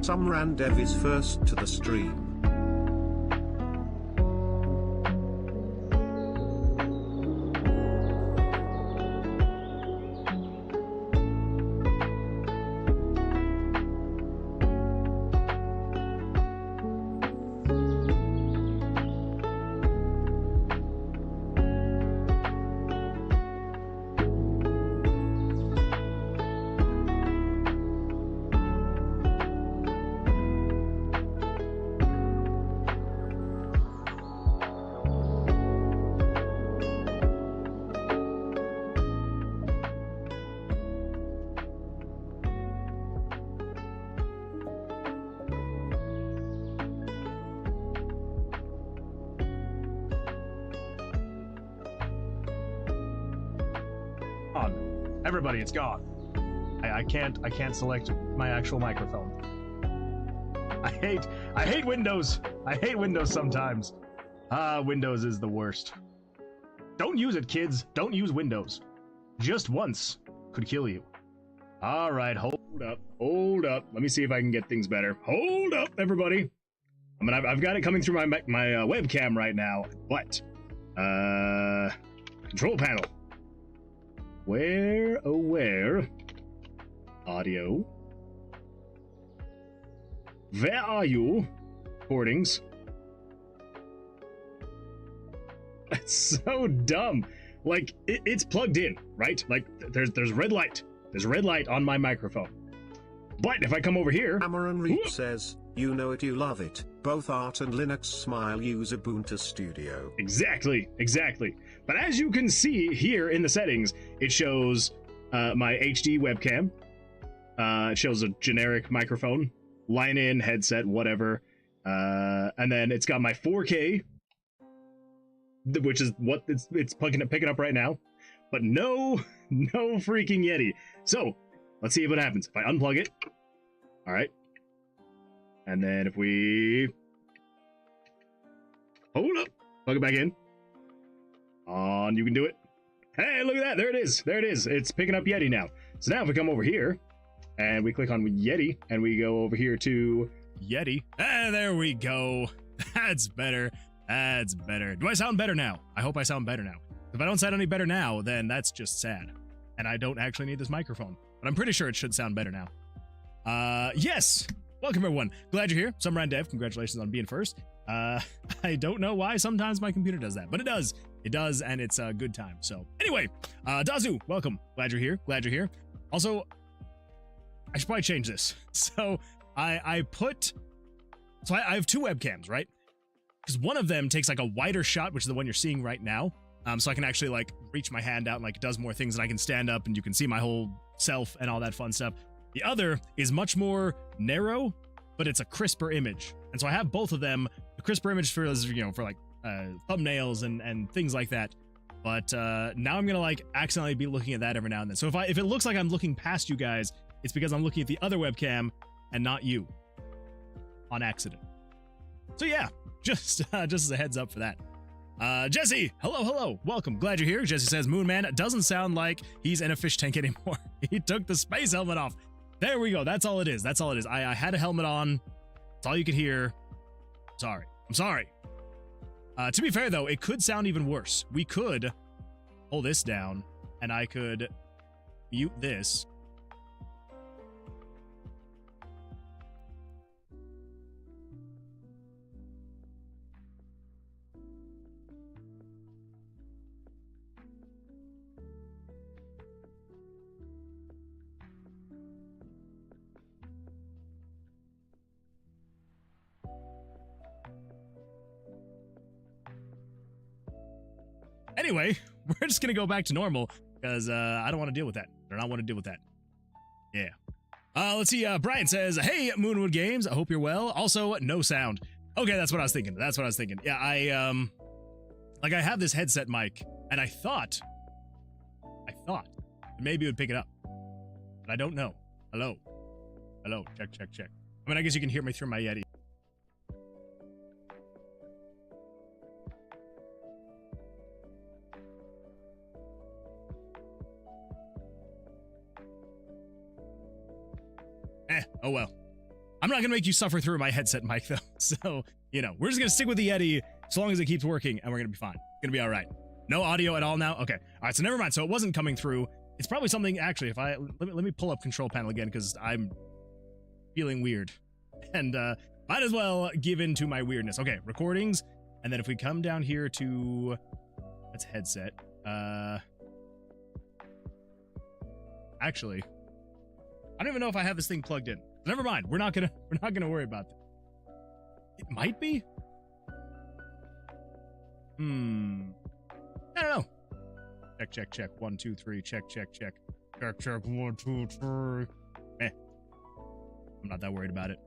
Some RaZeR is first to the stream. Everybody, it's gone. I can't select my actual microphone. I hate Windows. I hate Windows sometimes. Windows is the worst. Don't use it, kids. Don't use Windows. Just once could kill you. All right, hold up. Let me see if I can get things better. Hold up, everybody. I mean, I've got it coming through my webcam right now, but control panel. Where audio, where are you? Recordings. That's so dumb. Like it's plugged in, right? Like there's red light. There's red light on my microphone. But if I come over here, Amaran Reed says, "You know it, you love it. Both Art and Linux Smile use Ubuntu Studio." Exactly. But as you can see here in the settings, it shows my HD webcam. It shows a generic microphone, line in, headset, whatever. And then it's got my 4K, which is what it's picking up right now. But no freaking Yeti. So let's see what happens if I unplug it. All right. And then if we hold up, plug it back in. On, you can do it. Hey, look at that. There it is. It's picking up Yeti now. So now if we come over here and we click on Yeti and we go over here to Yeti. There we go. That's better. Do I sound better now? I hope I sound better now. If I don't sound any better now, then that's just sad. And I don't actually need this microphone. But I'm pretty sure it should sound better now. Yes. Welcome, everyone. Glad you're here. Some RaZeR, congratulations on being first. I don't know why sometimes my computer does that, but it does. It does, and it's a good time. So anyway, Dazu, welcome. Glad you're here. Also, I should probably change this. So I have two webcams, right? Because one of them takes like a wider shot, which is the one you're seeing right now. So I can actually like reach my hand out and like it does more things, and I can stand up and you can see my whole self and all that fun stuff. The other is much more narrow, but it's a crisper image. And so I have both of them. The crisper image for like thumbnails and things like that. But now I'm gonna like accidentally be looking at that every now and then. So if it looks like I'm looking past you guys, it's because I'm looking at the other webcam and not you on accident. So yeah, just as a heads up for that. Jesse, hello, welcome. Glad you're here. Jesse says, Moonman doesn't sound like he's in a fish tank anymore. He took the space helmet off. There we go. That's all it is. I had a helmet on. That's all you could hear. I'm sorry. To be fair, though, it could sound even worse. We could pull this down, and I could mute this. Anyway, we're just gonna go back to normal because I don't want to deal with that. I don't want to deal with that. Yeah. Let's see. Brian says, "Hey, Moonwood Games. I hope you're well. Also, no sound. Okay, that's what I was thinking. Yeah, I have this headset mic, and I thought maybe it would pick it up, but I don't know. Hello. Check. I mean, I guess you can hear me through my Yeti. Oh well. I'm not gonna make you suffer through my headset mic though. So, you know, we're just gonna stick with the Yeti as long as it keeps working, and we're gonna be fine. Gonna be all right. No audio at all now? Okay. All right, so never mind. So it wasn't coming through. It's probably something, actually, if I, let me pull up control panel again, because I'm feeling weird. And might as well give in to my weirdness. Okay, recordings. And then if we come down here to, that's headset. Actually, I don't even know if I have this thing plugged in. Never mind. We're not gonna worry about that. It might be. I don't know. Check. 1, 2, 3. Check. Check. 1, 2, 3. I'm not that worried about it.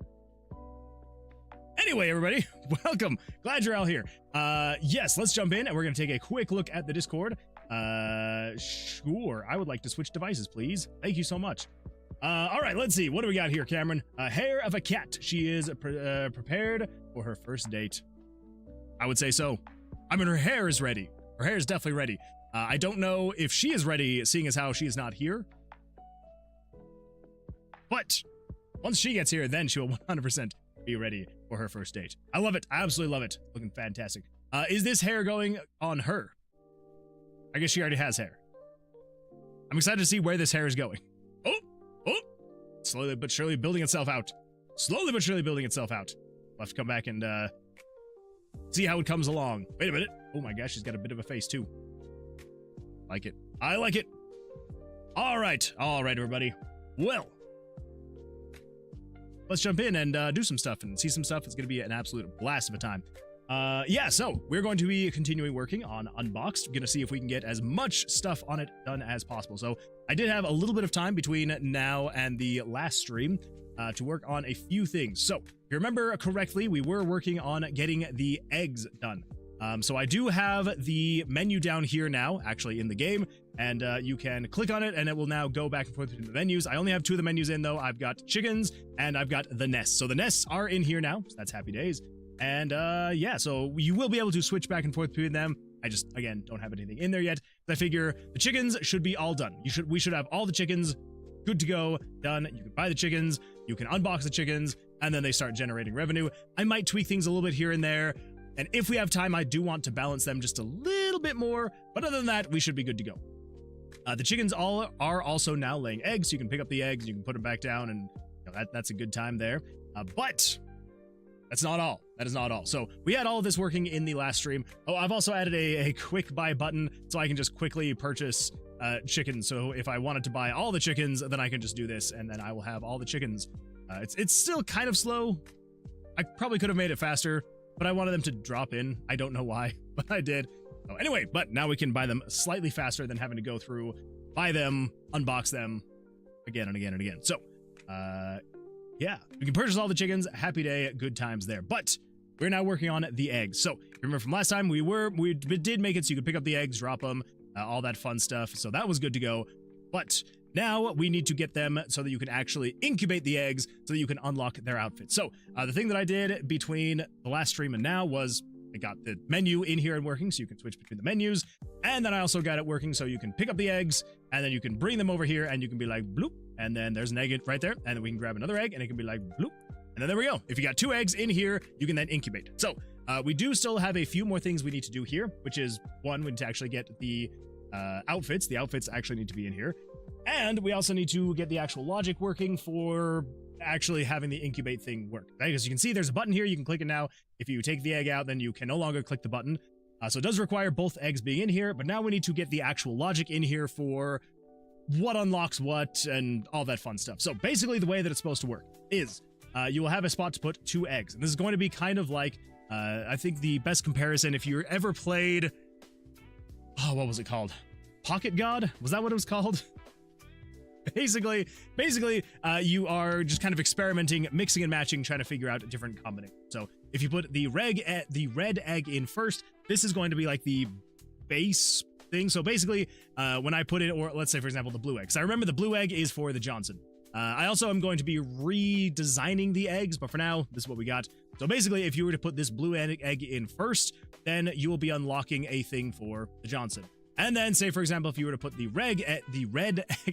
Anyway, everybody, welcome. Glad you're all here. Yes, let's jump in, and we're gonna take a quick look at the Discord. Sure. I would like to switch devices, please. Thank you so much. All right, let's see. What do we got here, Cameron? Hair of a cat. She is prepared for her first date. I would say so. I mean, her hair is ready. Her hair is definitely ready. I don't know if she is ready, seeing as how she is not here. But once she gets here, then she will 100% be ready for her first date. I love it. I absolutely love it. Looking fantastic. Is this hair going on her? I guess she already has hair. I'm excited to see where this hair is going. Oh! Slowly but surely building itself out. We'll have to come back and see how it comes along. Wait a minute. Oh my gosh, she's got a bit of a face too. I like it. All right, everybody. Well, let's jump in and do some stuff and see some stuff. It's going to be an absolute blast of a time. Yeah, so we're going to be continuing working on Unboxed. We're going to see if we can get as much stuff on it done as possible. So I did have a little bit of time between now and the last stream to work on a few things. So if you remember correctly, we were working on getting the eggs done. So I do have the menu down here now, actually in the game, and you can click on it and it will now go back and forth between the menus. I only have 2 of the menus in though. I've got chickens and I've got the nests. So the nests are in here now, so that's happy days. And yeah, so you will be able to switch back and forth between them. I just, again, don't have anything in there yet. I figure the chickens should be all done. We should have all the chickens good to go, done. You can buy the chickens, you can unbox the chickens, and then they start generating revenue. I might tweak things a little bit here and there. And if we have time, I do want to balance them just a little bit more. But other than that, we should be good to go. The chickens are also now laying eggs. So you can pick up the eggs, you can put them back down, and you know, that's a good time there. But that's not all. That is not all. So we had all of this working in the last stream. Oh, I've also added a quick buy button so I can just quickly purchase chickens. So if I wanted to buy all the chickens, then I can just do this, and then I will have all the chickens. It's still kind of slow. I probably could have made it faster, but I wanted them to drop in. I don't know why, but I did. Oh, anyway, but now we can buy them slightly faster than having to go through, buy them, unbox them again and again and again. So, yeah, we can purchase all the chickens. Happy day, good times there. But we're now working on the eggs. So remember from last time, we did make it so you could pick up the eggs, drop them, all that fun stuff. So that was good to go. But now we need to get them so that you can actually incubate the eggs so that you can unlock their outfits. So the thing that I did between the last stream and now was I got the menu in here and working so you can switch between the menus. And then I also got it working so you can pick up the eggs and then you can bring them over here and you can be like bloop. And then there's an egg right there. And then we can grab another egg and it can be like bloop. And then there we go. If you got 2 eggs in here, you can then incubate. So we do still have a few more things we need to do here, which is one, we need to actually get the outfits. The outfits actually need to be in here. And we also need to get the actual logic working for actually having the incubate thing work. Right? As you can see, there's a button here. You can click it now. If you take the egg out, then you can no longer click the button. So it does require both eggs being in here, but now we need to get the actual logic in here for what unlocks what and all that fun stuff. So basically the way that it's supposed to work is you will have a spot to put 2 eggs. And this is going to be kind of like, I think the best comparison, if you ever played, oh, what was it called? Pocket God? Was that what it was called? Basically, you are just kind of experimenting, mixing and matching, trying to figure out a different combination. So if you put the red egg in first, this is going to be like the base thing. So basically, when I put it, or let's say, for example, the blue egg. So I remember the blue egg is for the Johnson. I also am going to be redesigning the eggs, but for now, this is what we got. So basically, if you were to put this blue egg in first, then you will be unlocking a thing for the Johnson. And then, say, for example, if you were to put the red egg,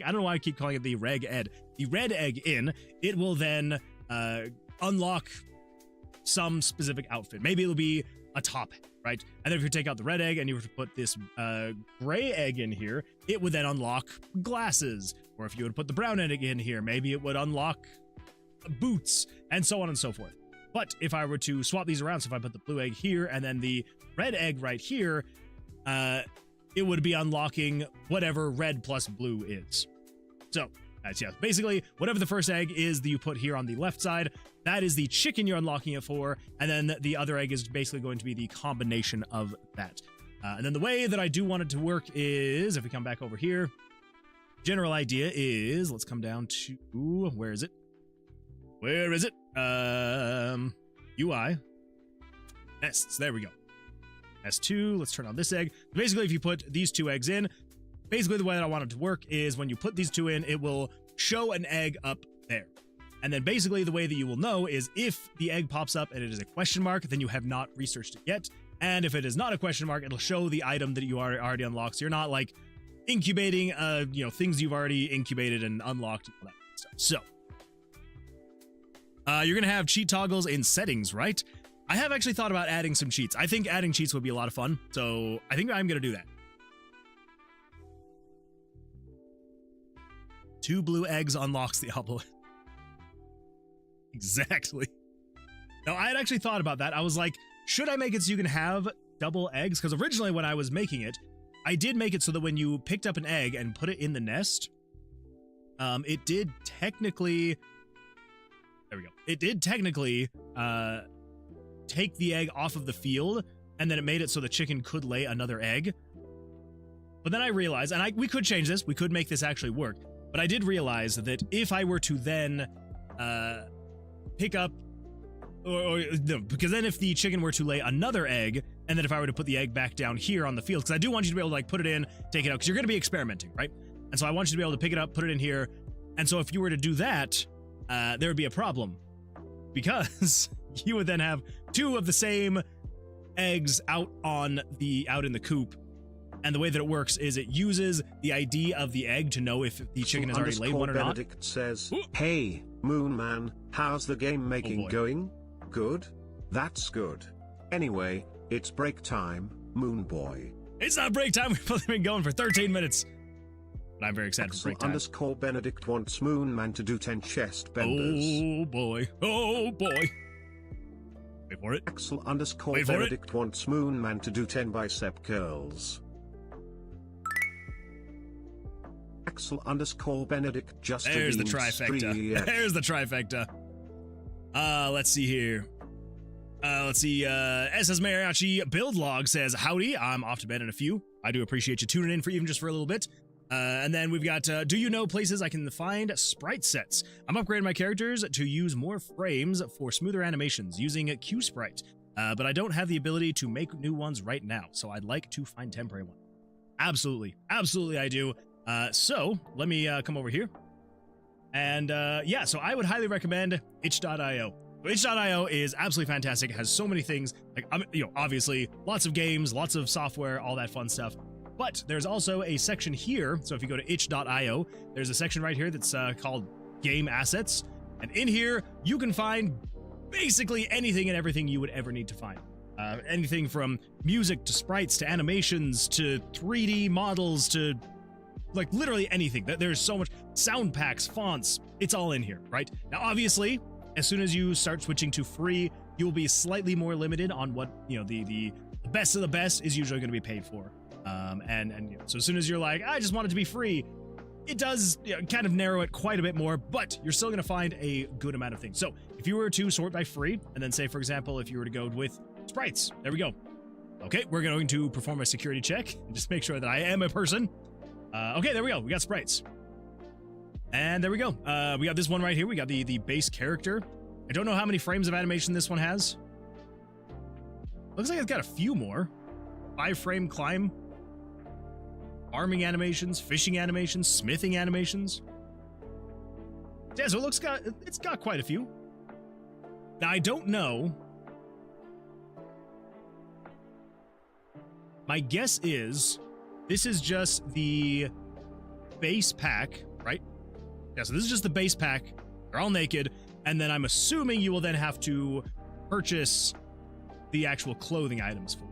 I don't know why I keep calling it the red egg in, it will then unlock some specific outfit. Maybe it'll be a top, right? And then if you take out the red egg and you were to put this gray egg in here, it would then unlock glasses. Or if you would put the brown egg in here, maybe it would unlock boots, and so on and so forth. But if I were to swap these around, so if I put the blue egg here and then the red egg right here, it would be unlocking whatever red plus blue is. So that's, yeah, basically whatever the first egg is that you put here on the left side, that is the chicken you're unlocking it for, and then the other egg is basically going to be the combination of that. And then the way that I do want it to work is, if we come back over here, general idea is, let's come down to, where is it? Where is it? UI. Nests, there we go. S2, let's turn on this egg. Basically, if you put these two eggs in, basically the way that I want it to work is when you put these two in, it will show an egg up there. And then basically the way that you will know is if the egg pops up and it is a question mark, then you have not researched it yet. And if it is not a question mark, it'll show the item that you already unlocked. So you're not like incubating, things you've already incubated and unlocked and all that stuff. So you're gonna have cheat toggles in settings, right? I have actually thought about adding some cheats. I think adding cheats would be a lot of fun. So I think I'm gonna do that. 2 blue eggs unlocks the obelisk. Exactly. Now, I had actually thought about that. I was like, should I make it so you can have double eggs? Because originally when I was making it, I did make it so that when you picked up an egg and put it in the nest, it did technically... There we go. It did technically take the egg off of the field, and then it made it so the chicken could lay another egg. But then I realized, and we could change this, we could make this actually work, but I did realize that if I were to then pick up, no, because then if the chicken were to lay another egg, and then if I were to put the egg back down here on the field, because I do want you to be able to like put it in, take it out, because you're going to be experimenting, right? And so I want you to be able to pick it up, put it in here, and so if you were to do that, there would be a problem, because you would then have 2 of the same eggs out in the coop. And the way that it works is it uses the ID of the egg to know if the chicken has already laid one or not. Benedict says, hey, Moon Man, how's the game making going? Good? That's good. Anyway, it's break time, Moon Boy. It's not break time, we've only been going for 13 minutes. But I'm very excited for break time. Benedict wants Moon Man to do 10 chest benders. Oh boy, oh boy. Wait for it. Benedict wants Moon Man to do 10 bicep curls. Benedict just There's the trifecta. There's the trifecta. Let's see here. SS Mariachi Build Log says, howdy, I'm off to bed in a few. I do appreciate you tuning in for even just for a little bit. And then we've got, do you know places I can find sprite sets? I'm upgrading my characters to use more frames for smoother animations using Q-Sprite. But I don't have the ability to make new ones right now, so I'd like to find temporary ones. Absolutely. Absolutely I do. So let me come over here. And yeah, so I would highly recommend itch.io. Itch.io is absolutely fantastic. It has so many things, like, obviously lots of games, lots of software, all that fun stuff. But there's also a section here. So if you go to itch.io, there's a section right here that's called Game Assets. And in here, you can find basically anything and everything you would ever need to find. Anything from music to sprites to animations to 3D models to like literally anything. There's so much sound packs, fonts, it's all in here, right? Now, obviously, as soon as you start switching to free, you'll be slightly more limited on what, the best of the best is usually going to be paid for. So as soon as you're like, I just want it to be free, it does kind of narrow it quite a bit more, but you're still going to find a good amount of things. So if you were to sort by free, and then say, for example, if you were to go with sprites, there we go. Okay, we're going to perform a security check and just make sure that I am a person. Okay, there we go. We got sprites. And there we go. We got this one right here. We got the base character. I don't know how many frames of animation this one has. Looks like it's got a few more. 5-frame climb. Farming animations, fishing animations, smithing animations. Yeah, so it's got quite a few. Now, I don't know. My guess is this is just the base pack, right? Yeah, so this is just the base pack. They're all naked. and then I'm assuming you will then have to purchase the actual clothing items for it.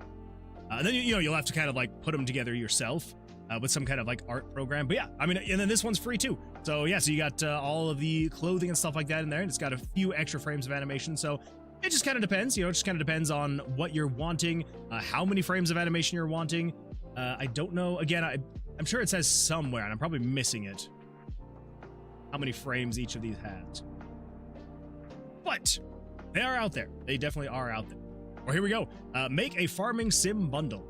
And then you'll have to kind of like put them together yourself with some kind of like art program. But yeah, I mean, and then this one's free too. So yeah, so you got all of the clothing and stuff like that in there, and it's got a few extra frames of animation. So it just kind of depends, it just kind of depends on what you're wanting, how many frames of animation you're wanting. I don't know. Again, I'm sure it says somewhere, and I'm probably missing it, how many frames each of these has. But they are out there. They definitely are out there. Well, here we go. Make a farming sim bundle.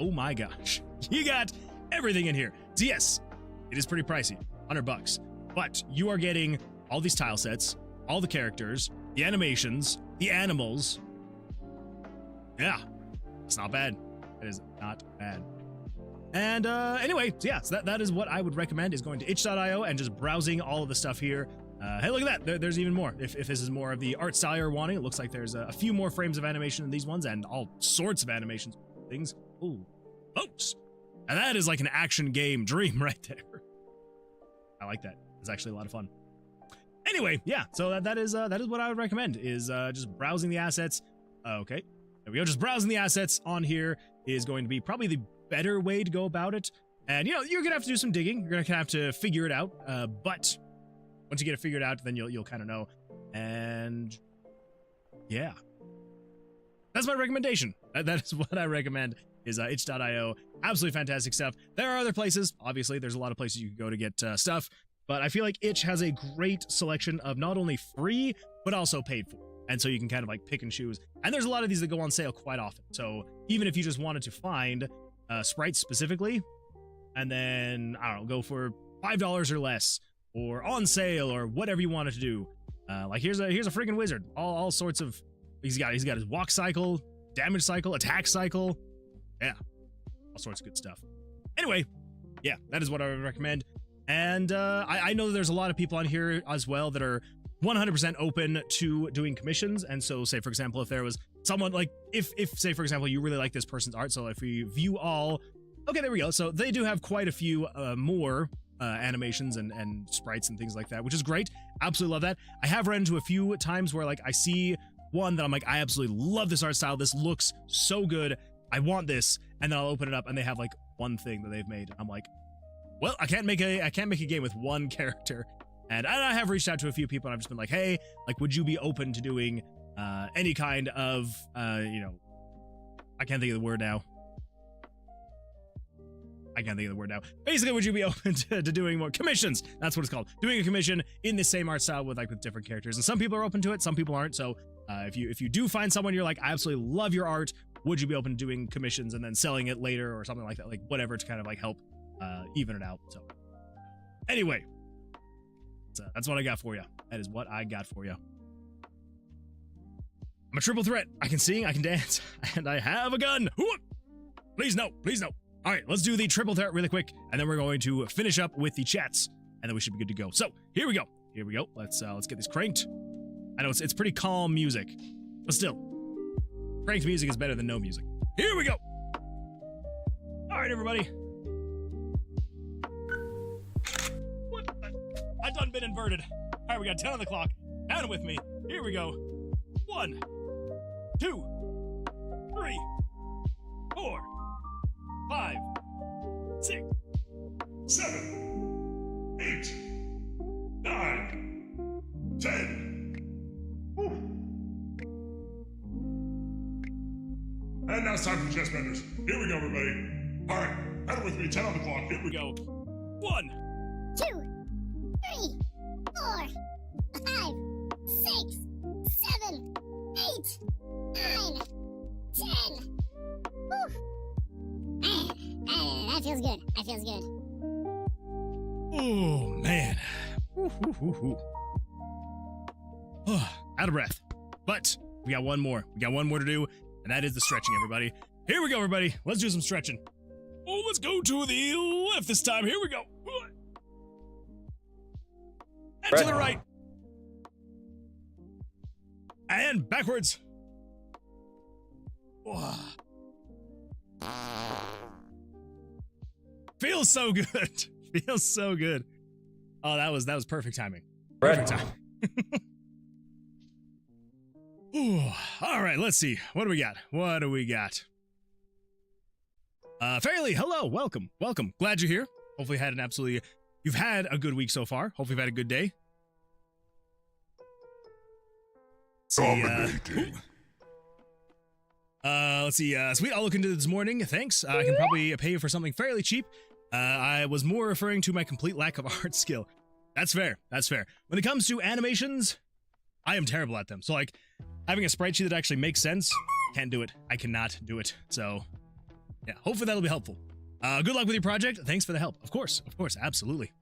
Oh my gosh. You got everything in here. So yes, it is pretty pricey, $100, but you are getting all these tile sets, all the characters, the animations, the animals. Yeah, it's not bad. It is not bad. And anyway, so yeah, so that is what I would recommend, is going to itch.io and just browsing all of the stuff here. Hey, look at that. There's even more. If this is more of the art style you're wanting, it looks like there's a few more frames of animation in these ones, and all sorts of animations things. Ooh, folks. And that is like an action game dream right there. I like that. It's actually a lot of fun. Anyway, yeah, so that is what I would recommend, is just browsing the assets. Okay, there we go. Just browsing the assets on here is going to be probably the better way to go about it. And you're gonna have to do some digging. You're gonna have to figure it out. But once you get it figured out, then you'll kind of know. And yeah, that's my recommendation. That is what I recommend, is itch.io. Absolutely fantastic stuff. There are other places. Obviously, there's a lot of places you can go to get stuff. But I feel like Itch has a great selection of not only free, but also paid for. And so you can kind of like pick and choose. And there's a lot of these that go on sale quite often. So even if you just wanted to find sprites specifically, and then, I don't know, go for $5 or less, or on sale, or whatever you wanted to do. Like here's a freaking wizard. All sorts of, he's got his walk cycle, damage cycle, attack cycle. Yeah, all sorts of good stuff. Anyway, yeah, that is what I would recommend. And I know that there's a lot of people on here as well that are 100% open to doing commissions. And so, say for example, if there was someone like, if say for example you really like this person's art, so if we view all, okay, there we go. So they do have quite a few more animations and sprites and things like that, which is great. Absolutely love that. I have run into a few times where like I see one that I'm like, I absolutely love this art style. This looks so good. I want this. And then I'll open it up and they have like one thing that they've made. And I'm like, well, I can't make a game with one character. And I have reached out to a few people and I've just been like, hey, like, would you be open to doing any kind of, I can't think of the word now. Basically, would you be open to doing more commissions? That's what it's called. Doing a commission in the same art style with different characters. And some people are open to it, some people aren't. So if you do find someone you're like, I absolutely love your art, would you be open to doing commissions and then selling it later or something like that? Like whatever, to kind of like help even it out. So anyway, that's what I got for you. That is what I got for you. I'm a triple threat. I can sing, I can dance, and I have a gun. Please no, please no. All right, let's do the triple threat really quick, and then we're going to finish up with the chats, and then we should be good to go. So here we go. Let's get this cranked. I know it's pretty calm music, but still, cranked music is better than no music. Here we go. All right, everybody. What? I done been inverted. All right, we got 10 on the clock. Down with me. Here we go. 1, 2, 3, 4, 5, 6, 7, 8, 9, 10. Woo. And now it's time for the chest benders. Here we go, everybody. All right, battle with me. 10 on the clock. Here we go. 1, 2, 3, 4, 5, 6, 7, 8, 9, 10. That feels good. That feels good. Oh, man. Out of breath. But we got one more. We got one more to do, and that is the stretching, everybody. Here we go, everybody. Let's do some stretching. Oh, let's go to the left this time. Here we go. And to the right. And backwards. Feels so good. Feels so good. Oh, that was perfect timing. Perfect timing. Ooh, all right, let's see. What do we got? What do we got? Fairly, hello, welcome. Glad you're here. Hopefully you've had a good week so far. Hopefully you've had a good day. Let's see, sweet, I'll look into this morning, thanks. I can probably pay you for something fairly cheap. I was more referring to my complete lack of art skill. That's fair. When it comes to animations, I am terrible at them. So like, having a sprite sheet that actually makes sense, can't do it. I cannot do it. So yeah, hopefully that'll be helpful. Good luck with your project. Thanks for the help. Of course, absolutely.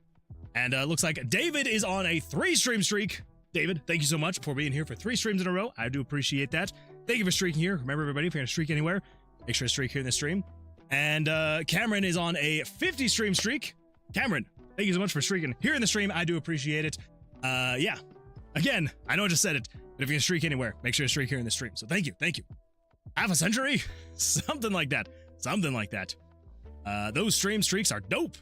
And looks like David is on a 3-stream streak. David, thank you so much for being here for 3 streams in a row. I do appreciate that. Thank you for streaking here. Remember, everybody, if you're gonna streak anywhere, make sure to streak here in this stream. And Cameron is on a 50-stream streak. Cameron, thank you so much for streaking here in the stream. I do appreciate it. Yeah. Again, I know I just said it, but if you're gonna streak anywhere, make sure to streak here in the stream. So thank you. Half a century? Something like that. Those stream streaks are dope.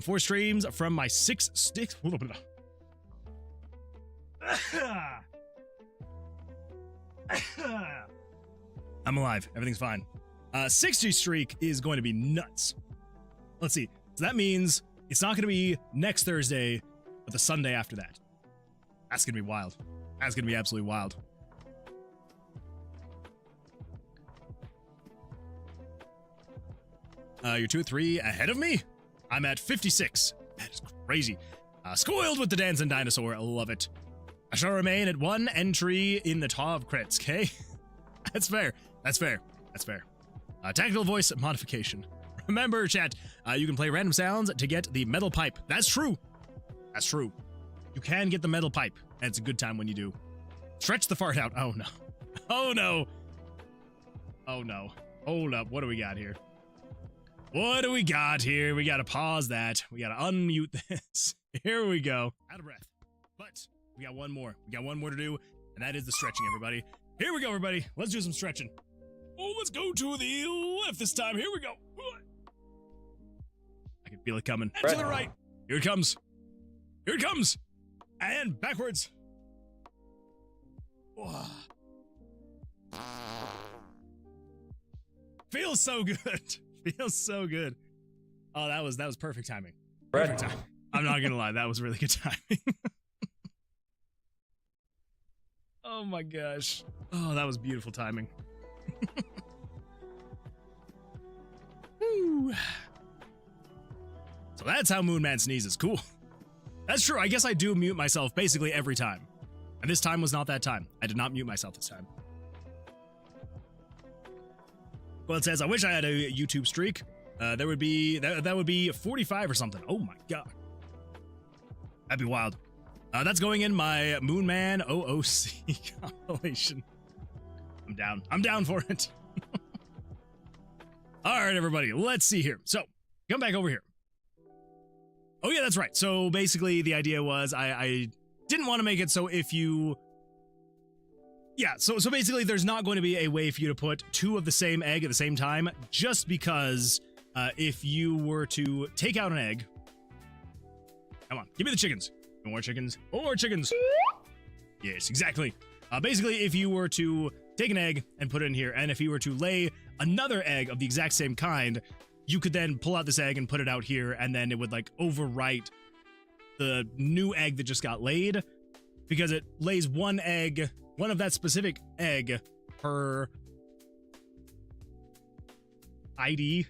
4 streams from my 6 sticks. I'm alive. Everything's fine. 60 streak is going to be nuts. Let's see. So that means it's not going to be next Thursday, but the Sunday after that. That's going to be wild. That's going to be absolutely wild. You're 2 or 3 ahead of me? I'm at 56. That is crazy. Spoiled with the dancing dinosaur. I love it. I shall remain at 1 entry in the top of crits, okay? That's fair. Tactical voice modification. Remember, chat, you can play random sounds to get the metal pipe. That's true. You can get the metal pipe, and it's a good time when you do. Stretch the fart out. Oh, no. Hold up. What do we got here? We gotta pause that. We gotta unmute this. Here we go. Out of breath. But we got one more. To do, and that is the stretching, everybody. Here we go, everybody. Let's do some stretching. Oh, let's go to the left this time. Here we go. I can feel it coming. And to the right. Here it comes. And backwards. Feels so good. Oh, that was perfect timing. Perfect timing. I'm not gonna lie, that was really good timing. Oh my gosh. Oh, that was beautiful timing. Woo. So that's how Moon Man sneezes. Cool. That's true. I guess I do mute myself basically every time. And this time was not that time. I did not mute myself this time. Well, it says, I wish I had a YouTube streak. That would be 45 or something. Oh my god. That'd be wild. That's going in my Moon Man OOC compilation. I'm down for it. All right, everybody, let's see here. So, come back over here. Oh yeah, that's right. So basically the idea was I didn't want to make it so if you... Yeah, so basically there's not going to be a way for you to put 2 of the same egg at the same time, just because if you were to take out an egg... Come on, give me the chickens. More chickens. Yes, exactly. Basically, if you were to take an egg and put it in here, and if you were to lay another egg of the exact same kind, you could then pull out this egg and put it out here, and then it would like overwrite the new egg that just got laid, because it lays one egg, one of that specific egg per ID,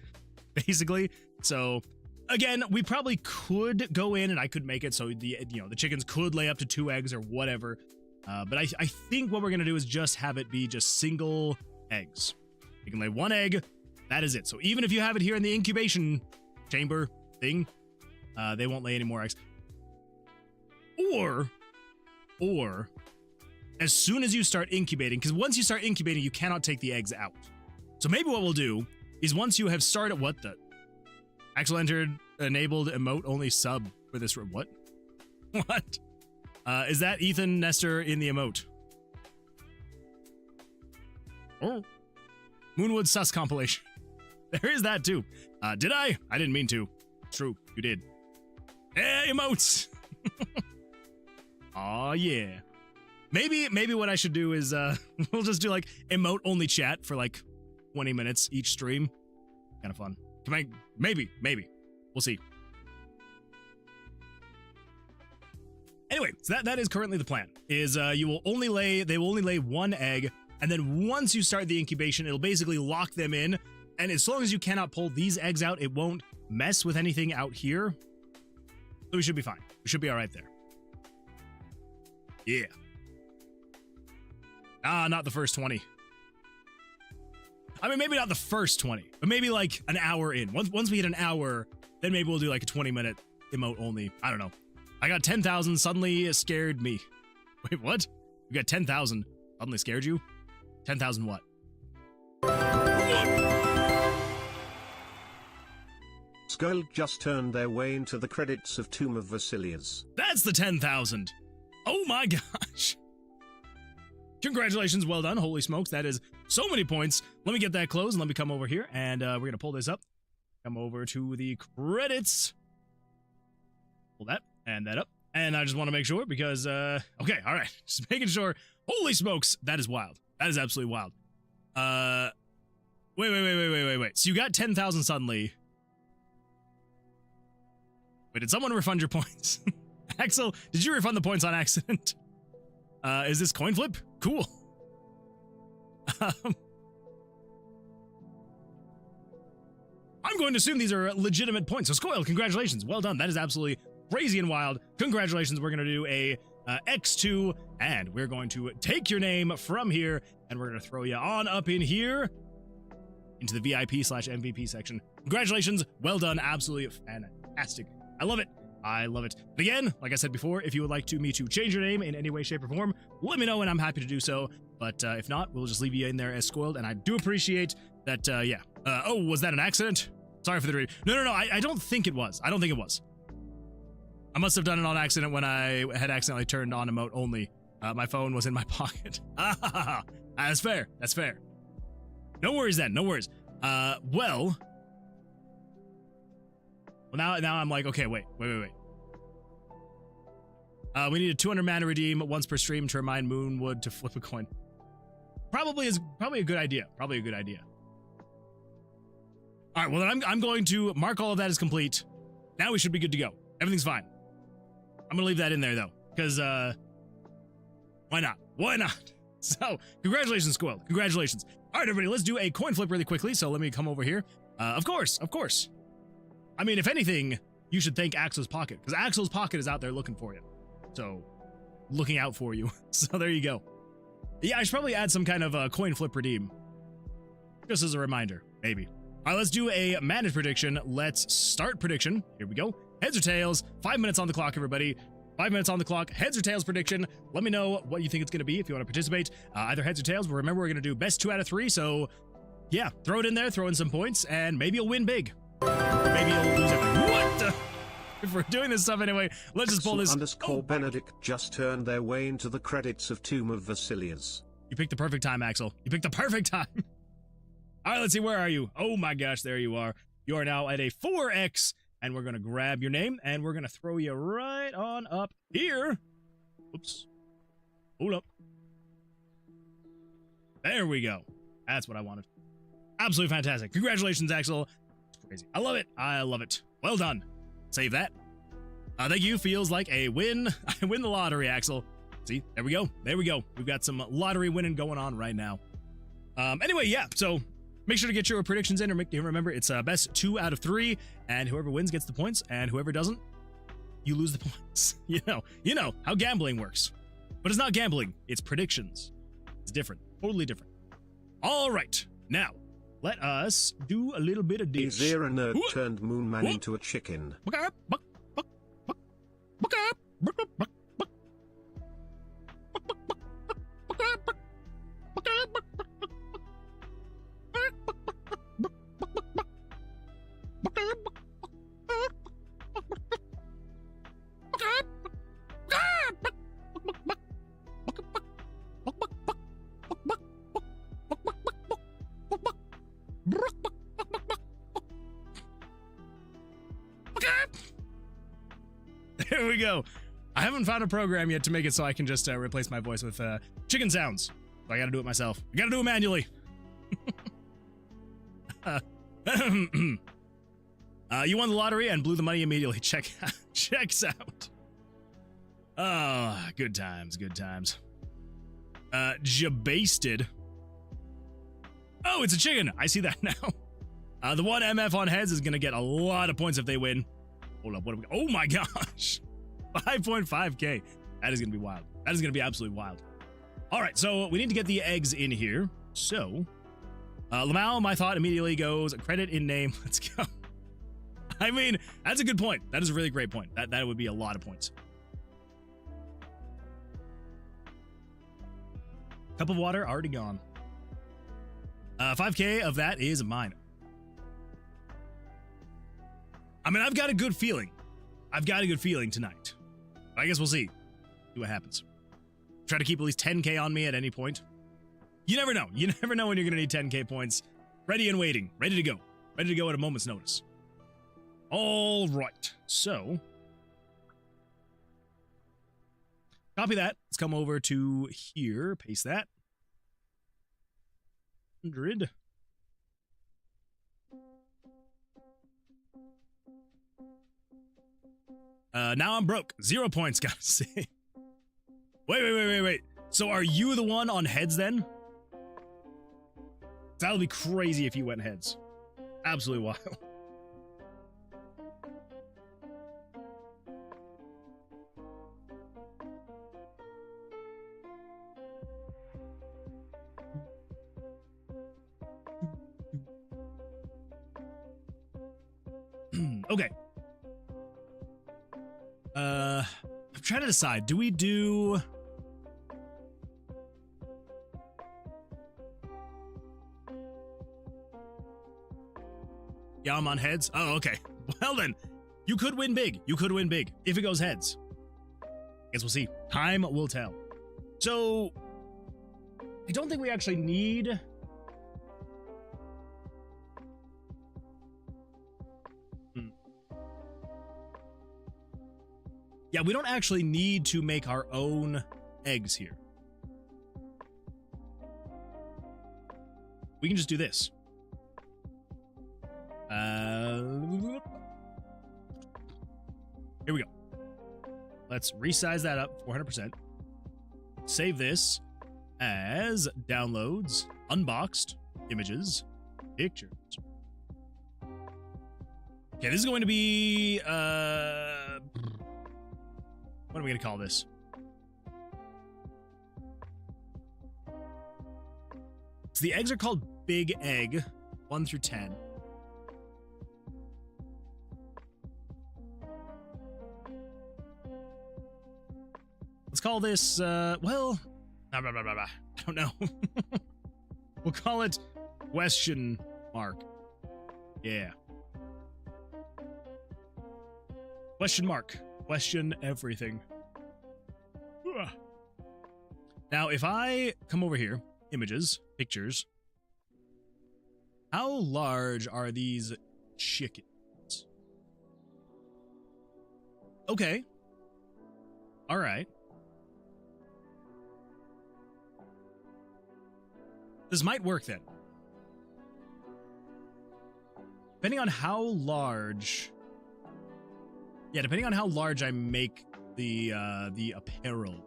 basically. So again, we probably could go in and I could make it so the chickens could lay up to 2 eggs or whatever. But I think what we're gonna do is just have it be just single eggs. You can lay 1 egg, that is it. So even if you have it here in the incubation chamber thing, they won't lay any more eggs. Or as soon as you start incubating, because once you start incubating, you cannot take the eggs out. So maybe what we'll do is once you have started, what the? Axel entered enabled emote only sub for this room. What? What? Is that Ethan Nestor in the emote? Oh. Moonwood sus compilation. There is that too. Did I? I didn't mean to. It's true. You did. Hey, emotes! Aw, yeah. Maybe what I should do is we'll just do like emote only chat for like 20 minutes each stream. Kind of fun. Maybe. We'll see. Anyway, so that is currently the plan. Is they will only lay one egg, and then once you start the incubation, it'll basically lock them in. And as long as you cannot pull these eggs out, it won't mess with anything out here. So we should be fine. We should be all right there. Yeah. Not the first 20. I mean, maybe not the first 20, but maybe like an hour in. Once we hit an hour, then maybe we'll do like a 20-minute emote only. I don't know. I got 10,000, suddenly scared me. Wait, what? You got 10,000, suddenly scared you? 10,000 what? Skull just turned their way into the credits of Tomb of RaZeR's. That's the 10,000. Oh my gosh. Congratulations, well done. Holy smokes, that is so many points. Let me get that closed and let me come over here and we're going to pull this up. Come over to the credits. Pull that and that up. And I just want to make sure because, okay, all right. Just making sure. Holy smokes, that is wild. That is absolutely wild. Wait. So you got 10,000 suddenly. Wait, did someone refund your points? Axel, did you refund the points on accident? Is this coin flip? Cool. I'm going to assume these are legitimate points. So Scoil, congratulations. Well done. That is absolutely crazy and wild. Congratulations. We're going to do a X2, and we're going to take your name from here, and we're going to throw you on up in here into the VIP/MVP section. Congratulations. Well done. Absolutely fantastic. I love it. I love it. But again, like I said before, if you would like me to change your name in any way, shape, or form, let me know and I'm happy to do so. But if not, we'll just leave you in there as Scoiled, and I do appreciate that, yeah. Oh, was that an accident? Sorry for the read. No, I don't think it was. I don't think it was. I must have done it on accident when I had accidentally turned on emote only. My phone was in my pocket. That's fair. That's fair. No worries then. No worries. Well, now I'm like, okay, wait. We need a 200 mana redeem once per stream to remind Moonwood to flip a coin. Probably a good idea. Probably a good idea. All right, well, then I'm going to mark all of that as complete. Now we should be good to go. Everything's fine. I'm going to leave that in there, though, because, why not? Why not? So, congratulations, Squirrel. Congratulations. All right, everybody, let's do a coin flip really quickly. So let me come over here. Of course. I mean, if anything, you should thank Axel's Pocket, because Axel's Pocket is out there looking for you. So, looking out for you. So there you go. Yeah, I should probably add some kind of coin flip redeem. Just as a reminder, maybe. All right, let's do a managed prediction. Let's start prediction. Here we go. Heads or tails. 5 minutes on the clock, everybody. 5 minutes on the clock. Heads or tails prediction. Let me know what you think it's going to be if you want to participate. Either heads or tails. But remember, we're going to do best 2 out of 3. So, yeah, throw it in there. Throw in some points. And maybe you'll win big. Or maybe you'll lose everything. What the? If we're doing this stuff anyway, let's just pull this. _ Benedict just turned their way into the credits of Tomb of RaZeR's. You picked the perfect time, Axel. You picked the perfect time. All right, let's see. Where are you? Oh my gosh, there you are. You are now at a 4X, and we're going to grab your name, and we're going to throw you right on up here. Oops. Hold up. There we go. That's what I wanted. Absolutely fantastic. Congratulations, Axel. It's crazy. I love it. I love it. Well done. Save that. Thank you. Feels like a win. I win the lottery, Axel. See, there we go. There we go. We've got some lottery winning going on right now. Anyway, yeah, so make sure to get your predictions in. Remember, it's best 2 out of 3, and whoever wins gets the points, and whoever doesn't, you lose the points. You know how gambling works. But it's not gambling. It's predictions. It's different. Totally different. All right. Now, let us do a little bit of dish. RaZeR nerd turned Moon Man into a chicken. There we go. I haven't found a program yet to make it so I can just replace my voice with chicken sounds. So I gotta do it myself. I gotta do it manually. You won the lottery and blew the money immediately. Checks out. Oh, good times, good times. Jabasted. Oh, it's a chicken. I see that now. The one MF on heads is gonna get a lot of points if they win. Hold up, what do we? Oh my gosh, 5.5k. That is gonna be wild. That is gonna be absolutely wild. All right, so we need to get the eggs in here. So, Lamau, my thought immediately goes credit in name. Let's go. I mean, that's a good point. That is a really great point. That would be a lot of points. Cup of water already gone. 5k of that is mine. I mean, I've got a good feeling. I've got a good feeling tonight. I guess we'll see. See what happens. Try to keep at least 10k on me at any point. You never know. You never know when you're going to need 10k points. Ready and waiting. Ready to go. Ready to go at a moment's notice. All right. So, copy that. Let's come over to here. Paste that. 100. Now I'm broke. 0 points, gotta say. Wait. So are you the one on heads then? That would be crazy if you went heads. Absolutely wild. Okay. I'm trying to decide. Do we do... Yeah, I'm on heads. Oh, okay. Well then, you could win big. You could win big if it goes heads. Guess we'll see. Time will tell. So, I don't think we actually need... Yeah, we don't actually need to make our own eggs here. We can just do this. Here we go. Let's resize that up 400%. Save this as downloads, unboxed, images, pictures. Okay, this is going to be, what are we going to call this? So the eggs are called Big Egg, 1 through 10. Let's call this, well, I don't know. We'll call it question mark. Yeah. Question mark. Question everything. Now, if I come over here, images, pictures, how large are these chickens? Okay. All right. This might work then. Depending on how large... Yeah, depending on how large I make the apparel,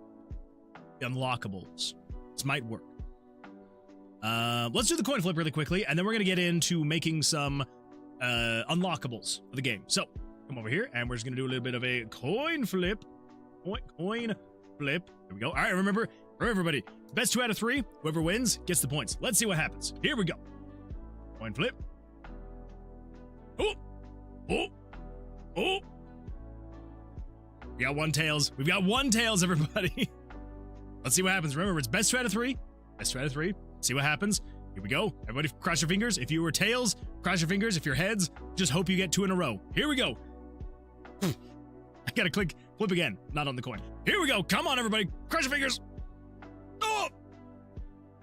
the unlockables, this might work. Let's do the coin flip really quickly, and then we're going to get into making some unlockables for the game. So, come over here, and we're just going to do a little bit of a coin flip. Coin flip. There we go. All right, remember, for everybody, best 2 out of 3, whoever wins gets the points. Let's see what happens. Here we go. Coin flip. Oh! Oh! Oh! We got 1 tails. We've got 1 tails, everybody. Let's see what happens. Remember, it's best 2 out of 3. Best 2 out of 3. See what happens. Here we go. Everybody cross your fingers. If you were tails, cross your fingers. If you're heads, just hope you get 2 in a row. Here we go. I gotta click flip again. Not on the coin. Here we go. Come on, everybody. Cross your fingers. Oh!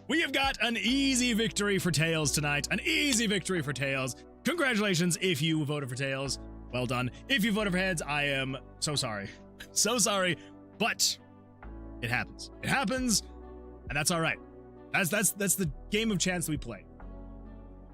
We have got an easy victory for tails tonight. An easy victory for tails. Congratulations if you voted for tails. Well done. If you voted for heads, I am so sorry. So sorry. but it happens. It happens, and that's all right. That's the game of chance we play.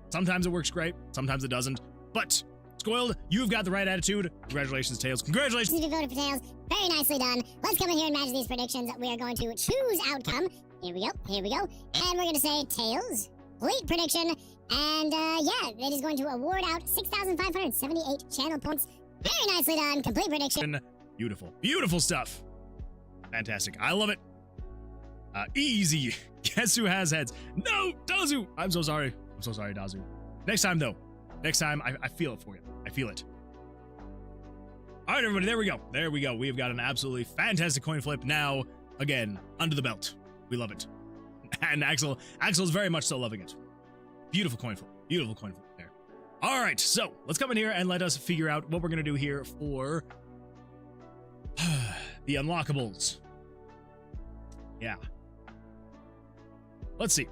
Sometimes it works great, sometimes it doesn't. But Scoiled, you've got the right attitude. Congratulations, Tails. Congratulations. You voted for Tails. Very nicely done. Let's come in here and match these predictions. We are going to choose outcome. Here we go. Here we go. And we're going to say Tails. Complete prediction. And yeah, it is going to award out 6,578 channel points. Very nicely done. Complete prediction. Beautiful. Beautiful stuff. Fantastic. I love it. Easy. Guess who has heads? No, Dazu. I'm so sorry. I'm so sorry, Dazu. Next time, though. Next time, I feel it for you. I feel it. All right, everybody. There we go. There we go. We've got an absolutely fantastic coin flip now. Again, under the belt. We love it. And Axel's very much so loving it. Beautiful coin flip. Beautiful coin flip there. All right, so let's come in here and let us figure out what we're going to do here for the unlockables. Yeah. Let's see.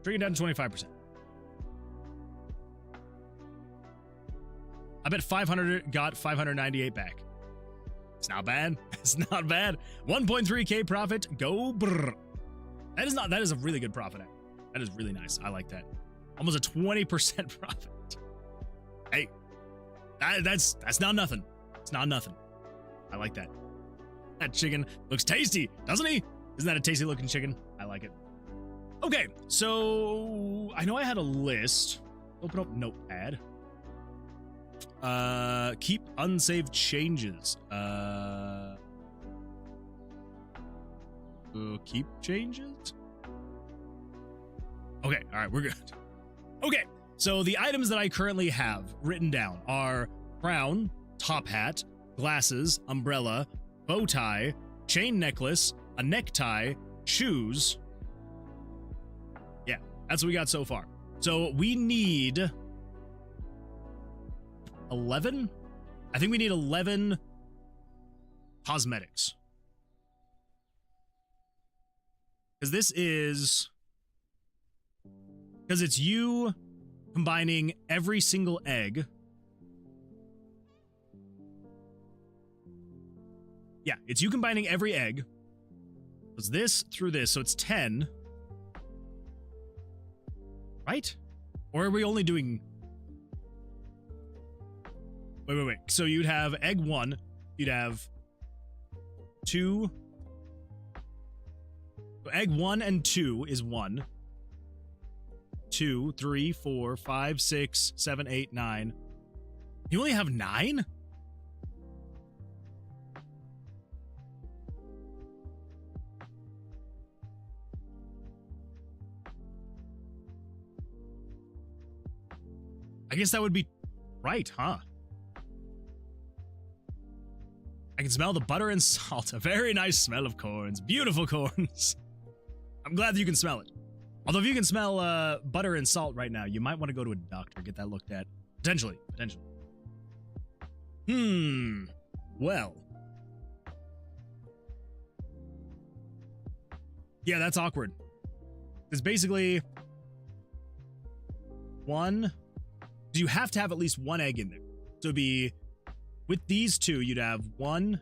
Bring it down to 25%. I bet 500 got 598 back. It's not bad. It's not bad. 1.3k profit. Go brr. That is a really good profit. That is really nice. I like that. Almost a 20% profit. Hey, that's not nothing. It's not nothing. I like that. That chicken looks tasty, doesn't he? Isn't that a tasty looking chicken? I like it. Okay, so I know I had a list. Open up Notepad. Keep unsaved changes. Keep changes? Okay, all right, we're good. Okay, so the items that I currently have written down are crown, top hat, glasses, umbrella, bow tie, chain necklace, a necktie, shoes. Yeah, that's what we got so far. So we need 11? I think we need 11 cosmetics. Because it's you combining every single egg. Yeah, it's you combining every egg. It's this through this, so it's 10. Right? Or are we only doing... Wait. So you'd have egg 1, you'd have 2. So egg 1 and 2 is 1. 2, 3, 4, 5, 6, 7, 8, 9. You only have 9? I guess that would be right, huh? I can smell the butter and salt. A very nice smell of corns. Beautiful corns. I'm glad that you can smell it. Although if you can smell butter and salt right now, you might want to go to a doctor, get that looked at. Potentially. Well. Yeah, that's awkward. It's basically one. You have to have at least one egg in there. So it'd be, with these two, you'd have 1,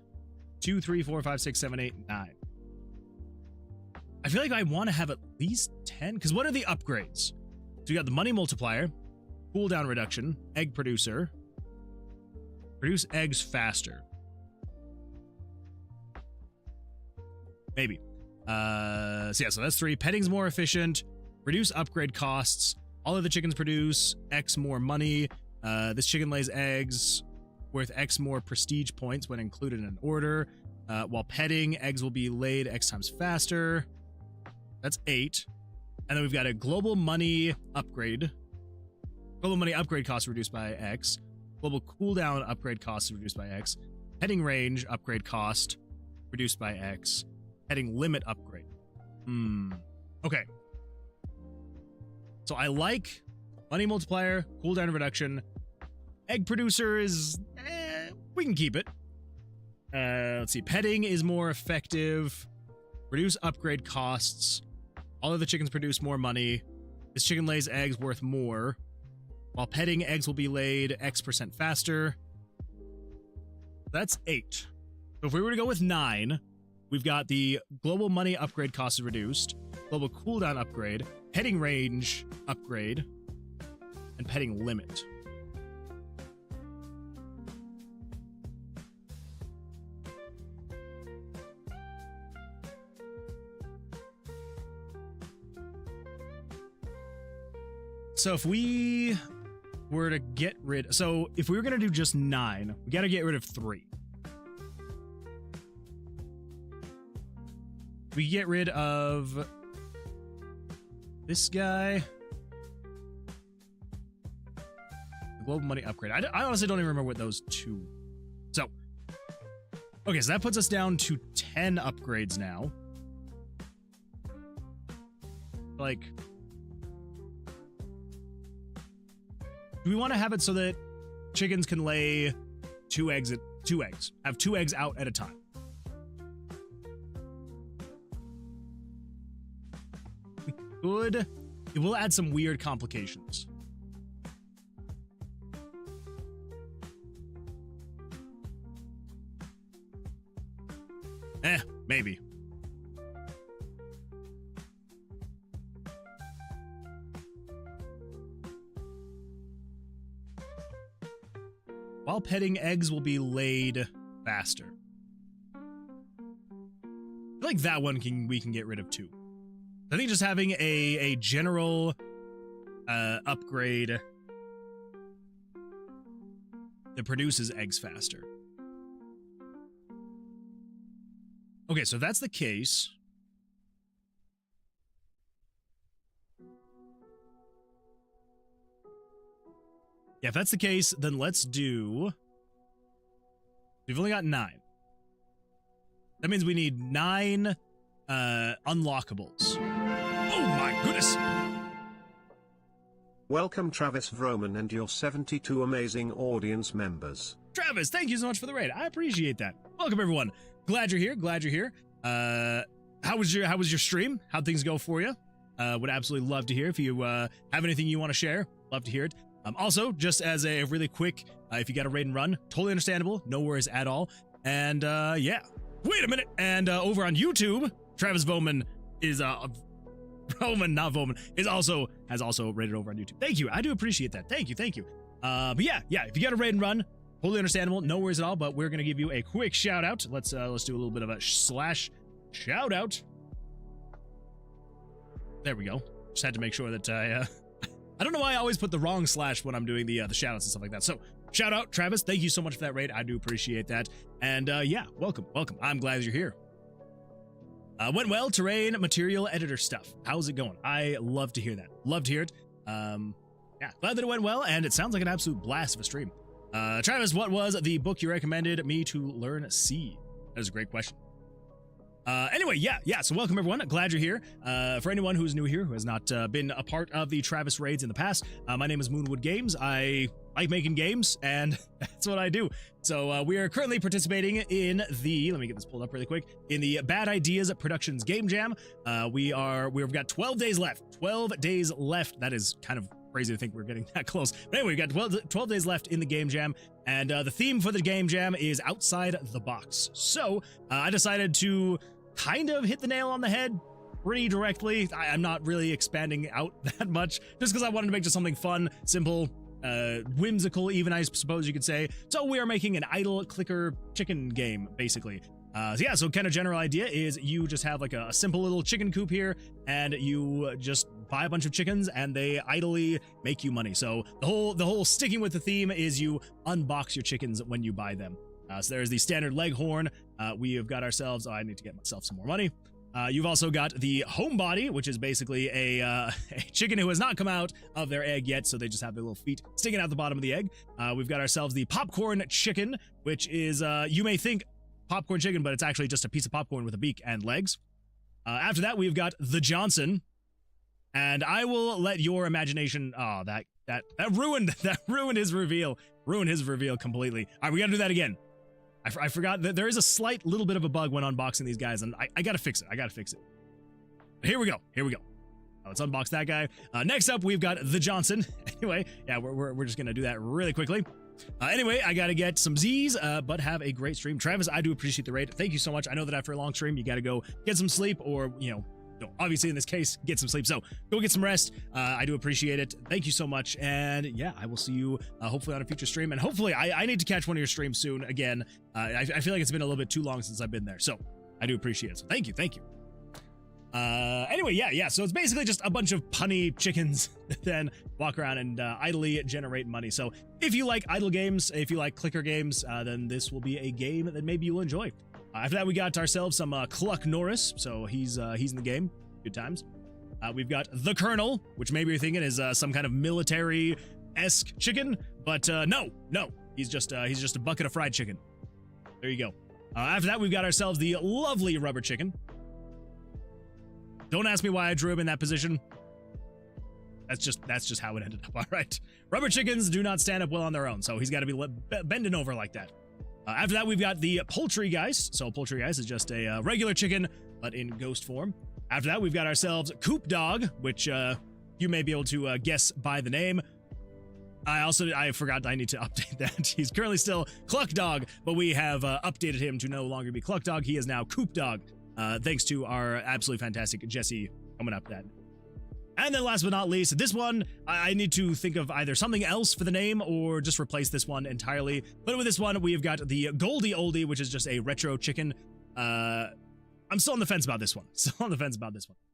2, 3, 4, 5, 6, 7, 8, 9. I feel like I want to have at least 10, because what are the upgrades? So you got the money multiplier, cooldown reduction, egg producer, produce eggs faster. Maybe. So that's 3. Petting's more efficient, reduce upgrade costs, all of the chickens produce X more money, this chicken lays eggs worth X more prestige points when included in an order, while petting, eggs will be laid X times faster. That's 8. And then we've got a global money upgrade. Global money upgrade cost reduced by X. Global cooldown upgrade cost reduced by X. Petting range upgrade cost reduced by X. Petting limit upgrade. Okay. So I like money multiplier, cooldown reduction. Egg producer is, we can keep it. Let's see. Petting is more effective. Reduce upgrade costs. All of the chickens produce more money. This chicken lays eggs worth more. While petting, eggs will be laid X% faster. That's 8. So if we were to go with 9, we've got the global money upgrade cost is reduced, global cooldown upgrade, petting range upgrade, and petting limit. So if we were to get rid, so if we were going to do just 9, we got to get rid of 3. We get rid of this guy. The global money upgrade. I honestly don't even remember what those 2. So, okay, so that puts us down to 10 upgrades now. Like, do we want to have it so that chickens can lay 2 eggs? Have 2 eggs out at a time. We could. It will add some weird complications. Maybe. While petting, eggs will be laid faster. I feel like that one we can get rid of too. I think just having a general upgrade that produces eggs faster. Okay, so if that's the case, yeah, if that's the case, then let's do... We've only got 9. That means we need 9 unlockables. Oh my goodness! Welcome Travis Vroman and your 72 amazing audience members. Travis, thank you so much for the raid. I appreciate that. Welcome everyone. Glad you're here. Glad you're here. How was your stream? How'd things go for you? Would absolutely love to hear if you have anything you want to share. Love to hear it. Also, just as a really quick, if you got a raid and run, totally understandable. No worries at all. And yeah. Wait a minute. And over on YouTube, Travis Voman is Roman, not Voman, has also raided over on YouTube. Thank you. I do appreciate that. Thank you. But yeah, if you got a raid and run, totally understandable. No worries at all. But we're gonna give you a quick shout out. Let's do a little bit of a slash shout out. There we go. Just had to make sure that I don't know why I always put the wrong slash when I'm doing the shout outs and stuff like that. So shout out, Travis. Thank you so much for that raid. I do appreciate that. And yeah, welcome. I'm glad you're here. Went well, terrain, material, editor stuff. How's it going? I love to hear that. Love to hear it. Yeah, glad that it went well, and it sounds like an absolute blast of a stream. Travis, what was the book you recommended me to learn C? That is a great question. Anyway, yeah, so welcome everyone. Glad you're here. For anyone who's new here, who has not been a part of the Travis raids in the past, my name is Moonwood Games. I like making games, and that's what I do. So we are currently participating in the, let me get this pulled up really quick, in the Bad Ideas Productions Game Jam. We've got 12 days left. 12 days left. That is kind of crazy to think we're getting that close. But anyway, we've got 12 days left in the Game Jam, and the theme for the Game Jam is outside the box. So I decided to kind of hit the nail on the head pretty directly. I'm not really expanding out that much, just because I wanted to make just something fun, simple, whimsical even, I suppose you could say. So we are making an idle clicker chicken game, basically. So kind of general idea is you just have like a simple little chicken coop here, and you just buy a bunch of chickens and they idly make you money. So the whole sticking with the theme is you unbox your chickens when you buy them. So there's the standard leghorn. We have got ourselves, I need to get myself some more money. You've also got the homebody, which is basically a chicken who has not come out of their egg yet, so they just have their little feet sticking out the bottom of the egg. We've got ourselves the popcorn chicken, which is, you may think popcorn chicken, but it's actually just a piece of popcorn with a beak and legs. After that, we've got the Johnson, and I will let your imagination, that ruined his reveal. Ruined his reveal completely. All right, we gotta do that again. I forgot that there is a slight little bit of a bug when unboxing these guys, and I gotta fix it. Here we go. Let's unbox that guy. Next up, we've got the Johnson. Anyway, yeah, we're just gonna do that really quickly. Anyway, I got to get some Z's, but have a great stream. Travis, I do appreciate the raid. Thank you so much. I know that after a long stream, you got to go get some sleep or, obviously in this case, get some sleep. So go get some rest. I do appreciate it. Thank you so much. And yeah, I will see you hopefully on a future stream. And hopefully I need to catch one of your streams soon again. I feel like it's been a little bit too long since I've been there. So I do appreciate it. So thank you. Thank you. Anyway, yeah. So it's basically just a bunch of punny chickens that then walk around and idly generate money. So if you like idle games, if you like clicker games, then this will be a game that maybe you will enjoy. After that, we got ourselves some Cluck Norris. So he's in the game. Good times. We've got the Colonel, which maybe you're thinking is some kind of military-esque chicken, but no. He's just a bucket of fried chicken. There you go. After that, we've got ourselves the lovely rubber chicken. Don't ask me why I drew him in that position. That's just how it ended up. All right. Rubber chickens do not stand up well on their own, so he's got to be bending over like that. After that, we've got the Poultrygeist. So Poultrygeist is just a regular chicken, but in ghost form. After that, we've got ourselves Coop Dog, which you may be able to guess by the name. I forgot I need to update that. He's currently still Cluck Dog, but we have updated him to no longer be Cluck Dog. He is now Coop Dog. Thanks to our absolutely fantastic Jesse coming up that. And then last but not least, this one, I need to think of either something else for the name or just replace this one entirely. But with this one, we've got the Goldie Oldie, which is just a retro chicken. I'm still on the fence about this one.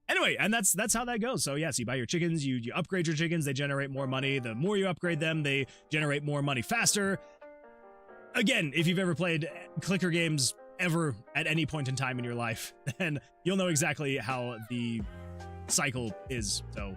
Anyway, and that's how that goes. So yes, you buy your chickens, you upgrade your chickens, they generate more money. The more you upgrade them, they generate more money faster. Again, if you've ever played clicker games ever at any point in time in your life, then you'll know exactly how the cycle is. So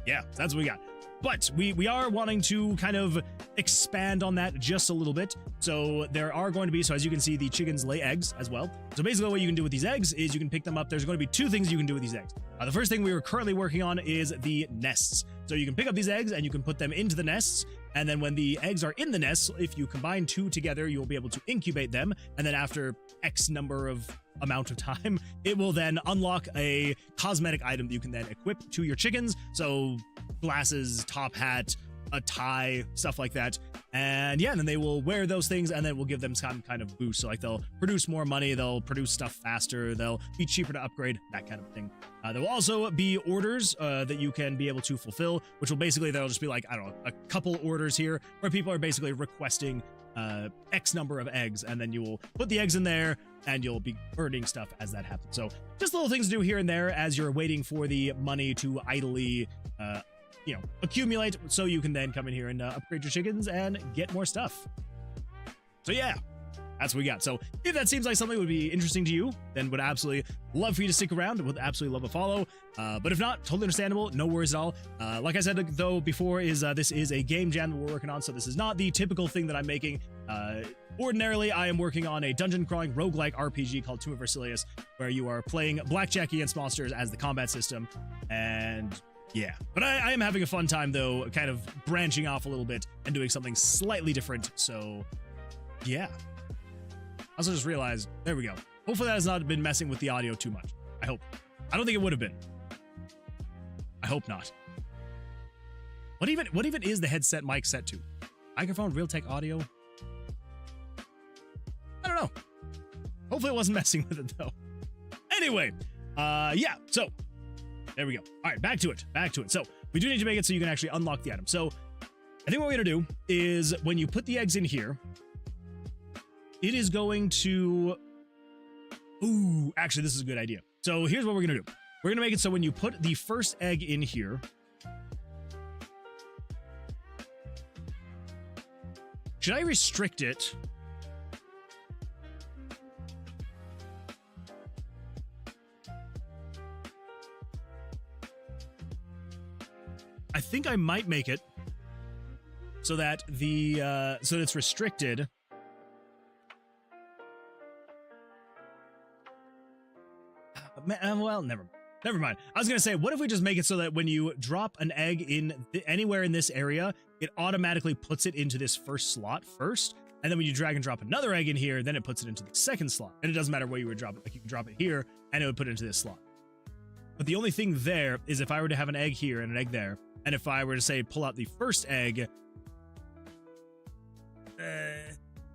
yeah, that's what we got. But we are wanting to kind of expand on that just a little bit. So there are going to be, so as you can see, the chickens lay eggs as well. So basically what you can do with these eggs is you can pick them up. There's going to be two things you can do with these eggs. The first thing we are currently working on is the nests. So you can pick up these eggs and you can put them into the nests. And then when the eggs are in the nests, if you combine two together, you'll be able to incubate them. And then after X number of amount of time, it will then unlock a cosmetic item that you can then equip to your chickens. So glasses, top hat, a tie, stuff like that. And yeah, then they will wear those things and then we'll give them some kind of boost. So like they'll produce more money, they'll produce stuff faster, they'll be cheaper to upgrade, that kind of thing. There will also be orders that you can be able to fulfill, which will basically, there'll just be like, I don't know, a couple orders here where people are basically requesting X number of eggs, and then you will put the eggs in there and you'll be earning stuff as that happens. So just little things to do here and there as you're waiting for the money to idly accumulate, so you can then come in here and upgrade your chickens and get more stuff. So yeah, that's what we got. So if that seems like something would be interesting to you, then would absolutely love for you to stick around. Would absolutely love a follow. But if not, totally understandable. No worries at all. Like I said though before, this is a game jam that we're working on, so this is not the typical thing that I'm making. Ordinarily, I am working on a dungeon crawling roguelike RPG called Tomb of Versilius, where you are playing blackjack against monsters as the combat system. And yeah, but I am having a fun time though, kind of branching off a little bit and doing something slightly different. So yeah. I also just realized, there we go. Hopefully that has not been messing with the audio too much. I hope. I don't think it would have been. I hope not. What even is the headset mic set to? Microphone, Realtek audio? I don't know. Hopefully it wasn't messing with it though. Anyway, yeah, so there we go. All right, back to it. So we do need to make it so you can actually unlock the item. So I think what we're gonna do is when you put the eggs in here, it is going to, ooh, actually this is a good idea. So here's what we're gonna do. We're gonna make it so when you put the first egg in here, should I restrict it? I think I might make it so that so it's restricted. Well, never mind. I was gonna say, what if we just make it so that when you drop an egg in anywhere in this area, it automatically puts it into this first slot first, and then when you drag and drop another egg in here, then it puts it into the second slot, and it doesn't matter where you would drop it. Like you can drop it here, and it would put it into this slot. But the only thing there is if I were to have an egg here and an egg there, and if I were to say pull out the first egg,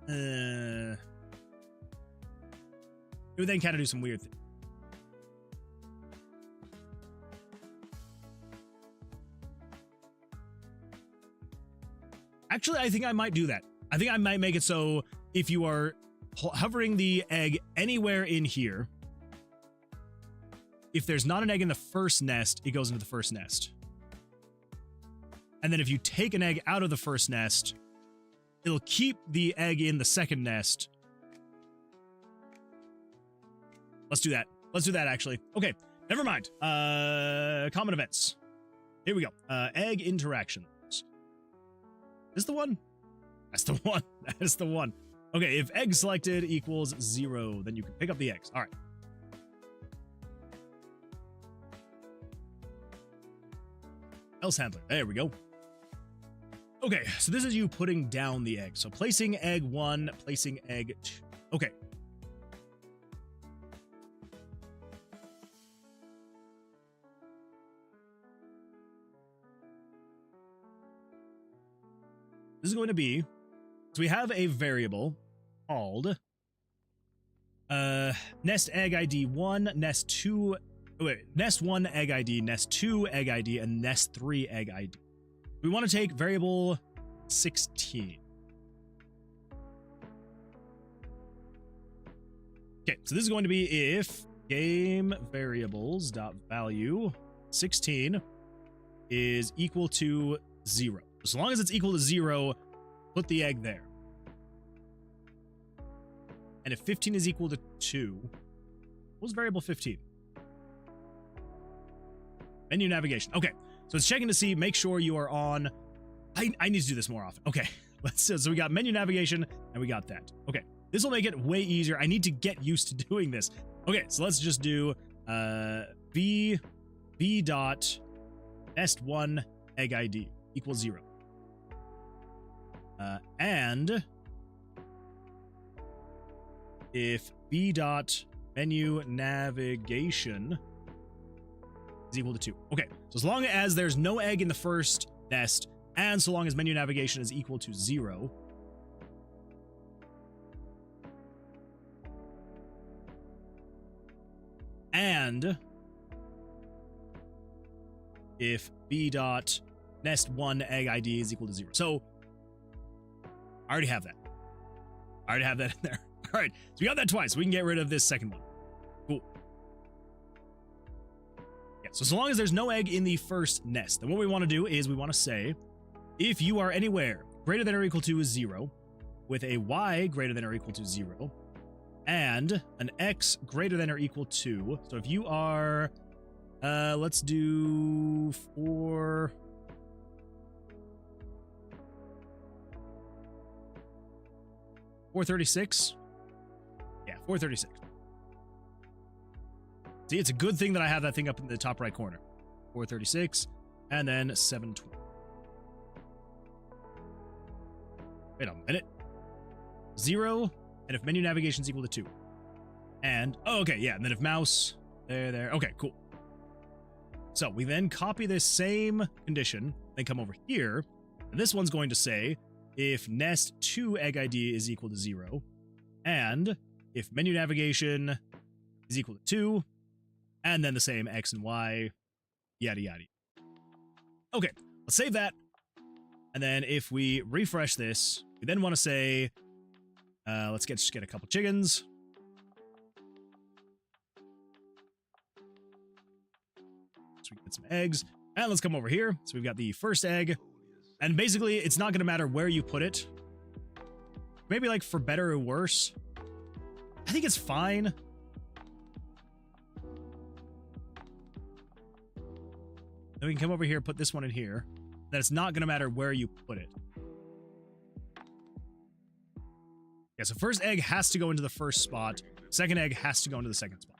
It would then kind of do some weird things. Actually, I think I might do that. I think I might make it so if you are hovering the egg anywhere in here, if there's not an egg in the first nest, it goes into the first nest. And then if you take an egg out of the first nest, it'll keep the egg in the second nest. Let's do that. Let's do that, actually. Okay, never mind. Common events. Here we go. Egg interactions. Is this the one? That's the one. That is the one. Okay, if egg selected equals 0, then you can pick up the eggs. All right. Else handler. There we go. Okay, so this is you putting down the egg. So placing egg 1, placing egg 2. Okay. This is going to be, so we have a variable called nest egg ID 1, nest 2, nest 1 egg ID, nest 2 egg ID, and nest 3 egg ID. We want to take variable 16. Okay, so this is going to be if game variables dot value 16 is equal to 0. So long as it's equal to 0, put the egg there. And if 15 is equal to 2, what's variable 15? Menu navigation. Okay, so it's checking to see, make sure you are on. I need to do this more often. Okay, so we got menu navigation and we got that. Okay, this will make it way easier. I need to get used to doing this. Okay, so let's just do v dot nest 1 egg ID equals 0. And if b dot menu navigation is equal to 2. Okay, so as long as there's no egg in the first nest, and so long as menu navigation is equal to 0, and if b dot nest 1 egg ID is equal to 0. So I already have that. I already have that in there. All right, so we got that twice. We can get rid of this second one. Cool. Yeah, so long as there's no egg in the first nest, then what we want to do is we want to say, if you are anywhere greater than or equal to 0, with a y greater than or equal to 0, and an x greater than or equal to, so if you are, let's do 436. Yeah, 436. See, it's a good thing that I have that thing up in the top right corner. 436, and then 720. Wait a minute. 0, and if menu navigation is equal to 2. And, oh, okay, yeah, and then if mouse, there, okay, cool. So we then copy this same condition, then come over here, and this one's going to say, if nest 2 egg ID is equal to 0, and if menu navigation is equal to 2, and then the same x and y, yada yada. Okay, let's save that. And then if we refresh this, we then want to say, let's just get a couple chickens. So we can get some eggs. And let's come over here. So we've got the first egg. And basically, it's not going to matter where you put it. Maybe like for better or worse. I think it's fine. Then we can come over here, put this one in here. Then it's not going to matter where you put it. Yeah, so first egg has to go into the first spot. Second egg has to go into the second spot.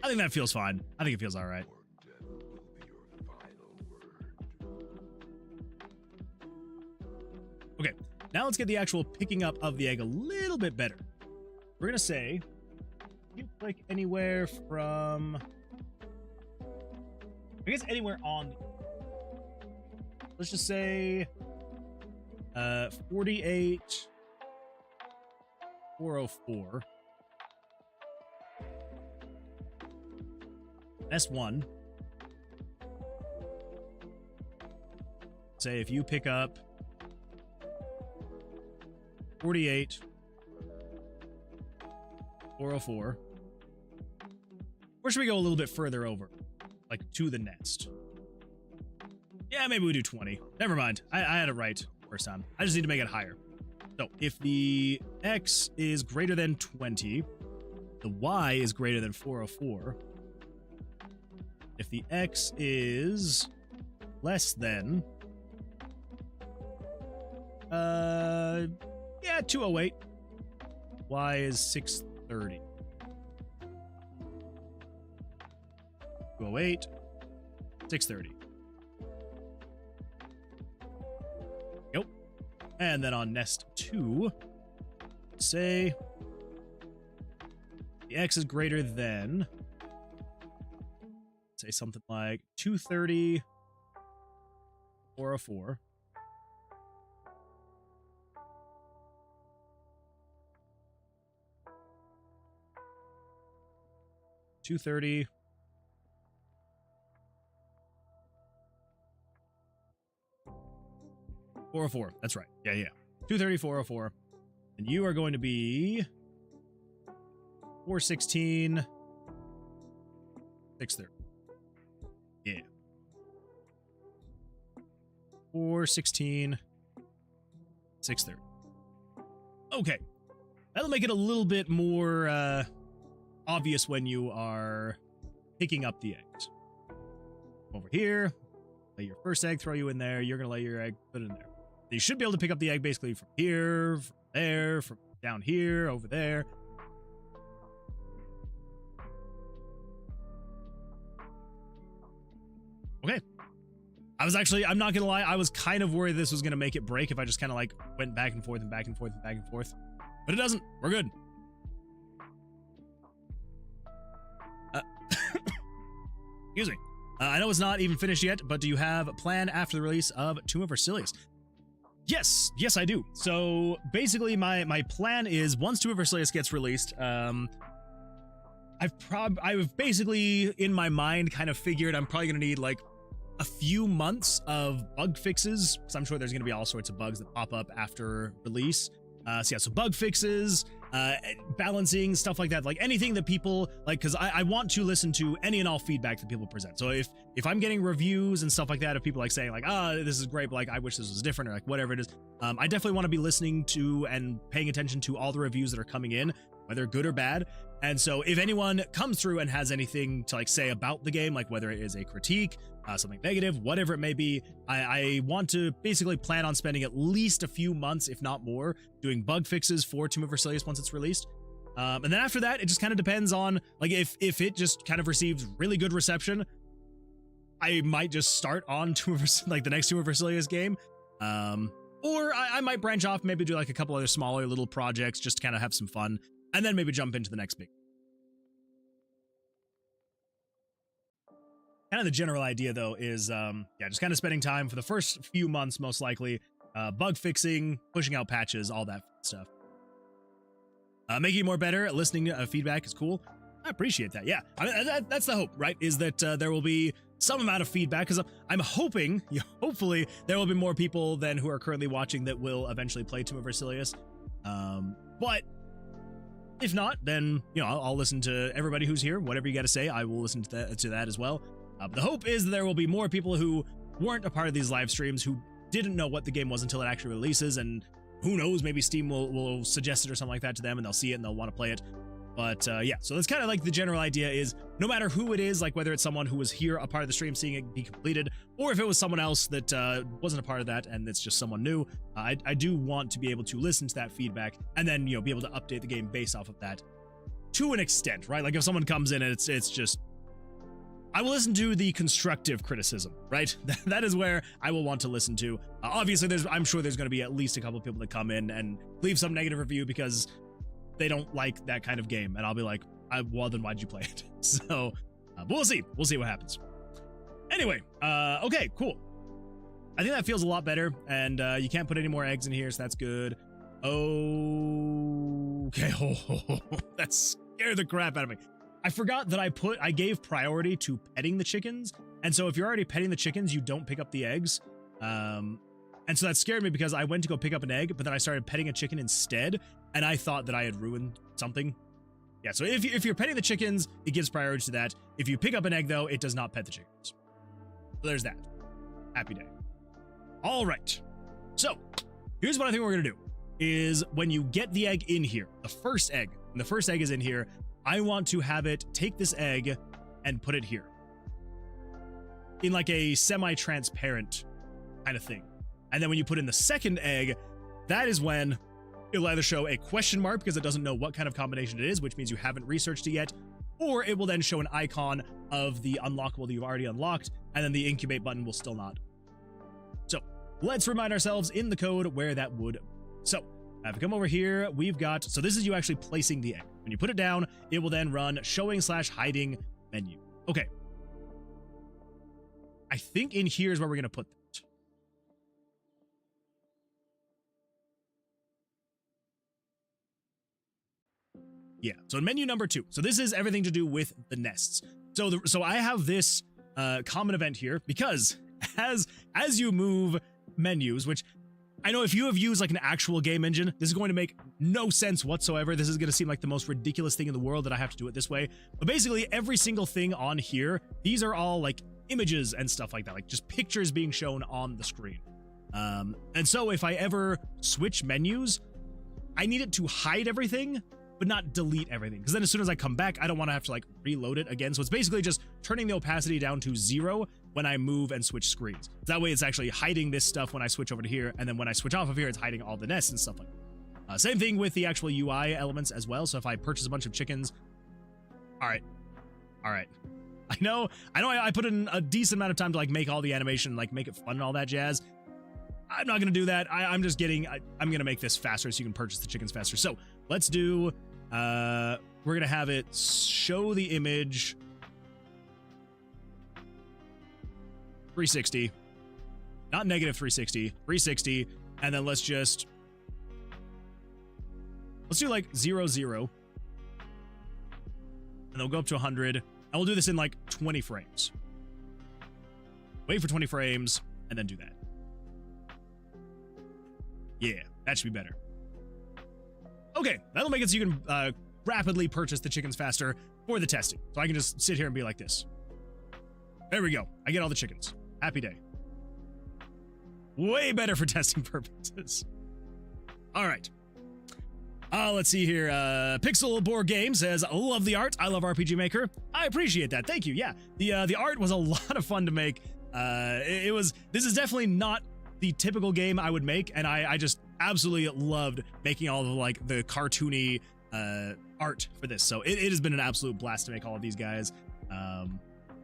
I think that feels fine. I think it feels all right. Okay, now let's get the actual picking up of the egg a little bit better. We're going to say, you click anywhere from, I guess anywhere on, let's just say, 48, 404. S1. Say if you pick up 48, 404. Or should we go a little bit further over? Like to the nest? Yeah, maybe we do 20. Never mind. I had it right first time. I just need to make it higher. So if the X is greater than 20, the Y is greater than 404. If the X is less than, yeah, 208. Y is 630. 208, 630. Yep. And then on nest 2, say the X is greater than, say something like 230, 404. $230. 404. That's right. Yeah. 230, 404. And you are going to be 416, 630. Yeah. 416, 630. Okay. That'll make it a little bit more obvious when you are picking up the eggs. Over here, lay your first egg, throw you in there. You're going to lay your egg, put it in there. You should be able to pick up the egg basically from here, from there, from down here, over there. Okay. I'm not going to lie, I was kind of worried this was going to make it break if I just kind of like went back and forth and back and forth and back and forth. But it doesn't. We're good. Excuse me. I know it's not even finished yet, but do you have a plan after the release of Tomb of Versilius? Yes, I do. So basically, my plan is once Tomb of Versilius gets released, I've basically in my mind kind of figured I'm probably gonna need like a few months of bug fixes, because I'm sure there's gonna be all sorts of bugs that pop up after release. So bug fixes, balancing, stuff like that, like anything that people like, because I want to listen to any and all feedback that people present. So if I'm getting reviews and stuff like that of people like saying like, this is great, but like I wish this was different, or like whatever it is, I definitely want to be listening to and paying attention to all the reviews that are coming in, whether good or bad. And so if anyone comes through and has anything to like say about the game, like whether it is a critique, something negative, whatever it may be, I want to basically plan on spending at least a few months, if not more, doing bug fixes for Tomb of Versilius once it's released. And then after that, it just kind of depends on like if it just kind of receives really good reception, I might just start on the next Tomb of Versilius game. Or I might branch off, maybe do like a couple other smaller little projects just to kind of have some fun, and then maybe jump into the next big. Kind of the general idea, though, is just kind of spending time for the first few months, most likely, bug fixing, pushing out patches, all that stuff. Making it more better, listening to feedback is cool. I appreciate that. Yeah, I mean, that's the hope, right? Is that there will be some amount of feedback, because I'm hoping, hopefully, there will be more people than who are currently watching that will eventually play Tomb of Versilius. But if not, then I'll listen to everybody who's here. Whatever you got to say, I will listen to that as well. The hope is that there will be more people who weren't a part of these live streams, who didn't know what the game was until it actually releases, and who knows, maybe Steam will suggest it or something like that to them, and they'll see it and they'll want to play it. But so that's kind of like the general idea is, no matter who it is, like whether it's someone who was here a part of the stream seeing it be completed, or if it was someone else that wasn't a part of that and it's just someone new, I do want to be able to listen to that feedback and then be able to update the game based off of that to an extent, right? Like if someone comes in and it's just, I will listen to the constructive criticism, right? That is where I will want to listen to. Obviously, I'm sure there's going to be at least a couple of people that come in and leave some negative review because they don't like that kind of game, and I'll be like, well, then why'd you play it? So, but we'll see what happens. Anyway, okay, cool. I think that feels a lot better, and you can't put any more eggs in here, so that's good. Okay, that scared the crap out of me. I forgot that I gave priority to petting the chickens, and so if you're already petting the chickens, you don't pick up the eggs. And so that scared me because I went to go pick up an egg, but then I started petting a chicken instead, and I thought that I had ruined something. Yeah, so if you're petting the chickens, it gives priority to that. If you pick up an egg, though, it does not pet the chickens. So there's that. Happy day. All right. So here's what I think we're going to do is when you get the egg in here, the first egg, when the first egg is in here, I want to have it take this egg and put it here in like a semi-transparent kind of thing. And then when you put in the second egg, that is when it'll either show a question mark because it doesn't know what kind of combination it is, which means you haven't researched it yet, or it will then show an icon of the unlockable that you've already unlocked, and then the incubate button will still not. So let's remind ourselves in the code where that would be. So if we come over here, we've got, so this is you actually placing the egg. When you put it down, it will then run showing/hiding menu. Okay. I think in here is where we're going to put that. Yeah, so in menu number 2. So this is everything to do with the nests. So I have this common event here because as you move menus, which I know if you have used like an actual game engine, this is going to make no sense whatsoever. This is going to seem like the most ridiculous thing in the world that I have to do it this way. But basically every single thing on here, these are all like images and stuff like that, like just pictures being shown on the screen. And so if I ever switch menus, I need it to hide everything, but not delete everything. Because then as soon as I come back, I don't want to have to like reload it again. So it's basically just turning the opacity down to 0 when I move and switch screens. That way it's actually hiding this stuff when I switch over to here. And then when I switch off of here, it's hiding all the nests and stuff like that. Same thing with the actual UI elements as well. So if I purchase a bunch of chickens, all right. I know I put in a decent amount of time to like make all the animation, like make it fun and all that jazz. I'm not going to do that. I'm just getting, I'm going to make this faster so you can purchase the chickens faster. So let's do, we're going to have it show the image 360, not negative 360, 360. And then let's do like 0, 0. And they'll go up to 100. And we'll do this in like 20 frames. Wait for 20 frames and then do that. Yeah, that should be better. Okay, that'll make it so you can rapidly purchase the chickens faster for the testing. So I can just sit here and be like this. There we go. I get all the chickens. Happy day. Way better for testing purposes. All right. Let's see here. Pixel Board Game says, love the art. I love RPG Maker. I appreciate that. Thank you. Yeah, the art was a lot of fun to make. This is definitely not the typical game I would make, and I just absolutely loved making all of like the cartoony art for this. So it has been an absolute blast to make all of these guys,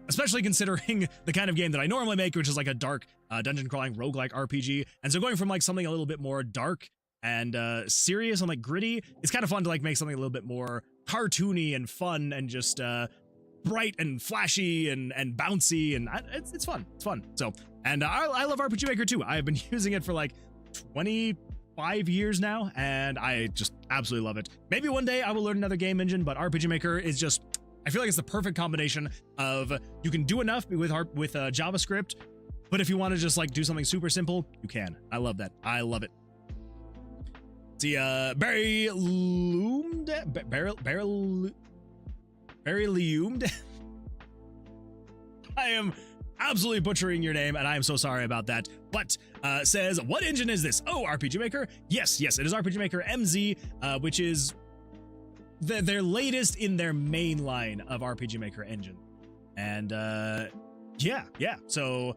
especially considering the kind of game that I normally make, which is like a dark dungeon crawling roguelike RPG. And so going from like something a little bit more dark and serious and like gritty, it's kind of fun to like make something a little bit more cartoony and fun and just bright and flashy and bouncy, and it's fun. It's fun. So, and I love RPG Maker too. I've been using it for like 25 years now, and I just absolutely love it. Maybe one day I will learn another game engine, but RPG Maker is just, I feel like it's the perfect combination of, you can do enough with JavaScript, but if you want to just like do something super simple, you can. I love that. I love it. See, Barry Loomed? Barry Leumed? I am absolutely butchering your name, and I am so sorry about that. But says, what engine is this? Oh, RPG Maker? Yes, it is RPG Maker MZ, which is their latest in their main line of RPG Maker engine. And yeah. So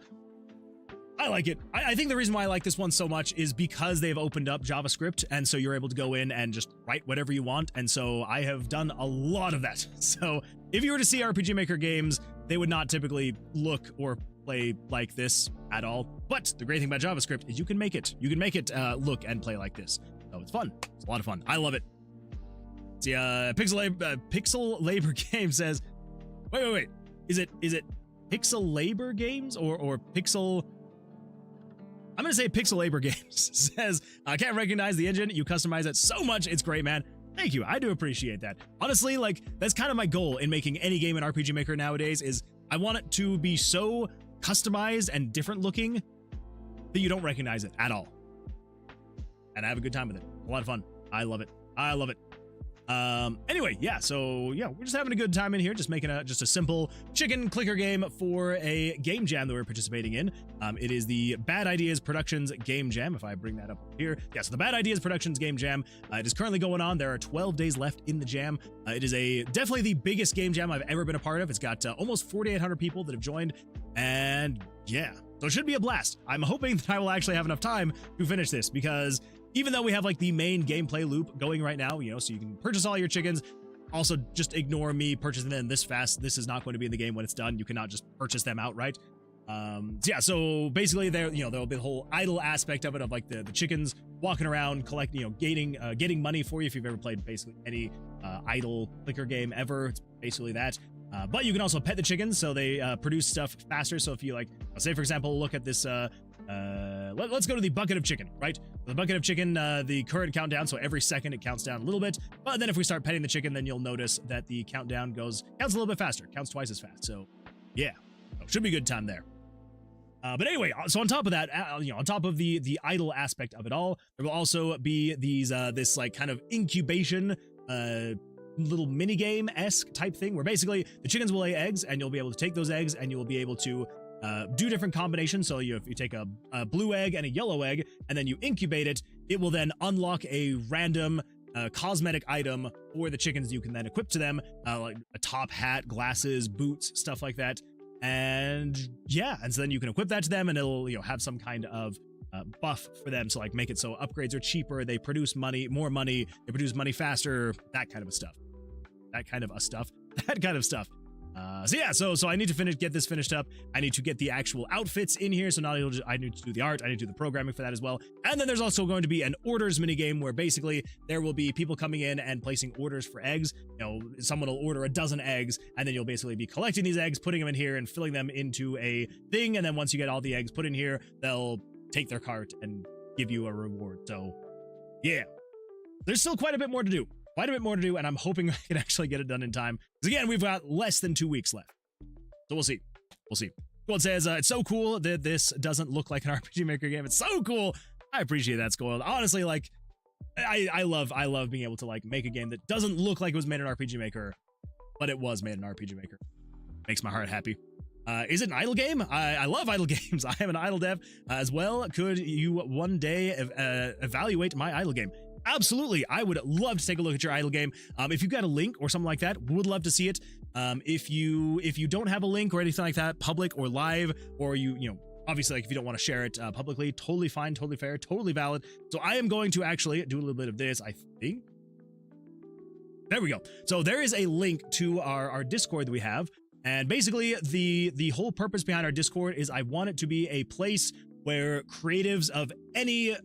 I like it. I think the reason why I like this one so much is because they've opened up JavaScript, and so you're able to go in and just write whatever you want, and so I have done a lot of that. So if you were to see RPG Maker games, they would not typically look or play like this at all. But the great thing about JavaScript is you can make it. You can make it look and play like this. So it's fun. It's a lot of fun. I love it. See, Pixel Labor Game says, wait. Is it Pixel Labor Games or Pixel? I'm going to say Pixel Labor Games says, I can't recognize the engine. You customize it so much. It's great, man. Thank you. I do appreciate that. Honestly, like, that's kind of my goal in making any game in RPG Maker nowadays is I want it to be so customized and different looking that you don't recognize it at all. And I have a good time with it. A lot of fun. I love it. I love it. Anyway, yeah, so yeah, we're just having a good time in here, just making just a simple chicken clicker game for a game jam that we're participating in. It is the Bad Ideas Productions Game Jam, if I bring that up here. Yeah, so the Bad Ideas Productions Game Jam, it is currently going on. There are 12 days left in the jam. It is definitely the biggest game jam I've ever been a part of. It's got almost 4,800 people that have joined, and yeah, so it should be a blast. I'm hoping that I will actually have enough time to finish this, because even though we have like the main gameplay loop going right now, you know, so you can purchase all your chickens, also just ignore me purchasing them this fast. This is not going to be in the game when it's done. You cannot just purchase them outright. So yeah, so basically there, you know, there'll be the whole idle aspect of it, of like the chickens walking around, collecting, you know, getting money for you. If you've ever played basically any idle clicker game ever, it's basically that. But you can also pet the chickens, so they produce stuff faster. So if you like, say for example, look at this, let's go to the bucket of chicken, right? The bucket of chicken, the current countdown, so every second it counts down a little bit. But then if we start petting the chicken, then you'll notice that the countdown counts a little bit faster, counts twice as fast. So yeah, should be a good time there. But anyway, so on top of that, you know, on top of the idle aspect of it all, there will also be these this like kind of incubation little mini game-esque type thing, where basically the chickens will lay eggs, and you'll be able to take those eggs and you will be able to do different combinations. So if you take a blue egg and a yellow egg and then you incubate it, it will then unlock a random cosmetic item for the chickens you can then equip to them, like a top hat, glasses, boots, stuff like that. And yeah, and so then you can equip that to them, and it'll, you know, have some kind of buff for them. So like make it so upgrades are cheaper, they produce more money, they produce money faster, that kind of stuff. So yeah, so I need to get this finished up. I need to get the actual outfits in here. So not only I need to do the art, I need to do the programming for that as well. And then there's also going to be an orders minigame, where basically there will be people coming in and placing orders for eggs. You know, someone will order a dozen eggs, and then you'll basically be collecting these eggs, putting them in here and filling them into a thing. And then once you get all the eggs put in here, they'll take their cart and give you a reward. So yeah, there's still quite a bit more to do. And I'm hoping I can actually get it done in time. Because again, we've got less than 2 weeks left. So we'll see. Squad says, it's so cool that this doesn't look like an RPG Maker game. It's so cool. I appreciate that, Squad. Honestly, like, I love being able to like make a game that doesn't look like it was made in RPG Maker, but it was made in RPG Maker. Makes my heart happy. Is it an idle game? I love idle games. I am an idle dev as well. Could you one day evaluate my idle game? Absolutely. I would love to take a look at your idle game. If you've got a link or something like that, would love to see it. If you don't have a link or anything like that, public or live, or you know, obviously, like if you don't want to share it publicly, totally fine, totally fair, totally valid. So I am going to actually do a little bit of this, I think. There we go. So there is a link to our Discord that we have. And basically the whole purpose behind our Discord is I want it to be a place where creatives of any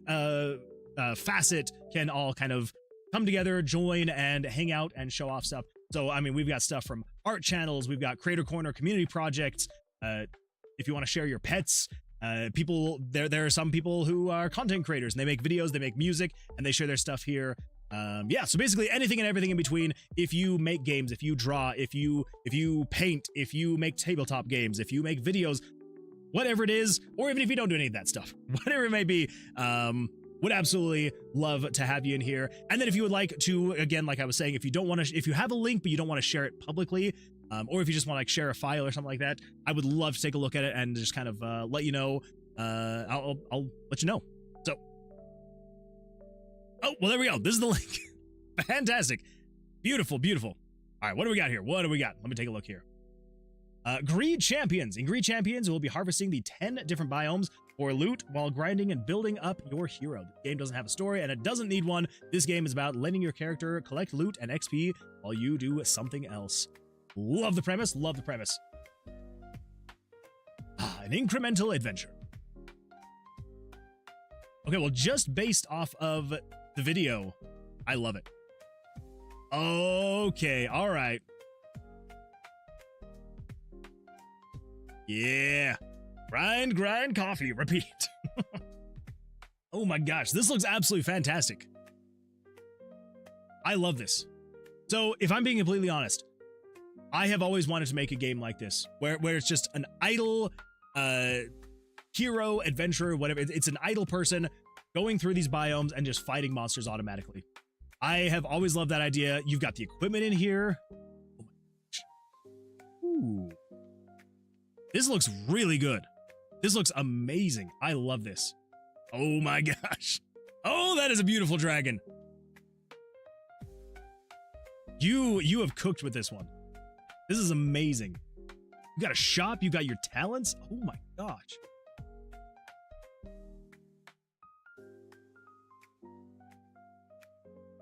facet can all kind of come together, join, and hang out and show off stuff. So, I mean, we've got stuff from art channels, we've got Creator Corner community projects. If you want to share your pets, there are some people who are content creators and they make videos, they make music, and they share their stuff here. Yeah, so basically anything and everything in between. If you make games, if you draw, if you paint, if you make tabletop games, if you make videos, whatever it is, or even if you don't do any of that stuff, whatever it may be, would absolutely love to have you in here. And then if you would like to, again, like I was saying, if you have a link but you don't want to share it publicly, or if you just want to like share a file or something like that, I would love to take a look at it and just kind of let you know. I'll let you know. So, oh well, there we go. This is the link. Fantastic, beautiful. All right, what do we got here? Let me take a look here. Greed Champions. In Greed Champions, we'll be harvesting the 10 different biomes for loot while grinding and building up your hero. The game doesn't have a story, and it doesn't need one. This game is about letting your character collect loot and XP while you do something else. Love the premise. An incremental adventure. Okay, well, just based off of the video, I love it. Okay, all right. Yeah. Grind, coffee, repeat. Oh my gosh, this looks absolutely fantastic. I love this. So if I'm being completely honest, I have always wanted to make a game like this, where it's just an idle hero, adventurer, whatever. It's an idle person going through these biomes and just fighting monsters automatically. I have always loved that idea. You've got the equipment in here. Oh my gosh. Ooh. This looks really good. This looks amazing. I love this. Oh my gosh. Oh, that is a beautiful dragon. You have cooked with this one. This is amazing. You got a shop, you got your talents. Oh my gosh.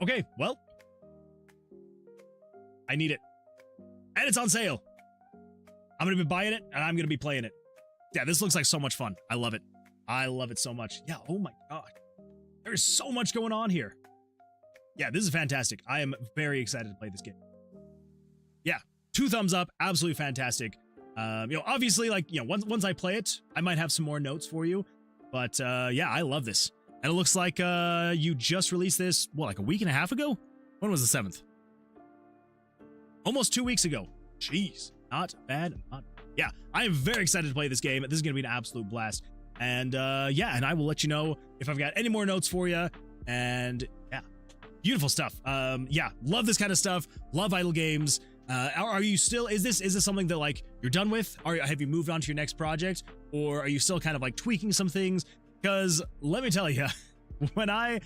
Okay, well, I need it. And it's on sale. I'm going to be buying it, and I'm going to be playing it. Yeah, this looks like so much fun. I love it. I love it so much. Yeah, oh my god. There's so much going on here. Yeah, this is fantastic. I am very excited to play this game. Yeah, 2 thumbs up. Absolutely fantastic. Obviously, like, once I play it, I might have some more notes for you. But, yeah, I love this. And it looks like you just released this, what, like a week and a half ago? When was the 7th? Almost 2 weeks ago. Jeez. Not bad. Yeah, I am very excited to play this game. This is going to be an absolute blast. And yeah, and I will let you know if I've got any more notes for you. And yeah, beautiful stuff. Yeah, love this kind of stuff. Love idle games. Are you still, is this something that like you're done with? Have you moved on to your next project? Or are you still kind of like tweaking some things? Because let me tell you, when I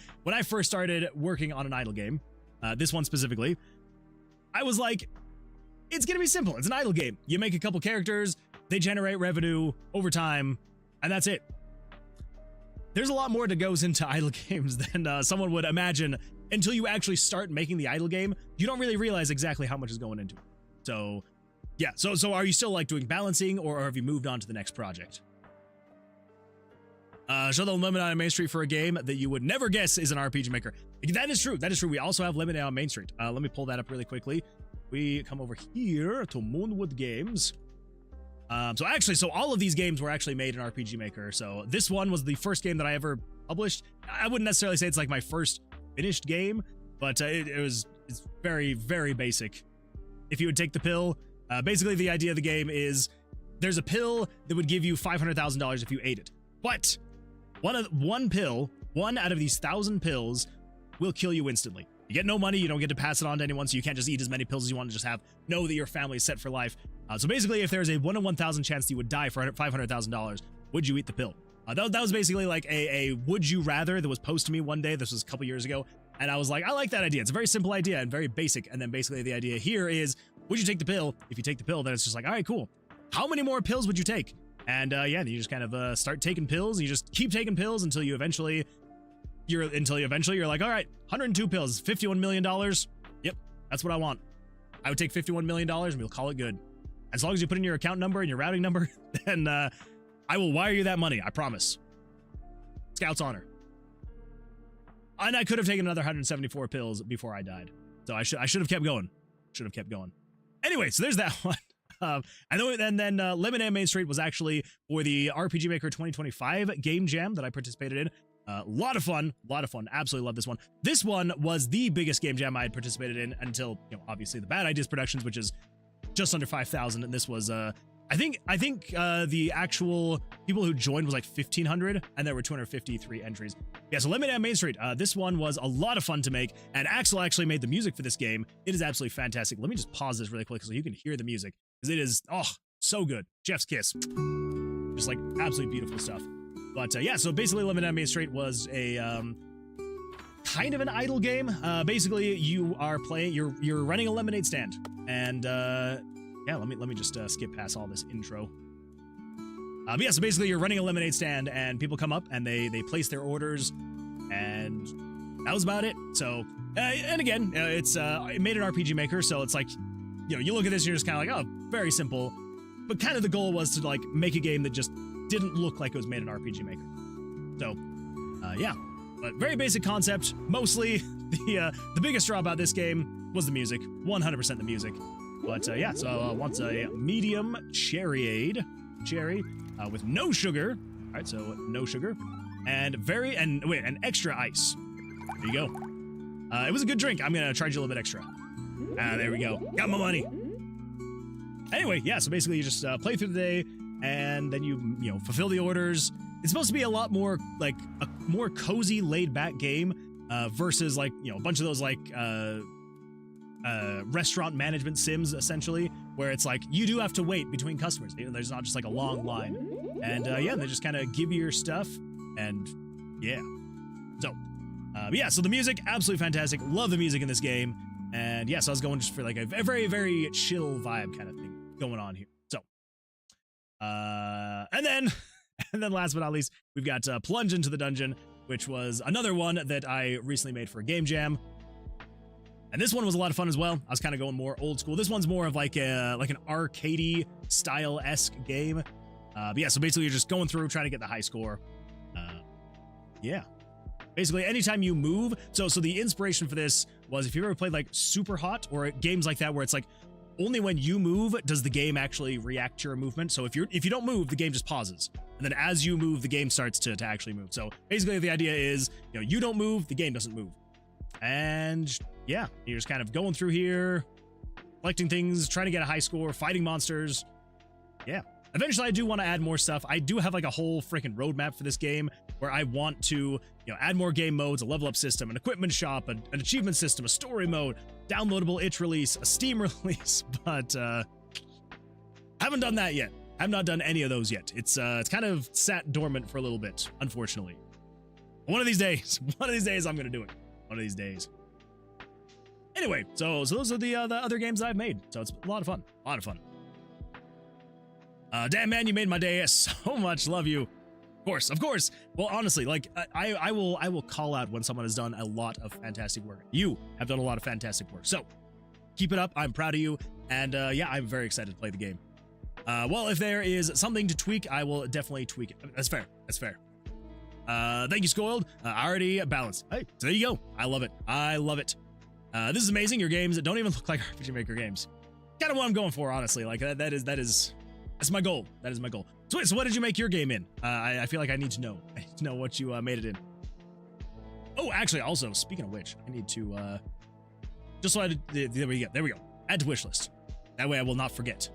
first started working on an idle game, this one specifically, I was like, it's gonna be simple. It's an idle game. You make a couple characters, they generate revenue over time, and that's it. There's a lot more that goes into idle games than someone would imagine until you actually start making the idle game. You don't really realize exactly how much is going into it. So, yeah. So are you still like doing balancing, or have you moved on to the next project? Show the limit on Main Street for a game that you would never guess is an RPG maker. That is true. That is true. We also have Lemonade on Main Street. Let me pull that up really quickly. We come over here to Moonwood Games. So all of these games were actually made in RPG Maker. So this one was the first game that I ever published. I wouldn't necessarily say it's like my first finished game, but it's very, very basic. If you would take the pill, basically the idea of the game is there's a pill that would give you $500,000 if you ate it. But one pill, one out of these 1,000 pills will kill you instantly. You get no money, you don't get to pass it on to anyone, so you can't just eat as many pills as you want to just know that your family is set for life. So basically, if there's a 1 in 1,000 chance that you would die for $500,000, would you eat the pill? That was basically like a would you rather that was posed to me one day. This was a couple years ago, and I was like, I like that idea. It's a very simple idea and very basic. And then basically the idea here is, would you take the pill? If you take the pill, then it's just like, all right, cool. How many more pills would you take? And yeah, then you just kind of start taking pills. And you just keep taking pills until you eventually you're like, all right, 102 pills, $51 million. Yep, that's what I want. I would take $51 million and we'll call it good. As long as you put in your account number and your routing number, then I will wire you that money. I promise. Scout's honor. And I could have taken another 174 pills before I died. So I should have kept going. Should have kept going. Anyway, so there's that one. And then Lemonade Main Street was actually for the RPG Maker 2025 Game Jam that I participated in. A lot of fun. Absolutely love this one. This one was the biggest game jam I had participated in until, obviously the Bad Ideas Productions, which is just under 5,000. And this was, I think the actual people who joined was like 1,500, and there were 253 entries. Yeah, so Lemonade Main Street. This one was a lot of fun to make, and Axel actually made the music for this game. It is absolutely fantastic. Let me just pause this really quick so you can hear the music, because it is, so good. Jeff's kiss. Just like absolutely beautiful stuff. But yeah, so basically Lemonade Main Street was a kind of an idle game. Basically, you are playing, you're running a lemonade stand, and yeah, let me just skip past all this intro. But yeah, so basically you're running a lemonade stand, and people come up and they place their orders, and that was about it. So and again, it's it made an RPG Maker, so it's like, you look at this and you're just kind of like, oh, very simple. But kind of the goal was to like make a game that just didn't look like it was made in RPG Maker. So, yeah, but very basic concept. Mostly the biggest draw about this game was the music, 100% the music. But yeah, so wants a medium cherry with no sugar. All right, so no sugar. and extra ice. There you go. It was a good drink. I'm gonna charge you a little bit extra. There we go. Got my money. Anyway, yeah, so basically you just play through the day, and then you know, fulfill the orders. It's supposed to be a lot more, like, a more cozy, laid-back game, versus, like, you know, a bunch of those, like, restaurant management sims, essentially, where it's like, you do have to wait between customers. There's not just, like, a long line. And, yeah, they just kind of give you your stuff, and, yeah. So, yeah, so the music, absolutely fantastic. Love the music in this game. And, yeah, so I was going just for, like, a very, very chill vibe kind of thing going on here. So, and then last but not least, we've got Plunge into the Dungeon, which was another one that I recently made for a game jam. And this one was a lot of fun as well. I was kind of going more old school. This one's more of like an arcadey style-esque game. But yeah, so basically you're just going through trying to get the high score. Yeah. Basically, anytime you move, so the inspiration for this was if you've ever played like Super Hot or games like that where it's like only when you move does the game actually react to your movement. So if you don't move, the game just pauses. And then as you move, the game starts to actually move. So basically the idea is, you know, you don't move, the game doesn't move. And yeah, you're just kind of going through here, collecting things, trying to get a high score, fighting monsters. Yeah. Eventually I do want to add more stuff. I do have like a whole freaking roadmap for this game where I want to, you know, add more game modes, a level up system, an equipment shop, an achievement system, a story mode, downloadable itch release, a Steam release, but haven't done that yet. I've not done any of those yet. It's kind of sat dormant for a little bit, unfortunately. One of these days I'm gonna do it. One of these days. Anyway, so those are the other games that I've made. So it's a lot of fun. A lot of fun. Damn man, you made my day so much. Love you. Of course. Well, honestly, like I will call out when someone has done a lot of fantastic work. You have done a lot of fantastic work. So keep it up. I'm proud of you. And yeah, I'm very excited to play the game. Well, if there is something to tweak, I will definitely tweak it. That's fair. That's fair. Thank you, Scoiled. I already balanced. Hey, so there you go. I love it. I love it. This is amazing. Your games don't even look like RPG Maker games. Kind of what I'm going for, honestly. Like that's my goal. That is my goal. So what did you make your game in? I feel like I need to know. I need to know what you made it in. Oh, actually, also, speaking of which, I need to, just so I did, there we go. Add to wish list. That way I will not forget.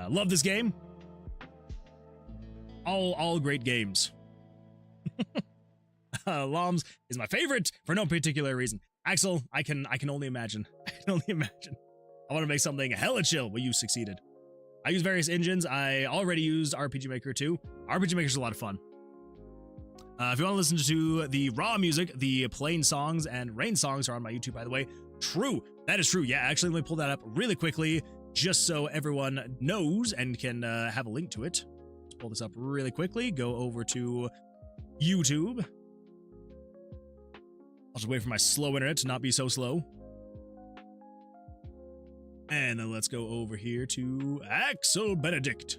Love this game. All great games. Loms is my favorite for no particular reason. Axel, I can only imagine. I can only imagine. I want to make something hella chill, but you succeeded. I use various engines. I already used RPG Maker 2. RPG Maker's a lot of fun. If you want to listen to the raw music, the plain songs and rain songs are on my YouTube, by the way. True. That is true. Yeah, actually, let me pull that up really quickly, just so everyone knows and can have a link to it. Let's pull this up really quickly. Go over to YouTube. I'll just wait for my slow internet to not be so slow. And then let's go over here to Axel Benedict.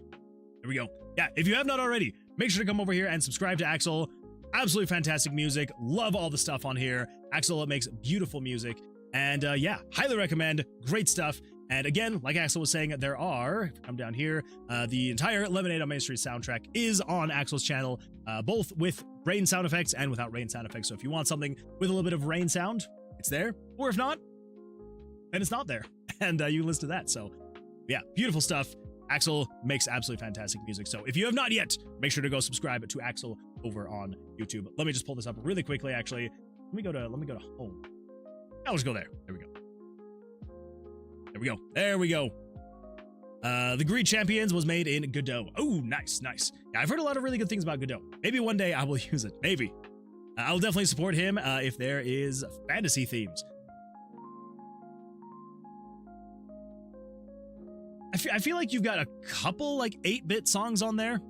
There we go. Yeah, if you have not already, make sure to come over here and subscribe to Axel. Absolutely fantastic music. Love all the stuff on here. Axel makes beautiful music. And yeah, highly recommend. Great stuff. And again, like Axel was saying, there are, come down here, the entire Lemonade on Main Street soundtrack is on Axel's channel, both with rain sound effects and without rain sound effects. So if you want something with a little bit of rain sound, it's there. Or if not, then it's not there. And you can listen to that. So yeah, beautiful stuff. Axel makes absolutely fantastic music. So if you have not yet, make sure to go subscribe to Axel over on YouTube. Let me just pull this up really quickly, actually. Let me go to home. I'll just go there. There we go. There we go. There we go. The Greed Champions was made in Godot. Oh, nice, nice. Yeah, I've heard a lot of really good things about Godot. Maybe one day I will use it. Maybe. I'll definitely support him if there is fantasy themes. I feel like you've got a couple like 8-bit songs on there.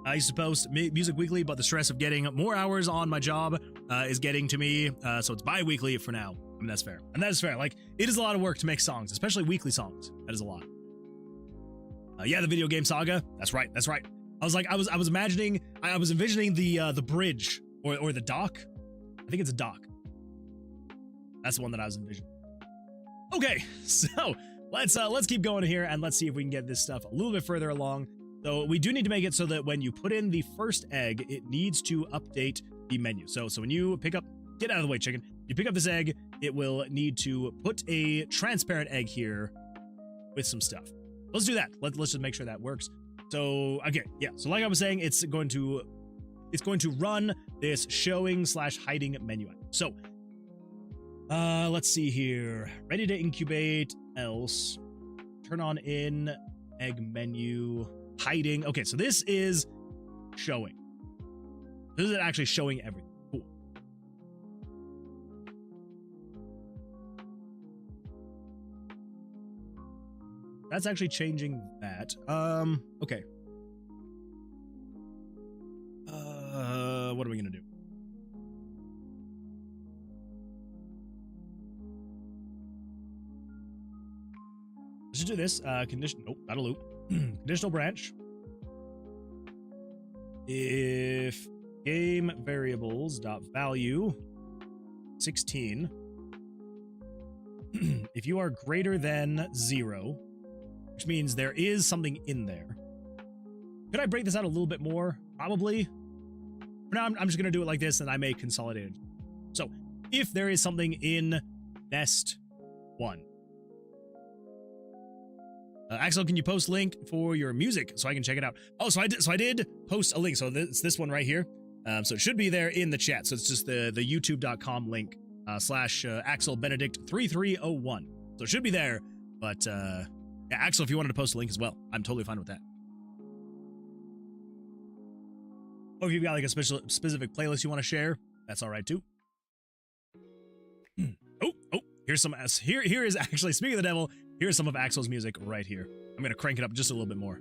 I used to post music weekly, but the stress of getting more hours on my job is getting to me, so it's bi-weekly for now. I mean, that's fair. And that is fair. Like, it is a lot of work to make songs, especially weekly songs. That is a lot. Yeah, the video game saga. That's right. That's right. I was envisioning the bridge or the dock. I think it's a dock. That's the one that I was envisioning. Okay, so let's keep going here and let's see if we can get this stuff a little bit further along. So we do need to make it so that when you put in the first egg, it needs to update the menu. So when you pick up, get out of the way, chicken. You pick up this egg, it will need to put a transparent egg here with some stuff. Let's do that. Let's just make sure that works. So okay, yeah. So like I was saying, it's going to run this showing/hiding menu item. So let's see here. Ready to incubate, else. Turn on in, egg menu, hiding. Okay, so this is showing. This is actually showing everything. Cool. That's actually changing that. Okay. What are we gonna do? Let's just do this. Condition. Nope, not a loop. Conditional branch. If game variables dot value 16. If you are greater than 0, which means there is something in there. Could I break this out a little bit more? Probably. For now, I'm just going to do it like this, and I may consolidate it. So, if there is something in nest 1. Axel, can you post link for your music so I can check it out? Oh, so I did post a link. So it's this one right here. So it should be there in the chat. So it's just the youtube.com link / Axel Benedict 3301. So it should be there. But yeah, Axel, if you wanted to post a link as well, I'm totally fine with that. Or if you've got like a specific playlist you want to share, that's all right too. Oh, here's some. Here is actually, speaking of the devil, here's some of Axel's music right here. I'm gonna crank it up just a little bit more.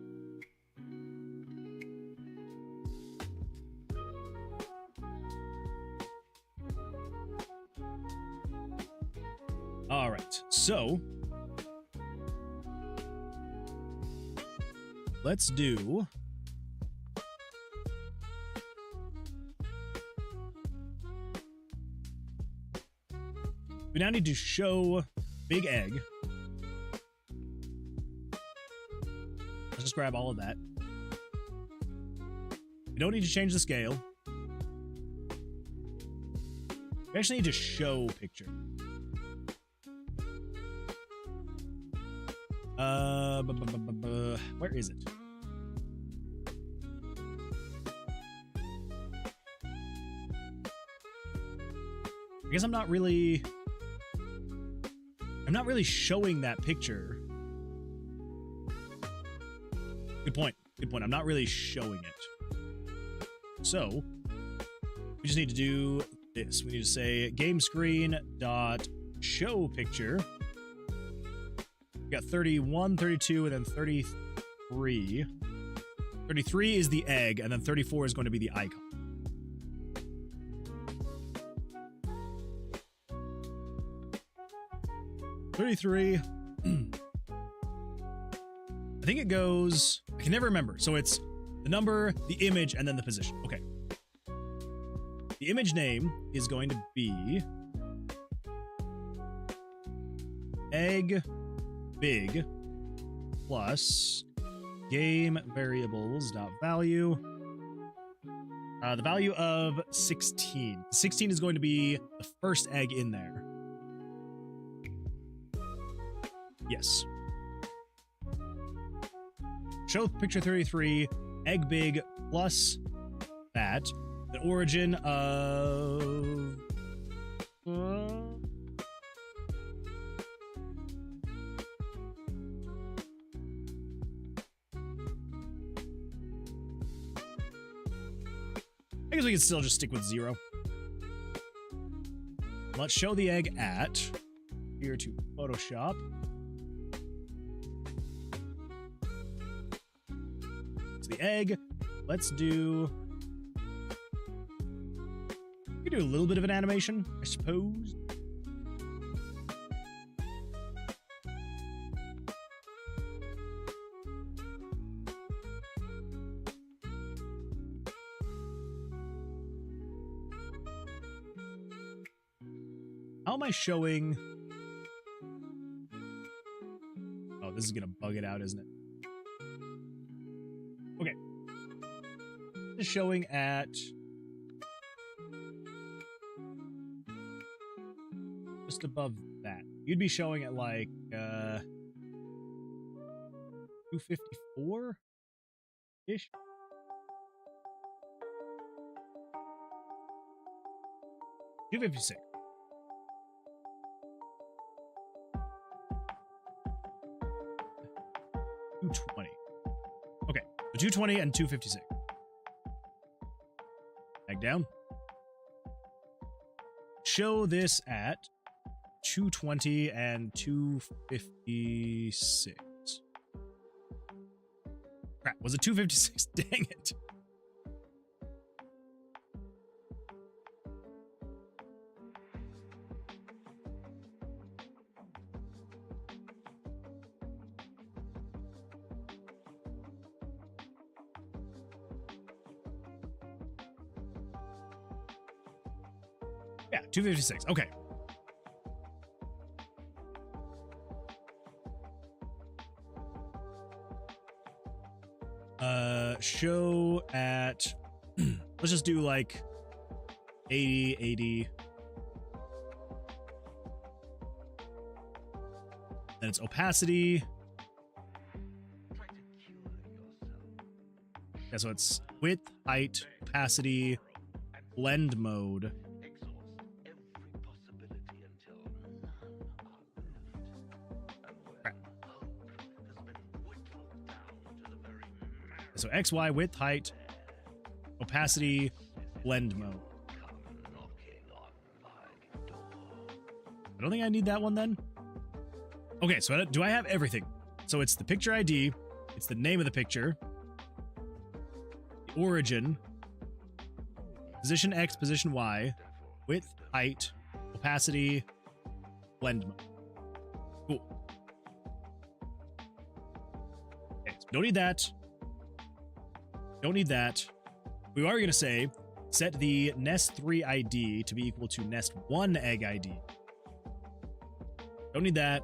All right, so let's do. We now need to show big egg. Let's just grab all of that. We don't need to change the scale. We actually need to show picture. Where is it? I guess I'm not really showing that picture. Good point. Good point. I'm not really showing it. So we just need to do this. We need to say game screen dot show picture. We got 31, 32, and then 33. 33 is the egg, and then 34 is going to be the icon. $33. I think it goes, I can never remember. So it's the number, the image, and then the position. Okay. The image name is going to be egg big plus game variables dot value. The value of 16. 16 is going to be the first egg in there. Yes. Show picture 33, egg big plus that. The origin of... I guess we can still just stick with 0. Let's show the egg at... Here to Photoshop. The egg. Let's do... We can do a little bit of an animation, I suppose. How am I showing... this is gonna bug it out, isn't it? Okay. This is showing at just above that. You'd be showing at like 254 ish. $256. $220. Okay, so 220 and 256. Back down. Show this at 220 and 256. Crap, was it 256? Dang it. Yeah, 256. Okay. Show at let's just do like 80. Then it's opacity. Yeah, so it's width, height, opacity, blend mode. So X, Y, width, height, opacity, blend mode. I don't think I need that one then. Okay, so do I have everything? So it's the picture ID, it's the name of the picture, the origin, position X, position Y, width, height, opacity, blend mode. Cool. Okay, so don't need that. Don't need that. We are going to say set the nest 3 ID to be equal to nest 1 egg ID. Don't need that.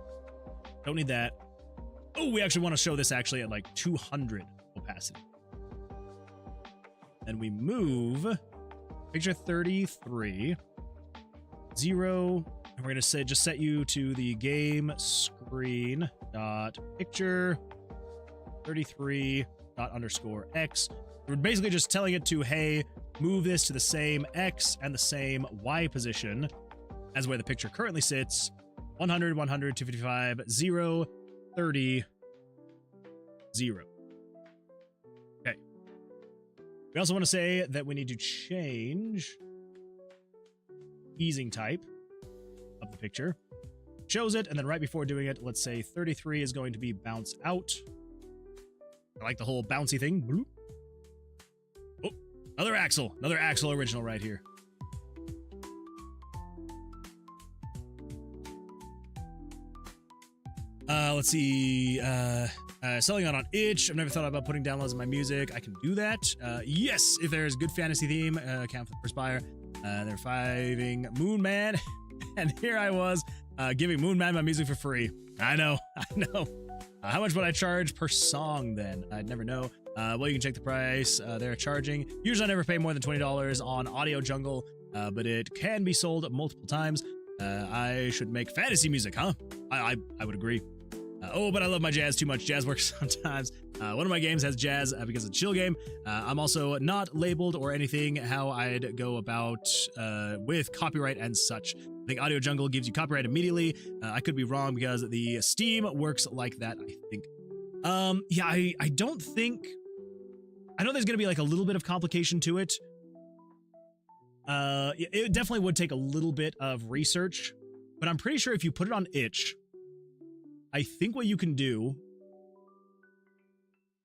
Don't need that. Oh, we actually want to show this actually at like 200 opacity. Then we move picture 33, 0, and we're going to say just set you to the game screen dot picture 33 dot underscore X. We're basically just telling it to, hey, move this to the same X and the same Y position as where the picture currently sits. 100, 100, 255, 0, 30, 0. Okay. We also want to say that we need to change easing type of the picture. Shows it, and then right before doing it, let's say 33 is going to be bounce out. I like the whole bouncy thing. Bloop. Oh, another Axel original right here. Let's see. Selling out on itch. I've never thought about putting downloads of my music. I can do that. Yes, if there's good fantasy theme, account for the first buyer. They're fiving Moon Man, and here I was giving Moon Man my music for free. I know. How much would I charge per song then? I'd never know. Well, you can check the price they're charging. Usually I never pay more than $20 on Audio Jungle, but it can be sold multiple times. I should make fantasy music, huh? I would agree. Oh, but I love my jazz too much. Jazz works sometimes. One of my games has jazz because it's a chill game. I'm also not labeled or anything how I'd go about with copyright and such. I think Audio Jungle gives you copyright immediately. I could be wrong because the Steam works like that, I think. Yeah, I don't think... I know there's going to be like a little bit of complication to it. It definitely would take a little bit of research, but I'm pretty sure if you put it on itch, I think what you can do,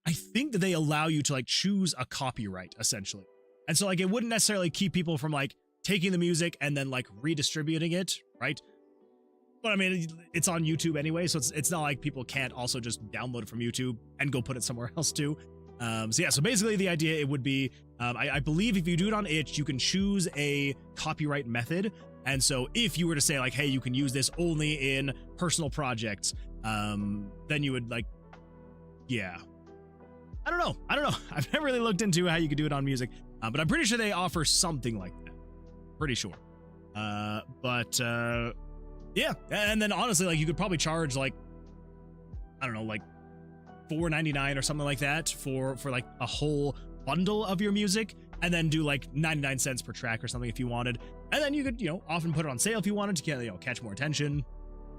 I think that they allow you to like choose a copyright essentially. And so like it wouldn't necessarily keep people from like taking the music and then like redistributing it, right? But I mean, it's on YouTube anyway, so it's not like people can't also just download it from YouTube and go put it somewhere else too. So yeah, so basically the idea it would be, I believe if you do it on itch, you can choose a copyright method. And so if you were to say like, hey, you can use this only in personal projects, then you would like, yeah. I don't know. I've never really looked into how you could do it on music, but I'm pretty sure they offer something like that. Pretty sure. Yeah. And then honestly, like you could probably charge like, I don't know, like $4.99 or something like that for like a whole bundle of your music, and then do like 99 cents per track or something if you wanted. And then you could, you know, often put it on sale if you wanted to, you know, catch more attention.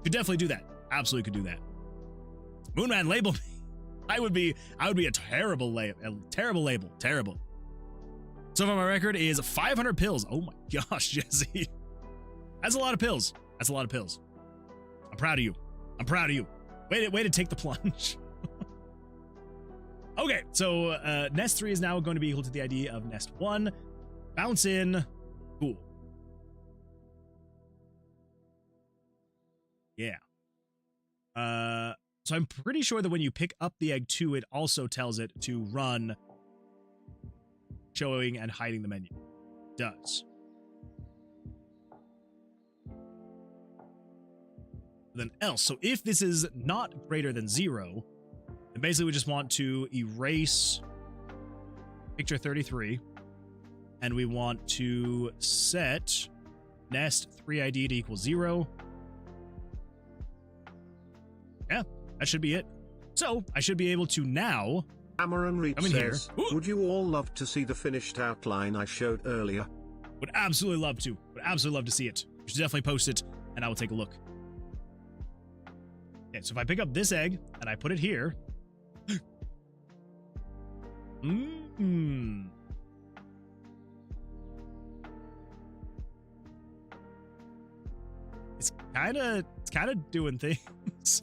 Could definitely do that. Absolutely could do that. Moonman, label me. I would be a terrible label. Terrible. So far my record is 500 pills. Oh my gosh, Jesse. That's a lot of pills. I'm proud of you. Way to take the plunge. Okay, so Nest 3 is now going to be equal to the ID of Nest 1. Bounce in. Cool. Yeah. So I'm pretty sure that when you pick up the egg too, it also tells it to run showing and hiding the menu. It does. Then else. So if this is not greater than 0, then basically we just want to erase picture 33, and we want to set nest 3 ID to equal 0. Yeah, that should be it. So I should be able to now Amaran Reed says, here. would you all love to see the finished outline I showed earlier? Would absolutely love to. Would absolutely love to see it. You should definitely post it, and I will take a look. Okay, so if I pick up this egg and I put it here. It's kind of doing things.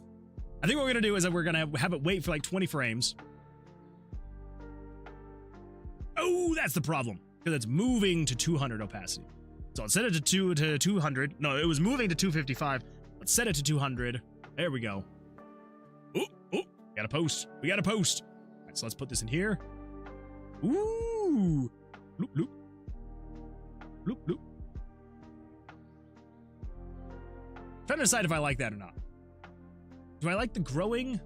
I think what we're going to do is that we're going to have it wait for like 20 frames. Oh, that's the problem, because it's moving to 200 opacity. So I'll set it to 200. No, it was moving to 255. Let's set it to 200. There we go. Oh, we got a post. All right, so let's put this in here. Ooh. Loop. Trying to decide if I like that or not. Do I like the growing?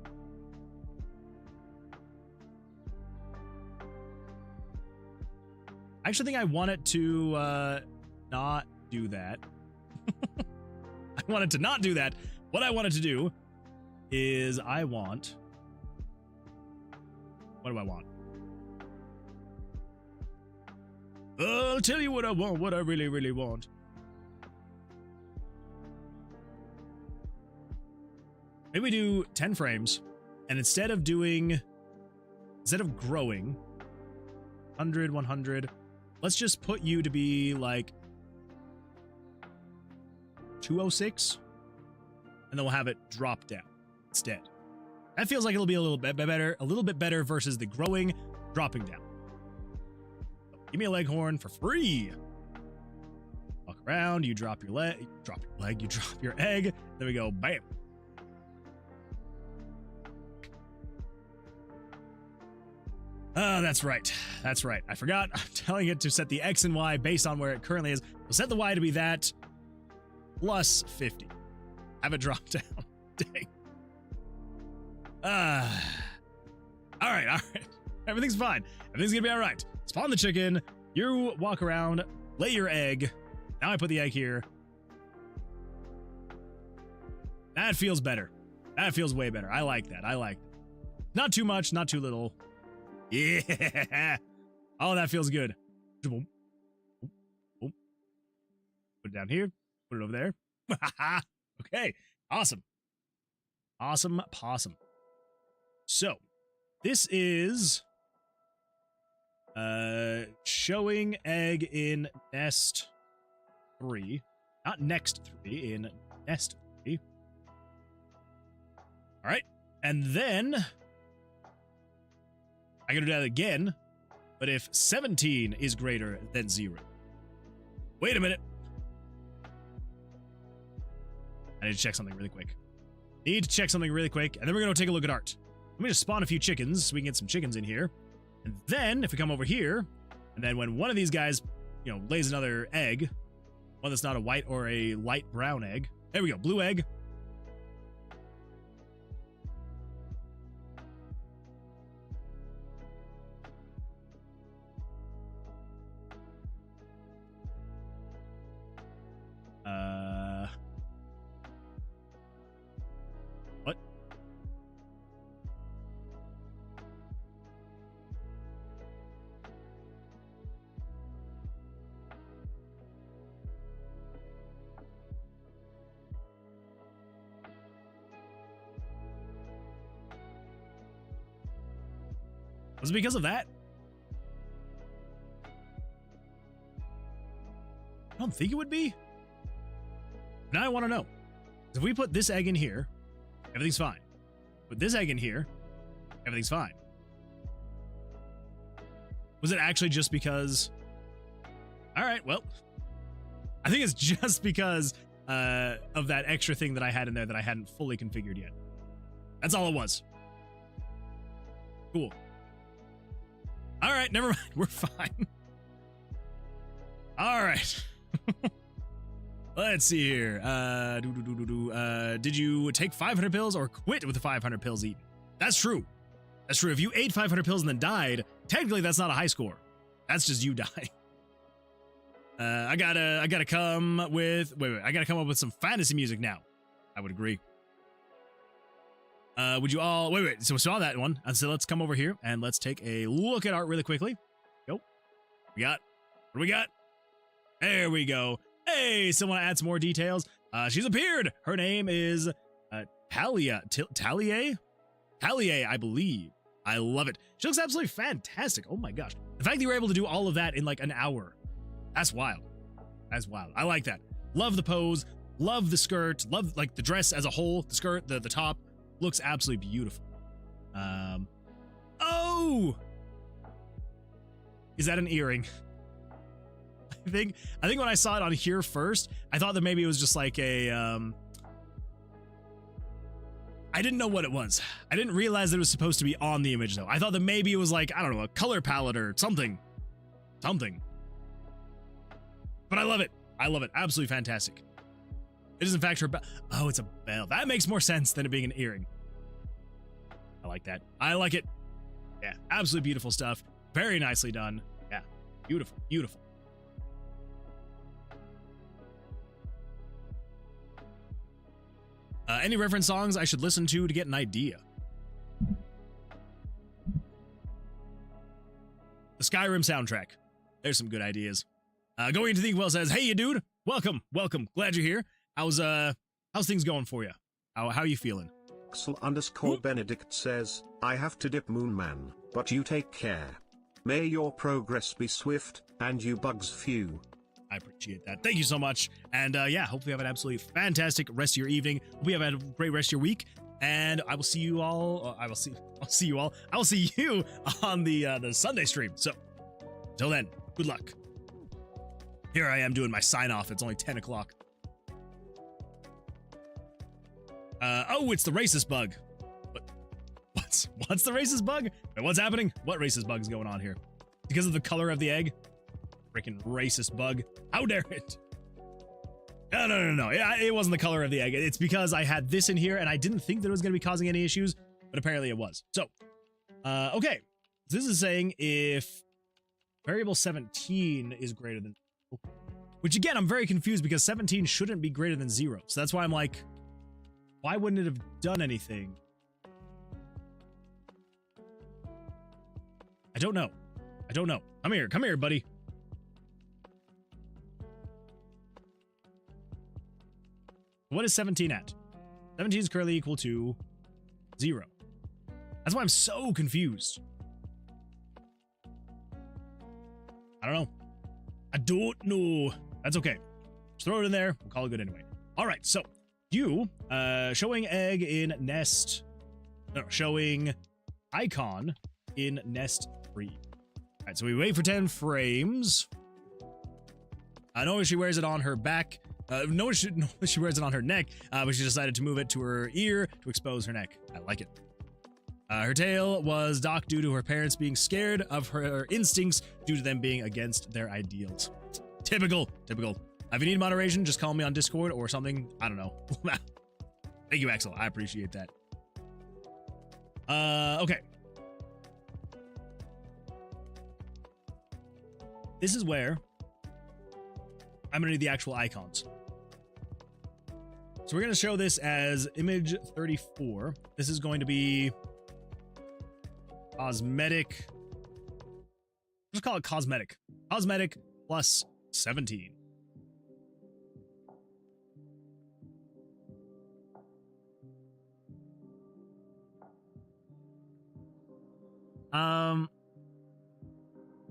I actually think I want it to not do that. I want it to not do that. What I want it to do is what do I want? I'll tell you what I want, what I really, really want. Maybe we do 10 frames, and instead of growing 100, 100, let's just put you to be like 206, and then we'll have it drop down instead. That feels like it'll be a little bit better versus the growing dropping down. So give me a leghorn for free. Walk around, you drop your leg, you drop your egg. There we go, bam. That's right. I forgot. I'm telling it to set the X and Y based on where it currently is. We'll set the Y to be that plus 50. Have it drop down. Dang. All right. Everything's fine. Everything's gonna be all right. Spawn the chicken. You walk around, lay your egg. Now I put the egg here. That feels better. That feels way better. I like that. Not too much, not too little. Yeah. Oh, that feels good. Put it down here. Put it over there. Okay. Awesome. Possum. So, this is showing egg in nest 3. Not next 3, in nest 3. All right. And then I gotta do that again, but if 17 is greater than 0. Wait a minute. I need to check something really quick. And then we're gonna take a look at art. Let me just spawn a few chickens so we can get some chickens in here. And then, if we come over here, and then when one of these guys, lays another egg, one that's not a white or a light brown egg. There we go, blue egg. Was it because of that? I don't think it would be. Now I want to know. If we put this egg in here, everything's fine. Put this egg in here, everything's fine. Was it actually just because... All right, well, I think it's just because of that extra thing that I had in there that I hadn't fully configured yet. That's all it was. Cool. All right, never mind. We're fine. All right. Let's see here. Did you take 500 pills or quit with the 500 pills eaten? That's true. That's true. If you ate 500 pills and then died, technically that's not a high score. That's just you dying. I gotta come with, I gotta come up with some fantasy music now. I would agree. Would you all, so we saw that one. So let's come over here and let's take a look at art really quickly. Go. What do we got? There we go. Hey, someone add some more details. She's appeared. Her name is Talia, I believe. I love it. She looks absolutely fantastic. Oh my gosh. The fact that you were able to do all of that in like an hour. That's wild. That's wild. I like that. Love the pose. Love the skirt. Love like the dress as a whole. The skirt, the top looks absolutely beautiful. Oh! Is that an earring? I think when I saw it on here first, I thought that maybe it was just like a I didn't know what it was. I didn't realize that it was supposed to be on the image though. I thought that maybe it was like, I don't know, a color palette or something. But I love it. I love it. Absolutely fantastic. It is in fact her bell. Oh, it's a bell. That makes more sense than it being an earring. I like that. I like it. Yeah, absolutely beautiful stuff. Very nicely done. Yeah, beautiful, beautiful. Any reference songs I should listen to get an idea? The Skyrim soundtrack. There's some good ideas. Going into the well says, "Hey, you dude, welcome. Glad you're here. How's things going for you? How are you feeling?" Axel_Benedict says, "I have to dip, Moon Man, but you take care. May your progress be swift and you bugs few." I appreciate that. Thank you so much. And yeah, hope you have an absolutely fantastic rest of your evening. Hope you have a great rest of your week. And I will see you all. I will see you on the Sunday stream. So till then, good luck. Here I am doing my sign off. It's only 10 o'clock. Oh, it's the racist bug. What's the racist bug? Wait, what's happening? What racist bug is going on here? Because of the color of the egg? Freaking racist bug. How dare it? No. It wasn't the color of the egg. It's because I had this in here and I didn't think that it was going to be causing any issues, but apparently it was. So, okay. This is saying if variable 17 is greater than, which again, I'm very confused because 17 shouldn't be greater than 0. So that's why I'm like, why wouldn't it have done anything? I don't know. Come here, buddy. What is 17 at? 17 is currently equal to 0. That's why I'm so confused. I don't know. That's okay. Just throw it in there. We'll call it good anyway. All right, so you, showing egg in nest, no, showing icon in nest 3. All right, so we wait for 10 frames. I know she wears it on her back. No, she wears it on her neck, but she decided to move it to her ear to expose her neck. I like it. Her tail was docked due to her parents being scared of her instincts due to them being against their ideals. Typical. If you need moderation, just call me on Discord or something. I don't know. Thank you, Axel. I appreciate that. Okay. This is where I'm gonna need the actual icons. So we're gonna show this as image 34. This is going to be cosmetic. Just call it cosmetic. Cosmetic plus 17.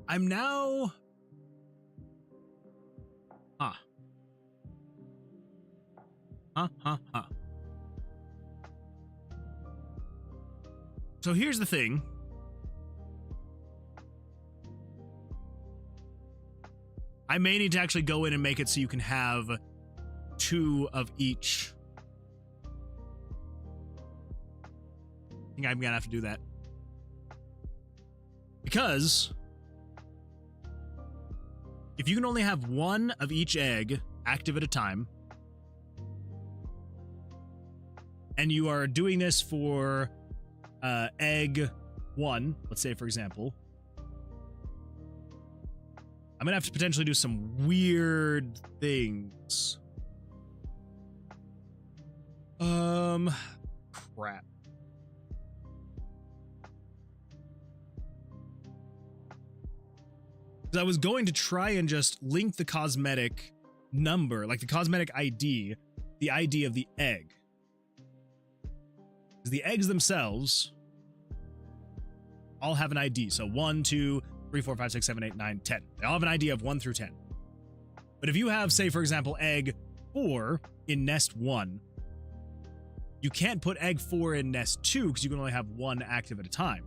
I'm now... Huh. So here's the thing. I may need to actually go in and make it so you can have 2 of each. I think I'm gonna have to do that. Because if you can only have 1 of each egg active at a time, and you are doing this for egg 1, let's say for example, I'm gonna have to potentially do some weird things. Crap. Because I was going to try and just link the cosmetic number, like the cosmetic ID, the ID of the egg. Because the eggs themselves all have an ID. So 1, 2, 3, 4, 5, 6, 7, 8, 9, 10. They all have an ID of 1 through 10. But if you have, say, for example, egg 4 in nest 1, you can't put egg 4 in nest 2 because you can only have 1 active at a time.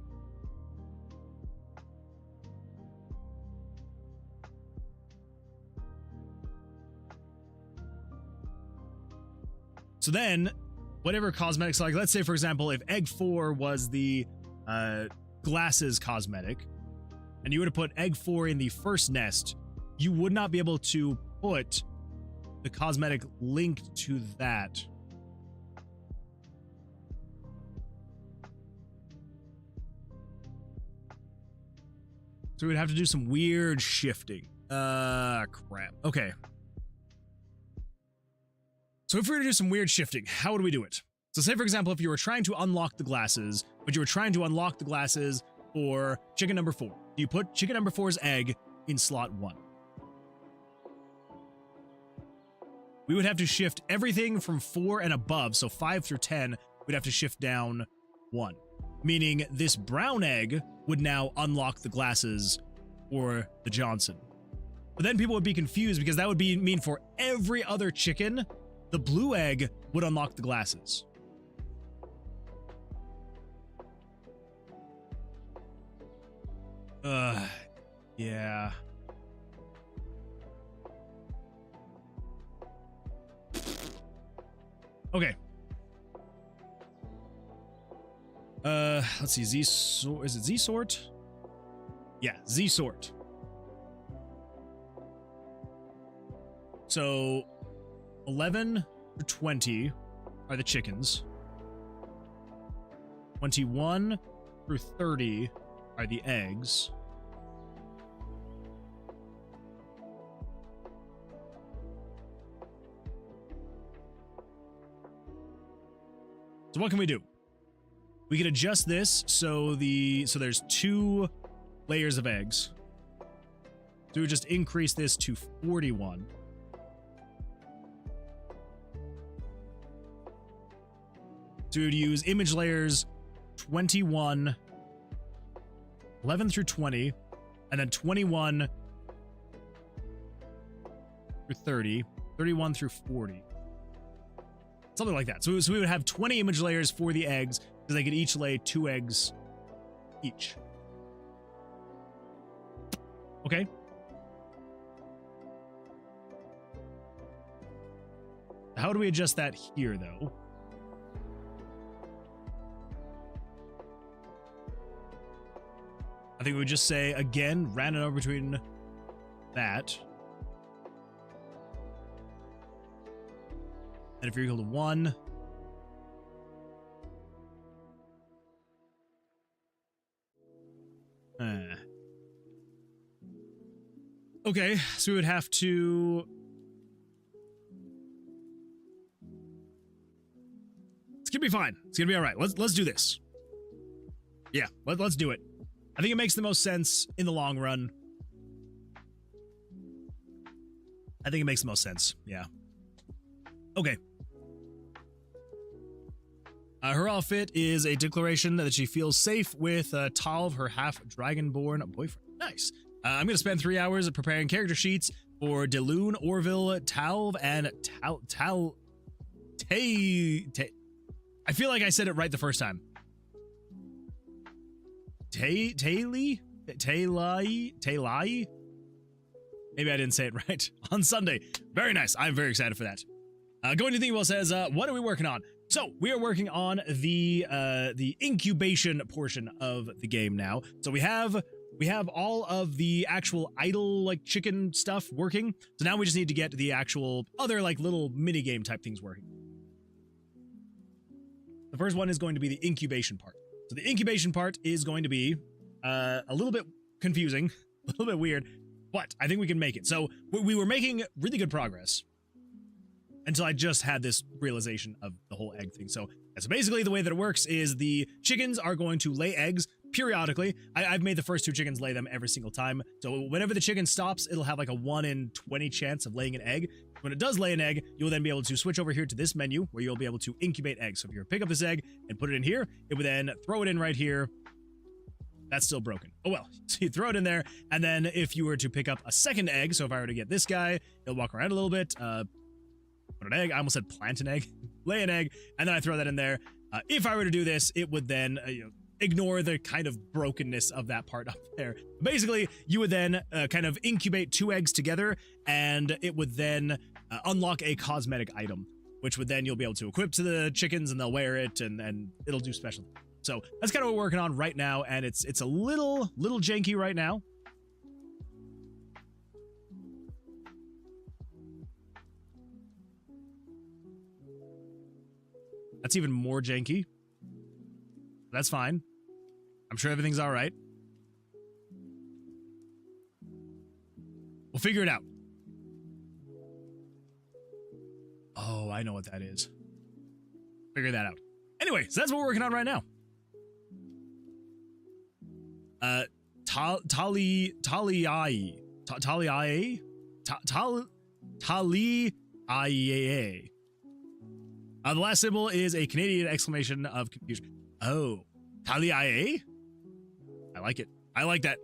So then, whatever cosmetics, like let's say, for example, if egg 4 was the glasses cosmetic, and you were to put egg 4 in the first nest, you would not be able to put the cosmetic linked to that. So we would have to do some weird shifting. Crap. Okay. So if we were to do some weird shifting, how would we do it? So say, for example, if you were trying to unlock the glasses, but you were trying to unlock the glasses for chicken number 4. You put chicken number 4's egg in slot 1. We would have to shift everything from 4 and above, so 5 through 10, we'd have to shift down 1. Meaning this brown egg would now unlock the glasses for the Johnson. But then people would be confused because that would mean for every other chicken, the blue egg would unlock the glasses. Yeah. Okay. Let's see, Z-sort, is it Z-sort? Yeah, Z-sort. So, 11 through 20 are the chickens. 21 through 30 are the eggs. So what can we do? We can adjust this so there's 2 layers of eggs. So we just increase this to 41. So we would use image layers 21, 11 through 20, and then 21 through 30, 31 through 40. Something like that. So we would have 20 image layers for the eggs, because they could each lay 2 eggs each. Okay? How do we adjust that here, though? I think we would just say, again, random number between that. And if you're equal to 1, okay, so we would have to... It's gonna be fine. It's gonna be all right. Let's do this. Yeah, let's do it. I think it makes the most sense in the long run. I think it makes the most sense. Yeah. Okay. Her outfit is a declaration that she feels safe with Talv, her half-dragonborn boyfriend. Nice. I'm going to spend 3 hours preparing character sheets for Deloon, Orville, Talv, and I feel like I said it right the first time. Taylai? Maybe I didn't say it right. On Sunday. Very nice. I'm very excited for that. Going to the email says, what are we working on? So we are working on the incubation portion of the game now. So we have all of the actual idle like chicken stuff working. So now we just need to get the actual other like little mini game type things working. The first one is going to be the incubation part. So the incubation part is going to be a little bit confusing, a little bit weird, but I think we can make it. So we were making really good progress until I just had this realization of the whole egg thing. So basically the way that it works is the chickens are going to lay eggs periodically. I've made the first 2 chickens lay them every single time. So whenever the chicken stops, it'll have like a 1 in 20 chance of laying an egg. When it does lay an egg, you'll then be able to switch over here to this menu where you'll be able to incubate eggs. So if you pick up this egg and put it in here, it would then throw it in right here. That's still broken. Oh well, so you throw it in there. And then if you were to pick up a second egg, so if I were to get this guy, he'll walk around a little bit, put an egg. I almost said plant an egg, lay an egg, and then I throw that in there. If I were to do this, it would then ignore the kind of brokenness of that part up there. Basically, you would then kind of incubate 2 eggs together, and it would then unlock a cosmetic item, which would then you'll be able to equip to the chickens, and they'll wear it, and it'll do special things. So that's kind of what we're working on right now, and it's a little janky right now. That's even more janky. That's fine. I'm sure everything's all right. We'll figure it out. Oh, I know what that is. Figure that out. Anyway, so that's what we're working on right now. Taliai. The last symbol is a Canadian exclamation of confusion. Oh, Taliai? I like it. I like that.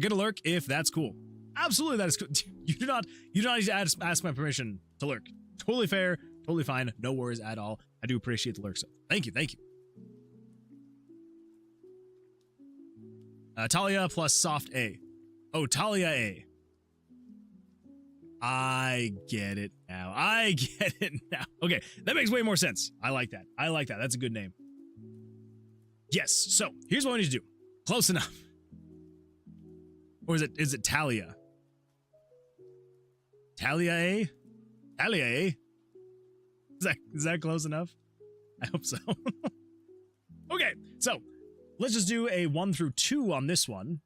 Gonna lurk if that's cool. Absolutely, that is cool. You do not need to ask my permission to lurk. Totally fair, totally fine, no worries at all. I do appreciate the lurk, so thank you. Talia plus soft A. Oh, Talia A. I get it now. Okay, that makes way more sense. I like that. That's a good name. Yes, so here's what we need to do. Close enough. Or is it Talia? Talia A? Talia A? Is that close enough? I hope so. Okay, so let's just do a 1 through 2 on this one.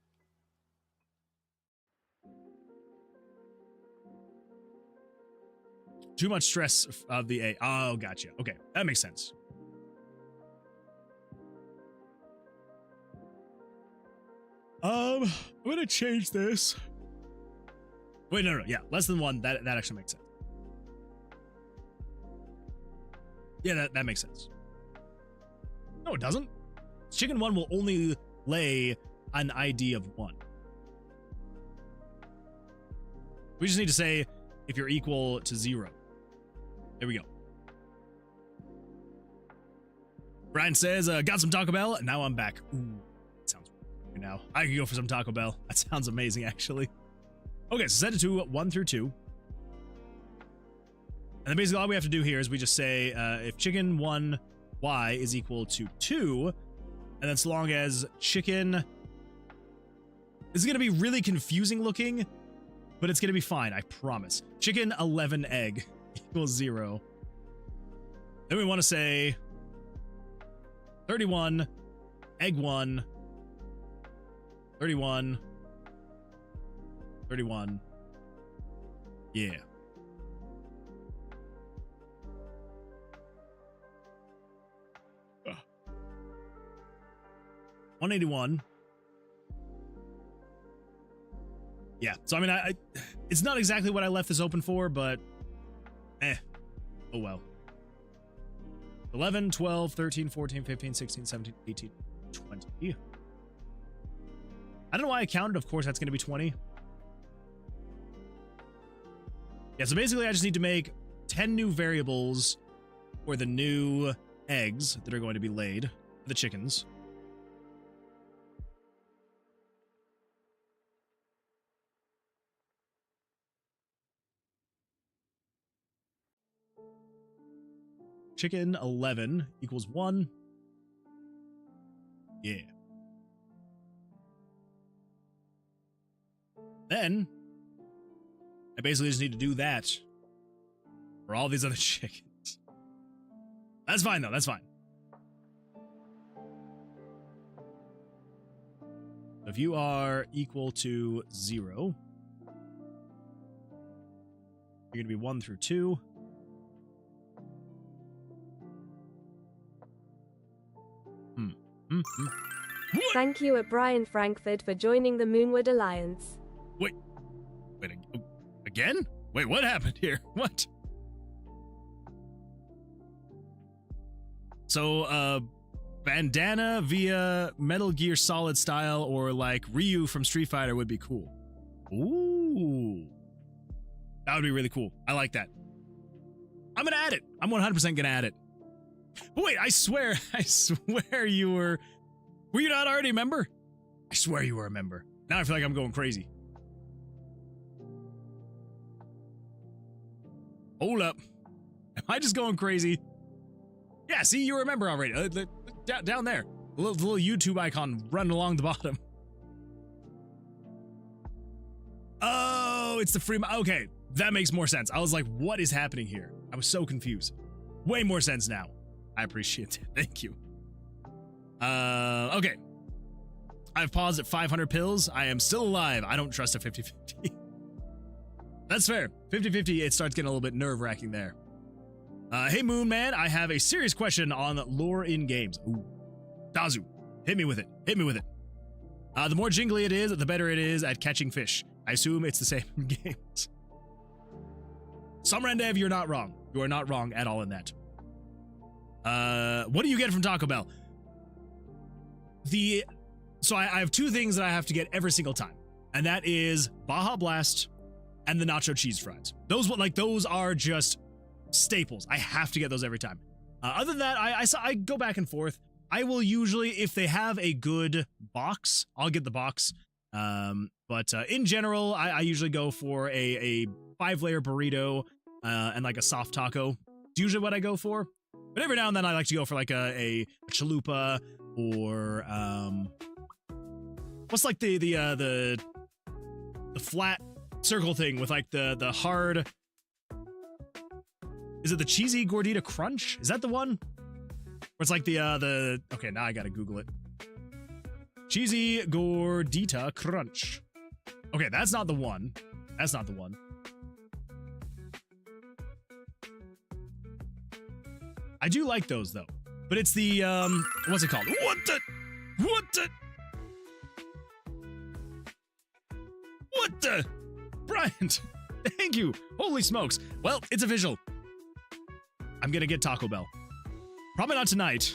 Too much stress of the A. Oh, gotcha. Okay, that makes sense. I'm gonna change this. Wait, no, yeah, less than 1. That actually makes sense. Yeah, that makes sense. No, it doesn't. Chicken 1 will only lay an ID of 1. We just need to say if you're equal to 0. There we go. Brian says, got some Taco Bell, and now I'm back. Ooh, that sounds good now. I can go for some Taco Bell. That sounds amazing, actually. Okay, so set it to 1 through 2. And then basically all we have to do here is we just say if chicken 1y is equal to 2, and then so long as chicken... This is going to be really confusing looking, but it's going to be fine, I promise. Chicken 11 egg equals 0. Then we want to say 31 egg 1 31 31. Yeah. Ugh. 181. Yeah. So I mean, I it's not exactly what I left this open for, but oh well. 11, 12, 13, 14, 15, 16, 17, 18, 20. I don't know why I counted. Of course, that's going to be 20. Yeah, so basically I just need to make 10 new variables for the new eggs that are going to be laid for the chickens. Chicken 11 equals 1. Yeah. Then I basically just need to do that for all these other chickens. That's fine though, that's fine. If you are equal to 0, you're going to be 1 through 2. Thank you at Brian Frankfurt for joining the Moonwood Alliance. Wait, again? Wait, what happened here? What? So, bandana via Metal Gear Solid style or like Ryu from Street Fighter would be cool. Ooh. That would be really cool. I like that. I'm gonna add it. I'm 100% gonna add it. But wait, I swear you were you not already a member? I swear you were a member. Now I feel like I'm going crazy. Hold up. Am I just going crazy? Yeah, see, you were a member already. Down there. The little YouTube icon running along the bottom. Oh, it's the free... Okay, that makes more sense. I was like, what is happening here? I was so confused. Way more sense now. I appreciate it. Thank you. Okay. I've paused at 500 pills. I am still alive. I don't trust a 50-50. That's fair. 50-50, it starts getting a little bit nerve-wracking there. Hey, Moon Man, I have a serious question on lore in games. Ooh. Dazu, hit me with it. Hit me with it. The more jingly it is, the better it is at catching fish. I assume it's the same in games. Gamedev, you're not wrong. You are not wrong at all in that. What do you get from Taco Bell? So I have two things that I have to get every single time, and that is Baja Blast and the nacho cheese fries. Those are just staples. I have to get those every time. Other than that, I go back and forth. I will usually, if they have a good box, I'll get the box. But in general, I usually go for a 5-layer burrito and like a soft taco. It's usually what I go for. But every now and then I like to go for like a chalupa or what's like the flat circle thing with like the hard. Is it the cheesy gordita crunch? Is that the one? Or it's like the okay, now I gotta Google it. Cheesy gordita crunch. Okay, that's not the one. That's not the one. I do like those though. But it's the what's it called? What the Bryant, thank you. Holy smokes. Well, it's official. I'm gonna get Taco Bell. Probably not tonight,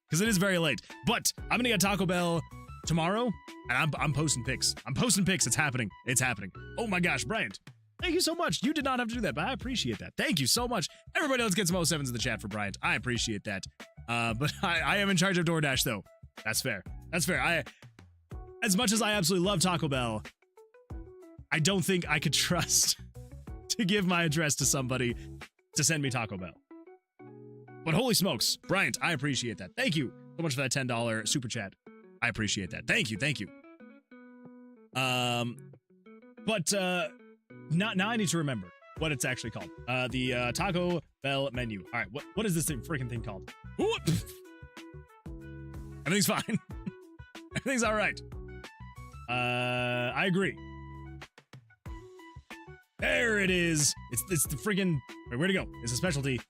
because it is very late. But I'm gonna get Taco Bell tomorrow, and I'm posting pics. I'm posting pics. It's happening. It's happening. Oh my gosh, Bryant, thank you so much. You did not have to do that, but I appreciate that. Thank you so much. Everybody, let's get some 07s in the chat for Bryant. I appreciate that. But I am in charge of DoorDash, though. That's fair. That's fair. As much as I absolutely love Taco Bell, I don't think I could trust to give my address to somebody to send me Taco Bell. But holy smokes, Bryant, I appreciate that. Thank you so much for that $10 super chat. I appreciate that. Thank you, thank you. But now I need to remember what it's actually called. The Taco Bell menu. All right, what is this freaking thing called? Everything's fine. Everything's all right. I agree. There it is. It's the freaking... Where'd it go? It's a specialty.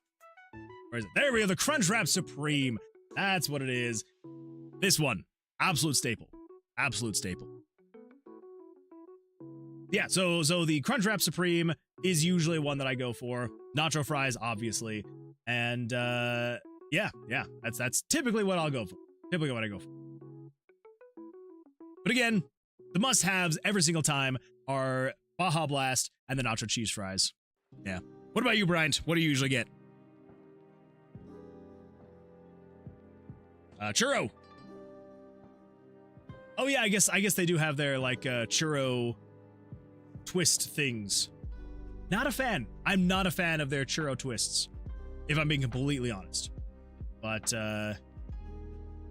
Where is it? There we go. The Crunchwrap Supreme. That's what it is. This one. Absolute staple. Absolute staple. Yeah, so the Crunchwrap Supreme is usually one that I go for. Nacho fries, obviously. And, yeah. That's typically what I'll go for. Typically what I go for. But again, the must-haves every single time are Baja Blast and the nacho cheese fries. Yeah. What about you, Bryant? What do you usually get? Churro. Oh yeah, I guess they do have their like churro twist things. Not a fan. I'm not a fan of their churro twists, if I'm being completely honest. But I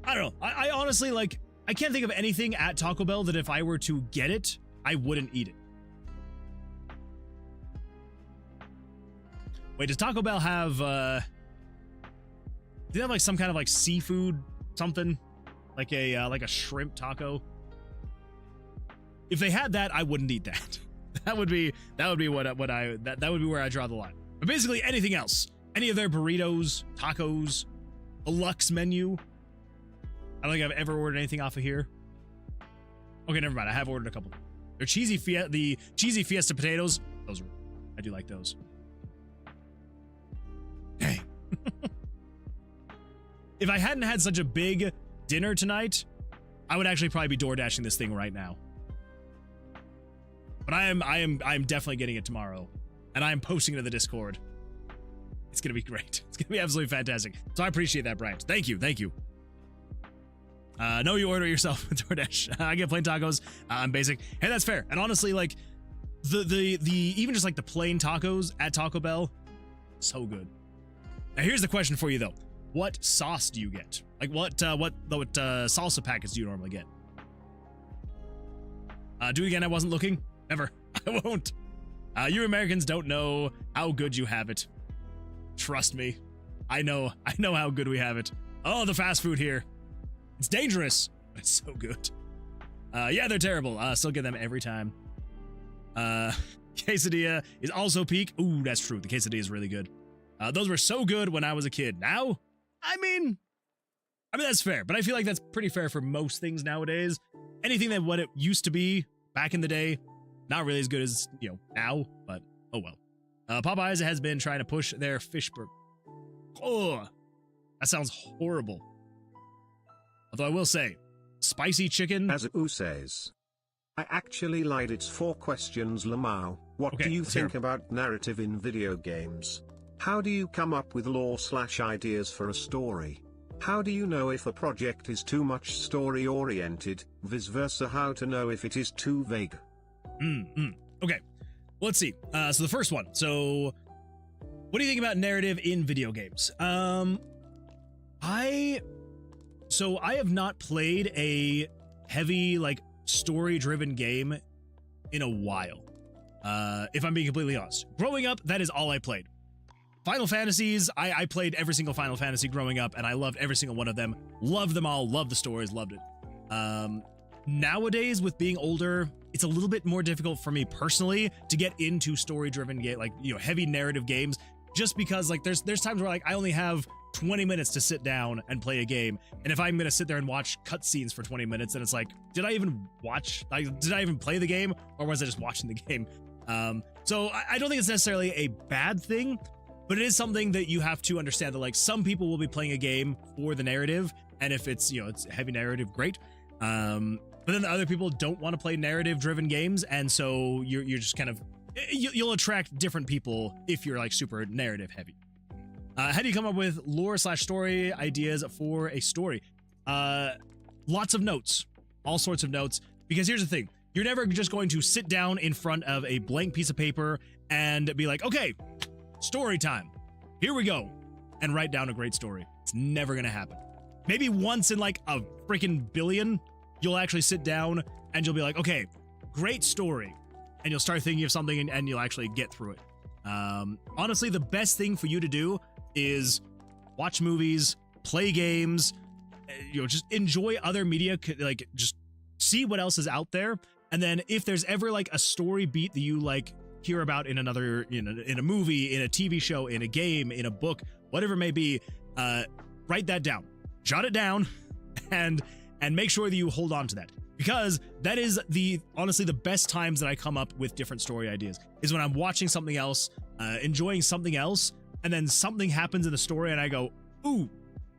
don't know. I honestly like. I can't think of anything at Taco Bell that if I were to get it, I wouldn't eat it. Wait, does Taco Bell have do they have like some kind of like seafood something? Like a shrimp taco? If they had that, I wouldn't eat that. That would be that would be where I draw the line. But basically anything else. Any of their burritos, tacos, a Lux menu. I don't think I've ever ordered anything off of here. Okay, never mind. I have ordered a couple. Their the cheesy Fiesta potatoes. I do like those. Hey. If I hadn't had such a big dinner tonight, I would actually probably be door dashing this thing right now. But I am definitely getting it tomorrow, and I am posting it to the Discord. It's gonna be great. It's gonna be absolutely fantastic. So I appreciate that, Bryant. Thank you. No, you order yourself with DoorDash. I get plain tacos. I'm basic. Hey, that's fair. And honestly, like the even just like the plain tacos at Taco Bell, so good. Now here's the question for you though: what sauce do you get? Like what salsa packets do you normally get? Do it again. I wasn't looking. Never. I won't. You Americans don't know how good you have it. Trust me. I know how good we have it. Oh, the fast food here. It's dangerous, but it's so good. Yeah, they're terrible. Still get them every time. Quesadilla is also peak. Ooh, that's true. The quesadilla is really good. Those were so good when I was a kid. Now, I mean, that's fair, but I feel like that's pretty fair for most things nowadays. Anything that what it used to be back in the day, not really as good as, now, but oh well. Popeyes has been trying to push their fish burger. Oh, that sounds horrible. Although I will say, spicy chicken. As Who says, I actually lied. It's 4 questions, Lamau. What do you think about narrative in video games? How do you come up with lore/ideas for a story? How do you know if a project is too much story-oriented, vice versa? How to know if it is too vague? Okay, let's see. So the first one. So, what do you think about narrative in video games? I have not played a heavy, like, story-driven game in a while. If I'm being completely honest. Growing up, that is all I played. Final Fantasies, I played every single Final Fantasy growing up, and I loved every single one of them. Loved them all, loved the stories, loved it. Nowadays, with being older, it's a little bit more difficult for me personally to get into story-driven, heavy narrative games, just because, like, there's times where, like, I only have 20 minutes to sit down and play a game, and if I'm gonna sit there and watch cutscenes for 20 minutes, then it's like, did I even play the game, or was I just watching the game? So I don't think it's necessarily a bad thing, but it is something that you have to understand that, like, some people will be playing a game for the narrative, and if it's, it's heavy narrative, great. But then the other people don't want to play narrative-driven games, and so you're just kind of, you'll attract different people if you're, like, super narrative-heavy. How do you come up with lore/story ideas for a story? Lots of notes, all sorts of notes, because here's the thing. You're never just going to sit down in front of a blank piece of paper and be like, okay, story time, here we go, and write down a great story. It's never gonna happen. Maybe once in like a freaking billion, you'll actually sit down and you'll be like, okay, great story, and you'll start thinking of something and you'll actually get through it. Honestly, the best thing for you to do is watch movies, play games, just enjoy other media, like just see what else is out there. And then if there's ever like a story beat that you like hear about in another, in a movie, in a TV show, in a game, in a book, whatever it may be, write that down, jot it down, and make sure that you hold on to that, because that is honestly the best times that I come up with different story ideas is when I'm watching something else, enjoying something else, and then something happens in the story and I go, ooh,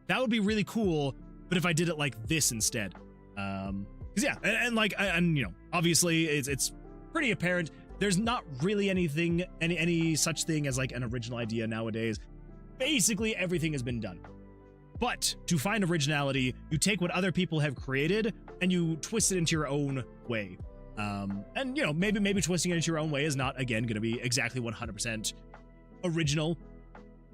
that would be really cool, but if I did it like this instead. Because yeah, and like, and you know, obviously it's pretty apparent there's not really anything, any such thing as like an original idea nowadays. Basically everything has been done. But to find originality, you take what other people have created and you twist it into your own way. And you know, maybe twisting it into your own way is not, again, going to be exactly 100% original,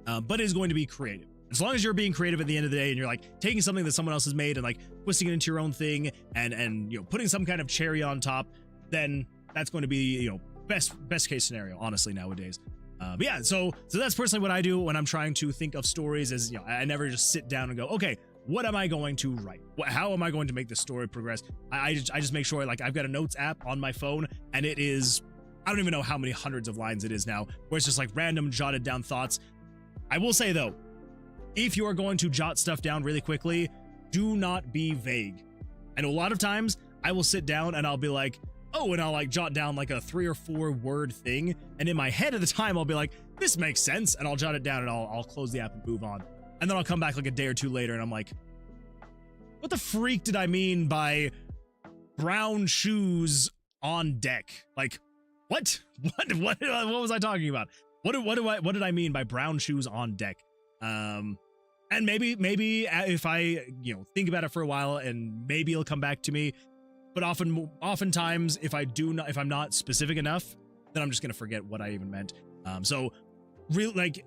but it is going to be creative. As long as you're being creative at the end of the day and you're like taking something that someone else has made and like twisting it into your own thing and you know, putting some kind of cherry on top, then that's going to be, you know, best case scenario, honestly, nowadays. But yeah, so that's personally what I do when I'm trying to think of stories. Is, you know, I never just sit down and go, okay, what am I going to write? How am I going to make this story progress? I just make sure, like, I've got a notes app on my phone, and it is, I don't even know how many hundreds of lines it is now, where it's just like random jotted down thoughts. I will say though, if you are going to jot stuff down really quickly, do not be vague. And a lot of times I will sit down and I'll be like, oh, and I'll like jot down like a 3 or 4 word thing. And in my head at the time, I'll be like, this makes sense. And I'll jot it down and I'll close the app and move on. And then I'll come back like a day or two later and I'm like, what the freak did I mean by brown shoes on deck? Like, what was I talking about? What did I mean by brown shoes on deck? And maybe if I, you know, think about it for a while and maybe it'll come back to me. But oftentimes, if I'm not specific enough, then I'm just gonna forget what I even meant. So, real like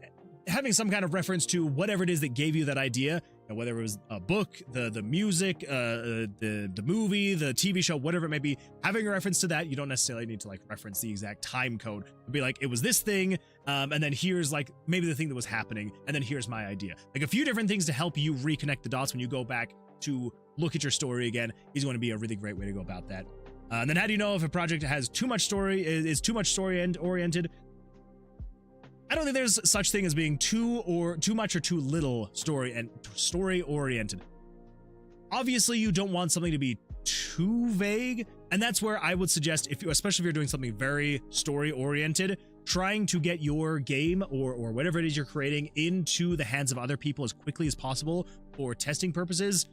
having some kind of reference to whatever it is that gave you that idea, you know, whether it was a book, the music, the movie, the TV show, whatever it may be, having a reference to that, you don't necessarily need to like reference the exact time code. It'd be like, it was this thing, and then here's like maybe the thing that was happening, and then here's my idea. Like a few different things to help you reconnect the dots when you go back to look at your story again is going to be a really great way to go about that. And then how do you know if a project has too much story, is too much story oriented? I don't think there's such thing as being too much or too little story oriented. Obviously, you don't want something to be too vague, and that's where I would suggest, especially if you're doing something very story oriented, trying to get your game or whatever it is you're creating into the hands of other people as quickly as possible for testing purposes.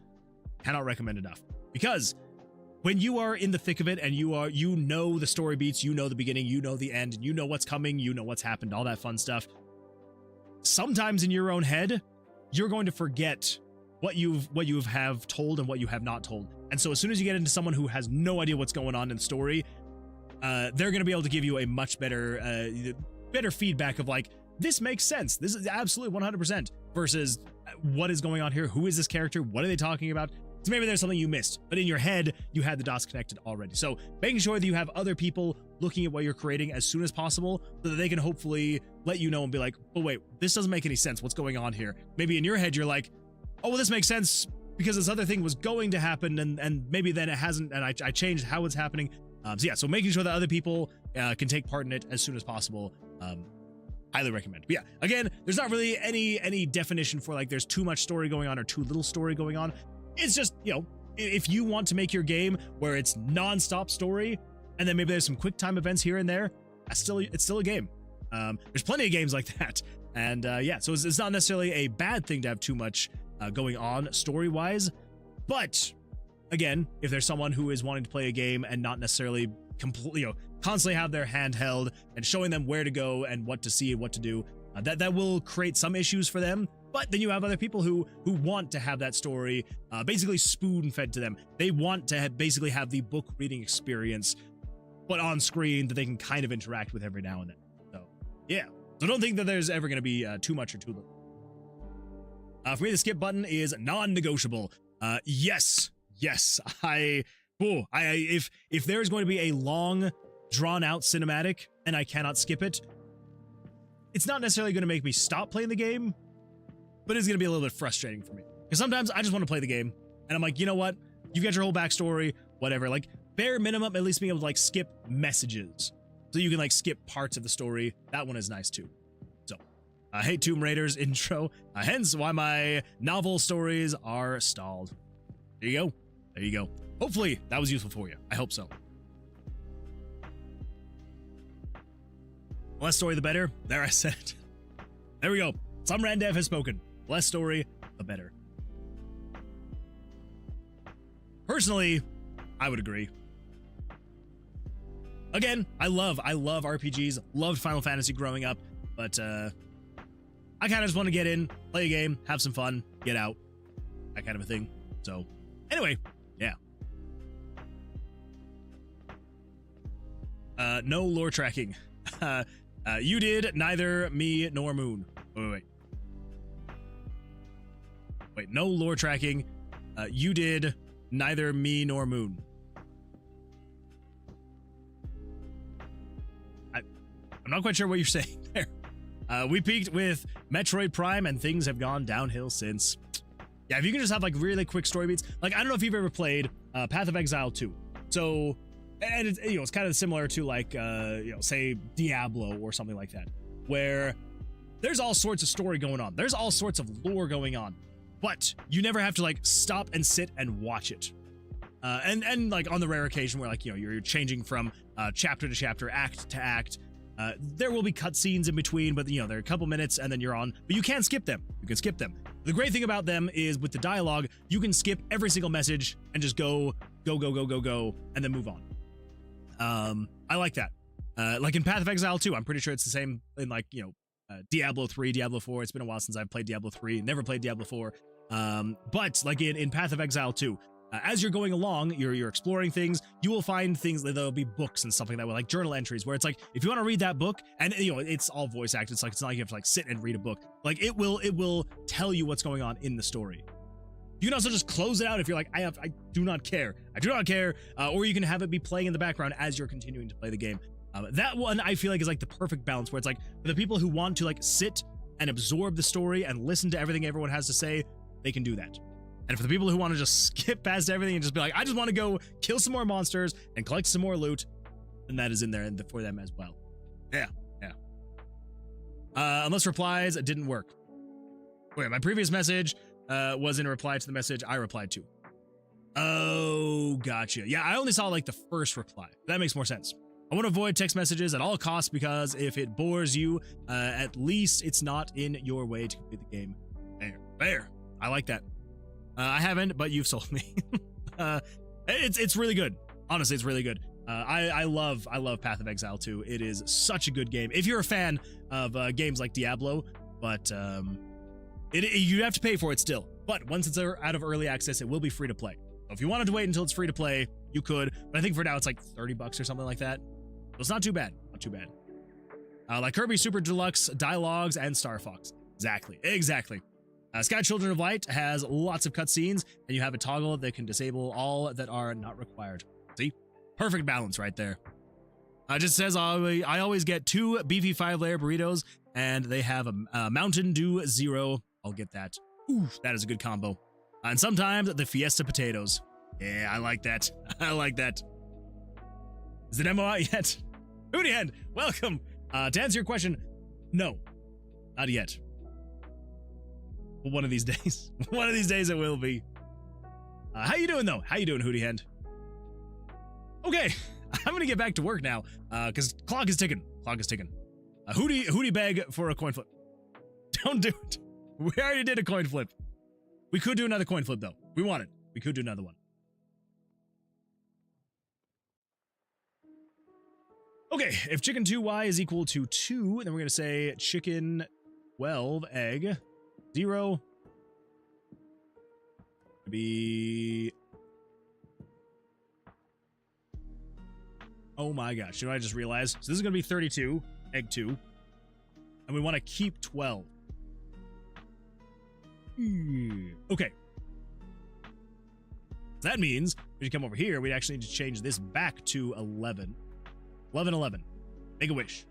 Cannot recommend enough, because when you are in the thick of it and you know the story beats, you know the beginning, you know the end, you know what's coming, you know what's happened, all that fun stuff, sometimes in your own head you're going to forget what you have told and what you have not told. And so as soon as you get into someone who has no idea what's going on in the story, they're going to be able to give you a much better feedback of like, this makes sense, this is absolutely 100%, versus what is going on here, who is this character, what are they talking about. So maybe there's something you missed, but in your head, you had the dots connected already. So making sure that you have other people looking at what you're creating as soon as possible so that they can hopefully let you know and be like, oh wait, this doesn't make any sense, what's going on here? Maybe in your head, you're like, oh, well, this makes sense because this other thing was going to happen and maybe then it hasn't, and I changed how it's happening. So yeah, so making sure that other people can take part in it as soon as possible, highly recommend. But yeah, again, there's not really any definition for like there's too much story going on or too little story going on. It's just, you know, if you want to make your game where it's non-stop story and then maybe there's some quick time events here and there, it's still a game. There's plenty of games like that. And yeah, so it's not necessarily a bad thing to have too much going on story-wise. But again, if there's someone who is wanting to play a game and not necessarily completely, you know, constantly have their hand held and showing them where to go and what to see and what to do, that will create some issues for them. But then you have other people who want to have that story basically spoon-fed to them. They want to basically have the book reading experience, but on screen that they can kind of interact with every now and then. So yeah, so don't think that there's ever going to be too much or too little. For me, the skip button is non-negotiable. Yes, if there's going to be a long, drawn-out cinematic and I cannot skip it, it's not necessarily going to make me stop playing the game, but it's going to be a little bit frustrating for me. Because sometimes I just want to play the game, and I'm like, you know what? You've got your whole backstory, whatever. Like, bare minimum, at least being able to, like, skip messages. So you can, like, skip parts of the story. That one is nice, too. So, I hate Tomb Raider's intro, hence why my novel stories are stalled. There you go. There you go. Hopefully, that was useful for you. I hope so. Less story, the better. There, I said it. There we go. Some Randev has spoken. Less story, the better. Personally, I would agree. Again, I love RPGs, loved Final Fantasy growing up, but I kind of just want to get in, play a game, have some fun, get out, that kind of a thing. So, anyway, yeah. No lore tracking. You did neither me nor Moon. Wait, no lore tracking. You did neither me nor Moon. I'm not quite sure what you're saying there. We peaked with Metroid Prime and things have gone downhill since. Yeah, if you can just have like really quick story beats. Like, I don't know if you've ever played Path of Exile 2. So, and it's, you know, it's kind of similar to like, you know, say Diablo or something like that, where there's all sorts of story going on. There's all sorts of lore going on, but you never have to like stop and sit and watch it. And like on the rare occasion where like, you know, you're changing from chapter to chapter, act to act, there will be cutscenes in between, but you know, they're a couple minutes and then you're on, but you can skip them. You can skip them. The great thing about them is with the dialogue, you can skip every single message and just go, and then move on. I like that. Like in Path of Exile 2, I'm pretty sure it's the same in like, you know, Diablo 3, Diablo 4. It's been a while since I've played Diablo 3, never played Diablo 4. But like in Path of Exile 2, as you're going along, you're exploring things, you will find things that there'll be books and stuff like that, with like journal entries where it's like, if you want to read that book, and you know, it's all voice acted, it's like, it's not like you have to like sit and read a book. Like it will tell you what's going on in the story. You can also just close it out if you're like, I do not care. I do not care. Or you can have it be playing in the background as you're continuing to play the game. That one I feel like is like the perfect balance, where it's like for the people who want to like sit and absorb the story and listen to everything everyone has to say, they can do that. And for the people who want to just skip past everything and just be like, I just want to go kill some more monsters and collect some more loot, then that is in there for them as well. Yeah. Unless replies didn't work. Wait, my previous message was in a reply to the message I replied to. Oh, gotcha. Yeah, I only saw like the first reply. That makes more sense. I want to avoid text messages at all costs because if it bores you, at least it's not in your way to complete the game. There. I like that. I haven't, but you've sold me. It's really good. Honestly, it's really good. I love Path of Exile 2. It is such a good game. If you're a fan of games like Diablo, but you have to pay for it still. But once it's out of early access, it will be free to play. So if you wanted to wait until it's free to play, you could. But I think for now it's like $30 or something like that. So it's not too bad. Not too bad. Like Kirby Super Deluxe, Dialogues, and Star Fox. Exactly. Sky Children of Light has lots of cutscenes, and you have a toggle that can disable all that are not required. See? Perfect balance right there. Just says, I always get 2 beefy 5-layer burritos, and they have a Mountain Dew Zero. I'll get that. Ooh, that is a good combo. And sometimes the Fiesta potatoes. Yeah, I like that. Is the demo out yet? Hootie Hand, welcome. To answer your question, no, not yet. But one of these days. One of these days it will be. How you doing, though? How you doing, Hootie Hand? Okay, I'm gonna get back to work now, because clock is ticking. Hootie beg for a coin flip. Don't do it. We already did a coin flip. We could do another coin flip, though. We want it. We could do another one. Okay, if chicken 2y is equal to 2, then we're gonna say chicken 12 egg 0 to be... Oh my gosh, you know what I just realized? So this is going to be 32, egg 2, and we want to keep 12. Okay. That means if you come over here, we actually need to change this back to 11. 11. Make a wish.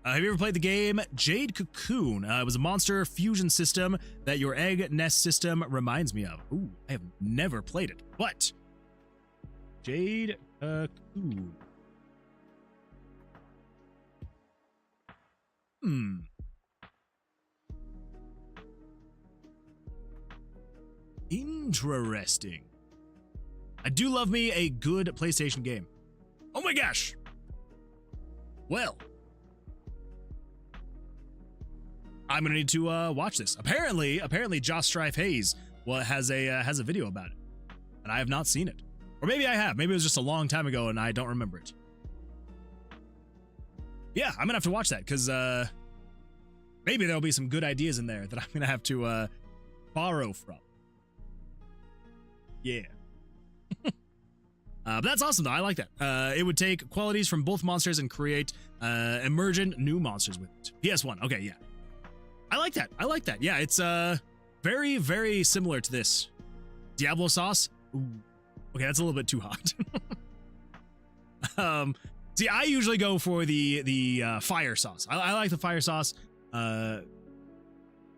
Have you ever played the game Jade Cocoon? It was a monster fusion system that your egg nest system reminds me of. Ooh, I have never played it, but Jade Cocoon. Interesting. I do love me a good PlayStation game. Oh my gosh. Well, I'm gonna need to watch this. Apparently, Josh Strife Hayes has a video about it, and I have not seen it. Or maybe I have. Maybe it was just a long time ago and I don't remember it. Yeah, I'm gonna have to watch that because maybe there'll be some good ideas in there that I'm gonna have to borrow from. Yeah. But that's awesome though. I like that. It would take qualities from both monsters and create emergent new monsters with it. PS1. Okay, yeah. I like that. I like that. Yeah, it's very, very similar to this. Diablo sauce. Ooh. Okay, that's a little bit too hot. See, I usually go for the fire sauce. I like the fire sauce.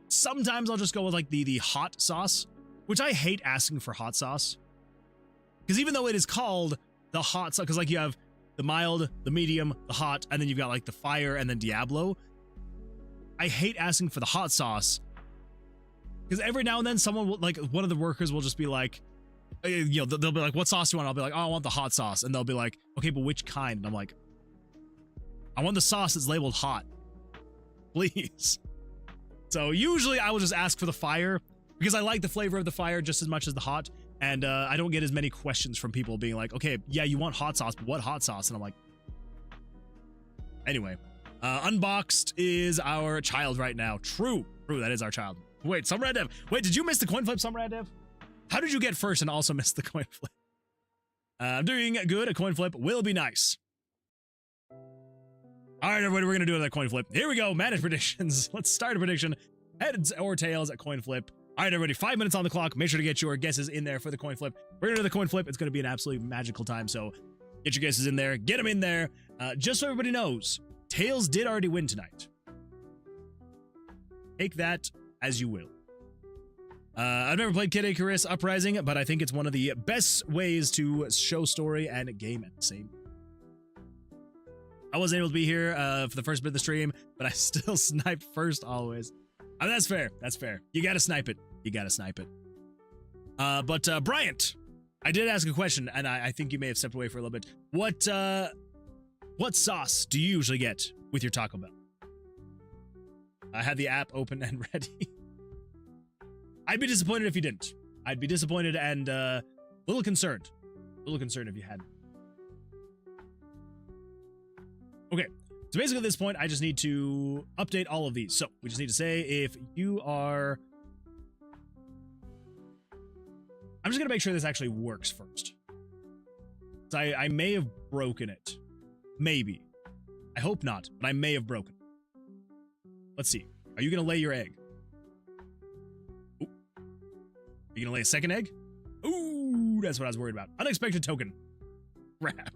Sometimes I'll just go with like the hot sauce, which I hate asking for hot sauce. Because even though it is called the hot sauce, because like you have the mild, the medium, the hot, and then you've got like the fire and then Diablo. I hate asking for the hot sauce. Because every now and then someone will, like one of the workers will just be like, you know, they'll be like, what sauce do you want? I'll be like, oh, I want the hot sauce. And they'll be like, okay, but which kind? And I'm like, I want the sauce that's labeled hot. Please. So usually I will just ask for the fire because I like the flavor of the fire just as much as the hot. And I don't get as many questions from people being like, okay, yeah, you want hot sauce, but what hot sauce? And I'm like, anyway, Unboxed is our child right now. True, that is our child. Wait, Gamedev. Wait, did you miss the coin flip, Gamedev? How did you get first and also miss the coin flip? I'm doing good. A coin flip will be nice. All right, everybody, we're going to do another coin flip. Here we go. Manage predictions. Let's start a prediction. Heads or tails at coin flip. All right, everybody, 5 minutes on the clock. Make sure to get your guesses in there for the coin flip. We're going to do the coin flip. It's going to be an absolutely magical time, so get your guesses in there. Get them in there. Just so everybody knows, tails did already win tonight. Take that as you will. I've never played Kid Icarus Uprising, but I think it's one of the best ways to show story and game at the same. I wasn't able to be here for the first bit of the stream, but I still snipe first always. I mean, that's fair. That's fair. You gotta snipe it. You gotta snipe it. But Bryant, I did ask a question, and I think you may have stepped away for a little bit. What sauce do you usually get with your Taco Bell? I had the app open and ready. I'd be disappointed if you didn't. I'd be disappointed and a little concerned. A little concerned if you hadn't. Okay, so basically at this point, I just need to update all of these. So we just need to say if you are... I'm just going to make sure this actually works first. So I may have broken it. Maybe. I hope not, but I may have broken it. Let's see. Are you going to lay your egg? Ooh. Are you going to lay a second egg? Ooh, that's what I was worried about. Unexpected token. Crap.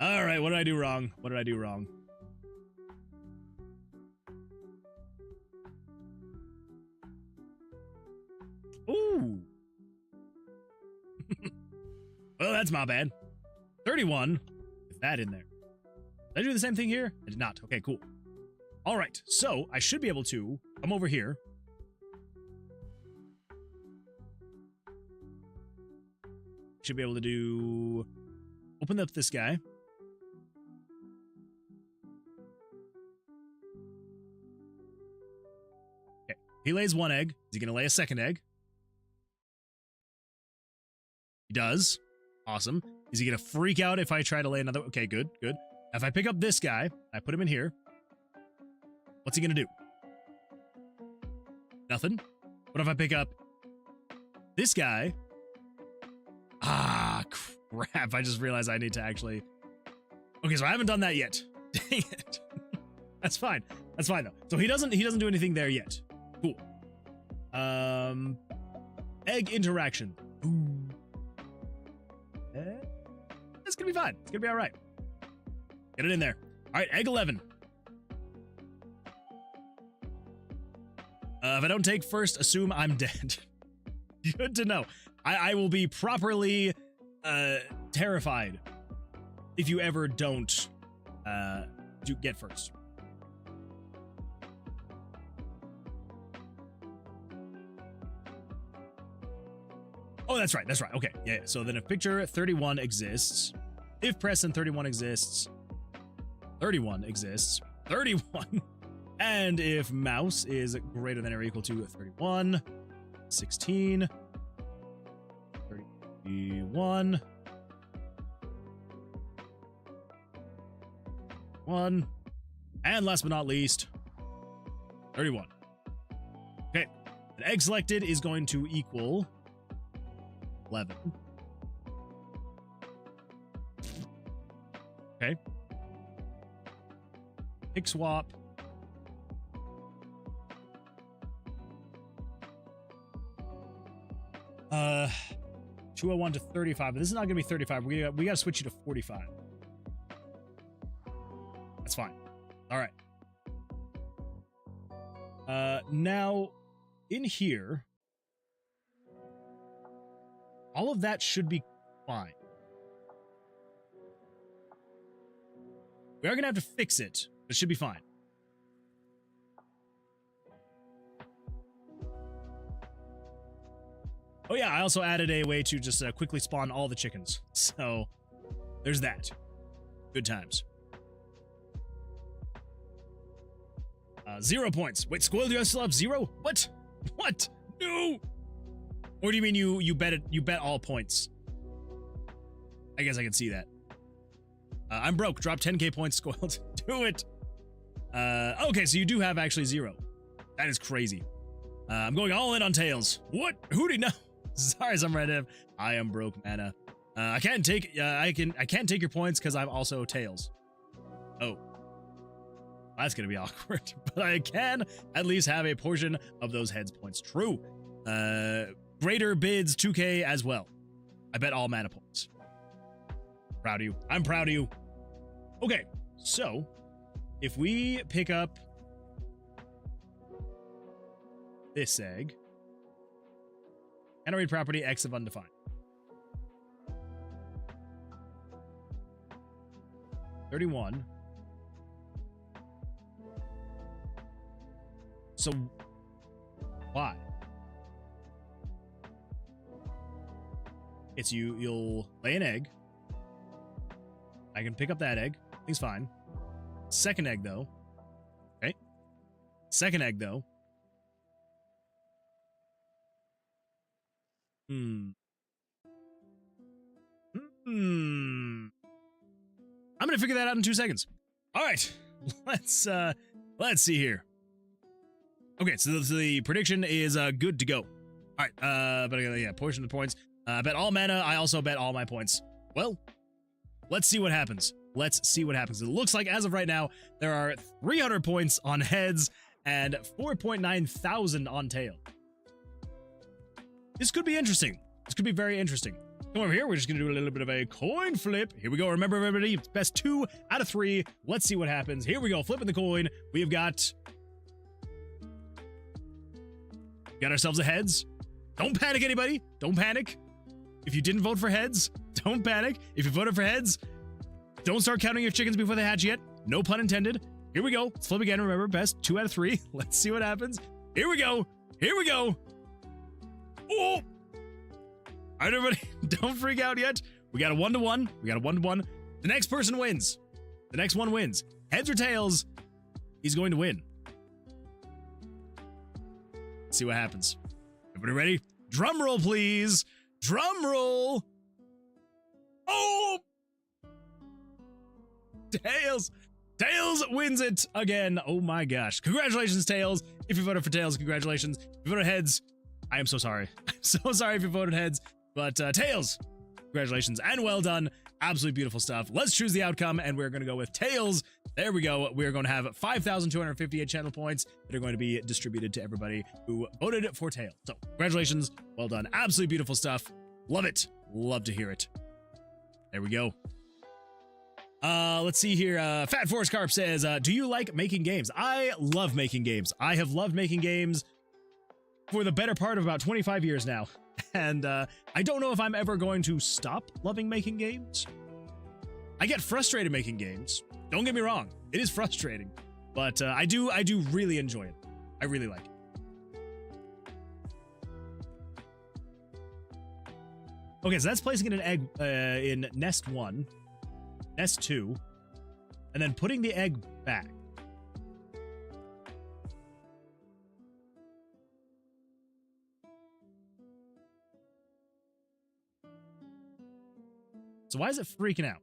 All right, what did I do wrong? What did I do wrong? Ooh. Well, that's my bad. 31. With that in there. Did I do the same thing here? I did not. Okay, cool. All right, so I should be able to come over here. Should be able to do... Open up this guy. Okay, he lays one egg. Is he going to lay a second egg? He does. Awesome. Is he going to freak out if I try to lay another? Okay, good, good. If I pick up this guy, I put him in here. What's he going to do? Nothing. What if I pick up this guy? Ah, crap. I just realized I need to actually... Okay, so I haven't done that yet. Dang it. That's fine. That's fine, though. So he doesn't do anything there yet. Cool. Egg interaction. Ooh. It's gonna be fine. It's gonna be all right. Get it in there. All right, egg 11. If I don't take first, assume I'm dead. Good to know. I will be properly terrified if you ever don't get first. Oh, that's right. That's right. Okay. Yeah. So then if picture 31 exists, if present 31 exists, 31 exists, 31, And if mouse is greater than or equal to 31, 16, 31, 1, and last but not least, 31. Okay, an egg selected is going to equal 11. Okay. Pick swap. Uh, 201 to 35, but this is not gonna be 35. We gotta switch you to 45. That's fine. All right. Now in here, all of that should be fine. We are gonna have to fix it, but it should be fine. Oh yeah, I also added a way to just quickly spawn all the chickens. So there's that. Good times. 0 points. Wait, Squirrel, do you still have 0? What? What? No. Or do you mean you bet it? You bet all points? I guess I can see that. I'm broke. Drop 10k points, Squirrel. Do it. Okay, so you do have actually 0. That is crazy. I'm going all in on Tails. What? Who did know? Sorry, some Gamedev. I am broke, mana. I can't take your points because I'm also Tails. Oh. That's gonna be awkward. But I can at least have a portion of those heads points. True. Greater bids 2k as well. I bet all mana points. Proud of you. I'm proud of you. Okay, so if we pick up this egg, generate property X of undefined. $31. So why? It's you'll lay an egg. I can pick up that egg. Thing's fine. Second egg though. Okay. Second egg though. I'm gonna figure that out in 2 seconds. All right. Let's see here. Okay, so the prediction is good to go. All right, but yeah, portion of the points. I bet all mana. I also bet all my points. Well, let's see what happens. Let's see what happens. It looks like as of right now, there are 300 points on heads and 4.9 thousand on tail. This could be interesting. This could be very interesting. Come over here. We're just gonna do a little bit of a coin flip. Here we go. Remember, everybody, best 2 out of 3. Let's see what happens. Here we go. Flipping the coin. We've got ourselves a heads. Don't panic, anybody. Don't panic. If you didn't vote for heads, don't panic. If you voted for heads, don't start counting your chickens before they hatch yet. No pun intended. Here we go. Let's flip again. Remember, best 2 out of 3. Let's see what happens. Here we go. Here we go. Oh! All right, everybody. Don't freak out yet. We got a 1-to-1. We got a 1-to-1. The next person wins. The next one wins. Heads or tails, he's going to win. Let's see what happens. Everybody ready? Drum roll, please. Drum roll. Oh! Tails. Tails wins it again. Oh my gosh. Congratulations, Tails. If you voted for Tails, congratulations. If you voted heads, I am so sorry. I'm so sorry if you voted heads. But Tails, congratulations and well done. Absolutely beautiful stuff. Let's choose the outcome, and we're going to go with Tails. There we go. We're going to have 5,258 channel points that are going to be distributed to everybody who voted for Tails. So congratulations. Well done. Absolutely beautiful stuff. Love it. Love to hear it. There we go. Let's see here. Fat Forest Carp says, do you like making games? I love making games. I have loved making games for the better part of about 25 years now. And I don't know if I'm ever going to stop loving making games. I get frustrated making games. Don't get me wrong. It is frustrating. But I do really enjoy it. I really like it. Okay, so that's placing an egg in nest 1, nest 2, and then putting the egg back. So why is it freaking out?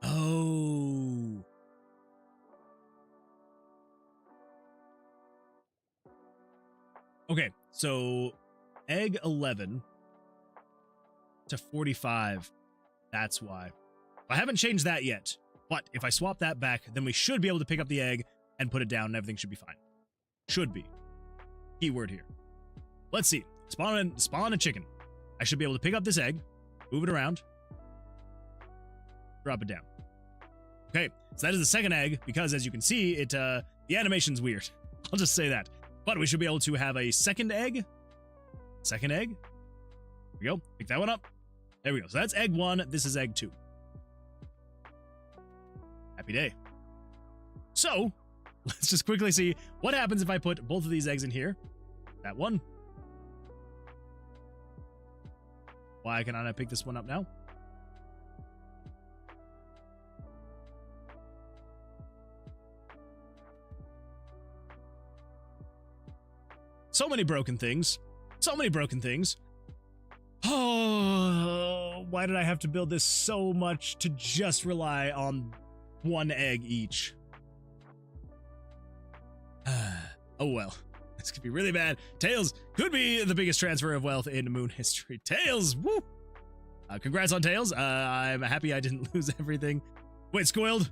Oh. Okay, so egg 11 to 45. That's why. I haven't changed that yet, but if I swap that back, then we should be able to pick up the egg and put it down and everything should be fine. Should be. Keyword here. Let's see. Spawn a chicken. I should be able to pick up this egg, move it around, drop it down. Okay, so that is the second egg, because as you can see, the animation's weird. I'll just say that. But we should be able to have a second egg. Second egg. Here we go. Pick that one up. There we go. So that's egg 1. This is egg 2. Happy day. So, let's just quickly see what happens if I put both of these eggs in here. That one. Why cannot I pick this one up now? So many broken things. So many broken things. Oh, why did I have to build this so much to just rely on one egg each? Oh well. This could be really bad. Tails could be the biggest transfer of wealth in Moon history. Tails, woo! Congrats on Tails. I'm happy I didn't lose everything. Wait, Scoiled?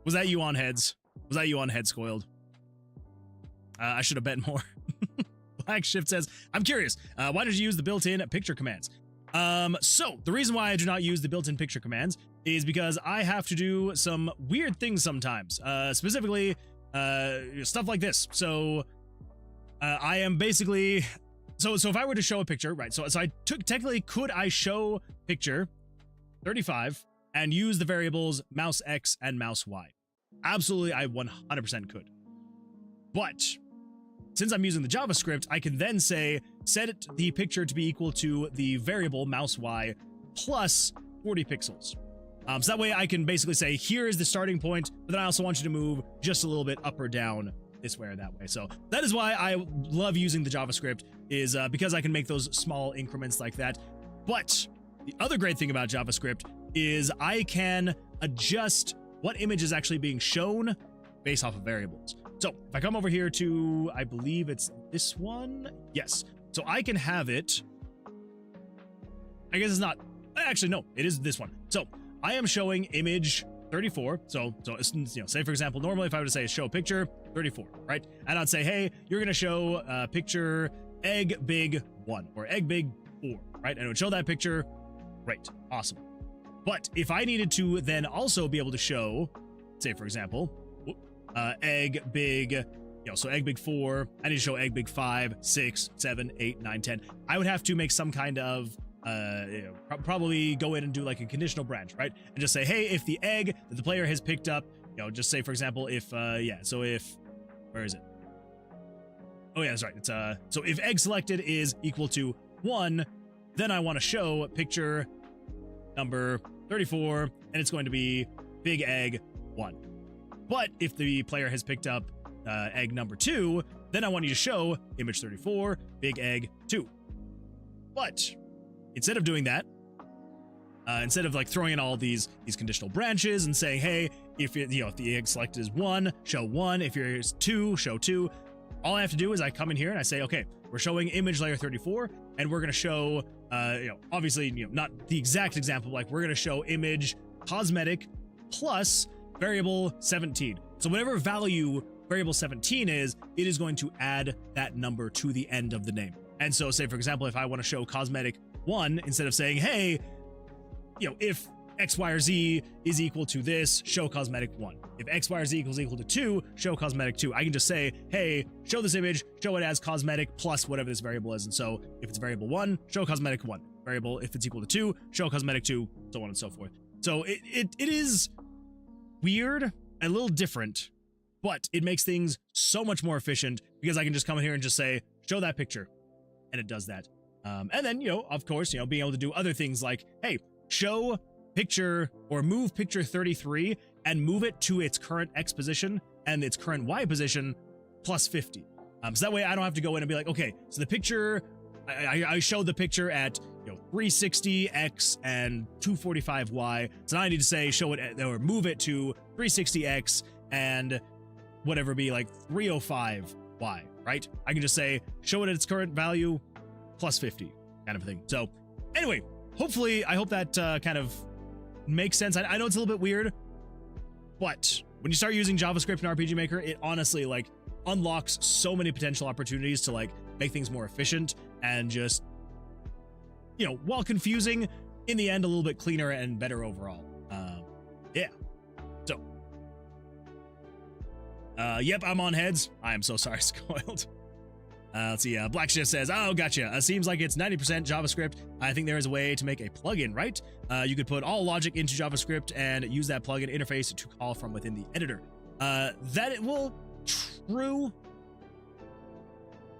Was that you on heads? Was that you on heads, Scoiled? I should have bet more. Black Shift says, I'm curious, why did you use the built-in picture commands? So the reason why I do not use the built-in picture commands is because I have to do some weird things sometimes, specifically stuff like this. So I am basically, so if I were to show a picture, right? So I technically, could I show picture 35 and use the variables mouse X and mouse Y? Absolutely, I 100% could. But since I'm using the JavaScript, I can then say, set the picture to be equal to the variable mouse Y plus 40 pixels. So that way I can basically say, here is the starting point, but then I also want you to move just a little bit up or down this way or that way. So that is why I love using the JavaScript, is because I can make those small increments like that. But the other great thing about JavaScript is I can adjust what image is actually being shown based off of variables. So if I come over here to, I believe it's this one. Yes. So I can have it. I guess it's not. Actually, no, it is this one. So I am showing image 34. So say for example, normally if I were to say show picture 34, right? And I'd say, hey, you're going to show picture egg big 1 or egg big 4, right? And it would show that picture. Great. Awesome. But if I needed to then also be able to show, say for example, egg big, so egg big 4, I need to show egg big 5, 6, 7, 8, 9, 10. I would have to make some kind of, probably go in and do like a conditional branch, right? And just say, hey, if the egg that the player has picked up, just say, for example, if, so if, where is it? Oh yeah, that's right. It's, so if egg selected is equal to 1, then I want to show picture number 34, and it's going to be big egg 1. But if the player has picked up egg number 2, then I want you to show image 34, big egg 2. But instead of doing that, instead of like throwing in all these conditional branches and saying, hey, if if the egg selected is 1, show 1. If yours 2, show 2. All I have to do is I come in here and I say, okay, we're showing image layer 34, and we're going to show, obviously, not the exact example, like we're going to show image cosmetic plus variable 17. So whatever value variable 17 is, it is going to add that number to the end of the name. And so say, for example, if I want to show cosmetic 1, instead of saying, hey, if X, Y, or Z is equal to this, show cosmetic 1. If X, Y, or Z equal to 2, show cosmetic 2. I can just say, hey, show this image, show it as cosmetic plus whatever this variable is. And so if it's variable 1, show cosmetic 1. Variable, if it's equal to 2, show cosmetic 2, so on and so forth. So it is weird, a little different, but it makes things so much more efficient because I can just come in here and just say, show that picture, and it does that. And then, of course, being able to do other things like, hey, show picture or move picture 33 and move it to its current X position and its current Y position plus 50. So that way I don't have to go in and be like, okay, so the picture, I showed the picture at 360X and 245Y. So now I need to say show it or move it to 360X and whatever be like 305Y, right? I can just say show it at its current value plus 50 kind of thing. So anyway, hopefully, I hope that kind of makes sense. I know it's a little bit weird, but when you start using JavaScript in RPG Maker, it honestly like unlocks so many potential opportunities to like make things more efficient and just, while confusing, in the end, a little bit cleaner and better overall. Yeah. So, yep, I'm on heads. I am so sorry, Spoiled. Let's see, Black Shift says, oh, gotcha. Seems like it's 90% JavaScript. I think there is a way to make a plugin, right? You could put all logic into JavaScript and use that plugin interface to call from within the editor. That it will, true.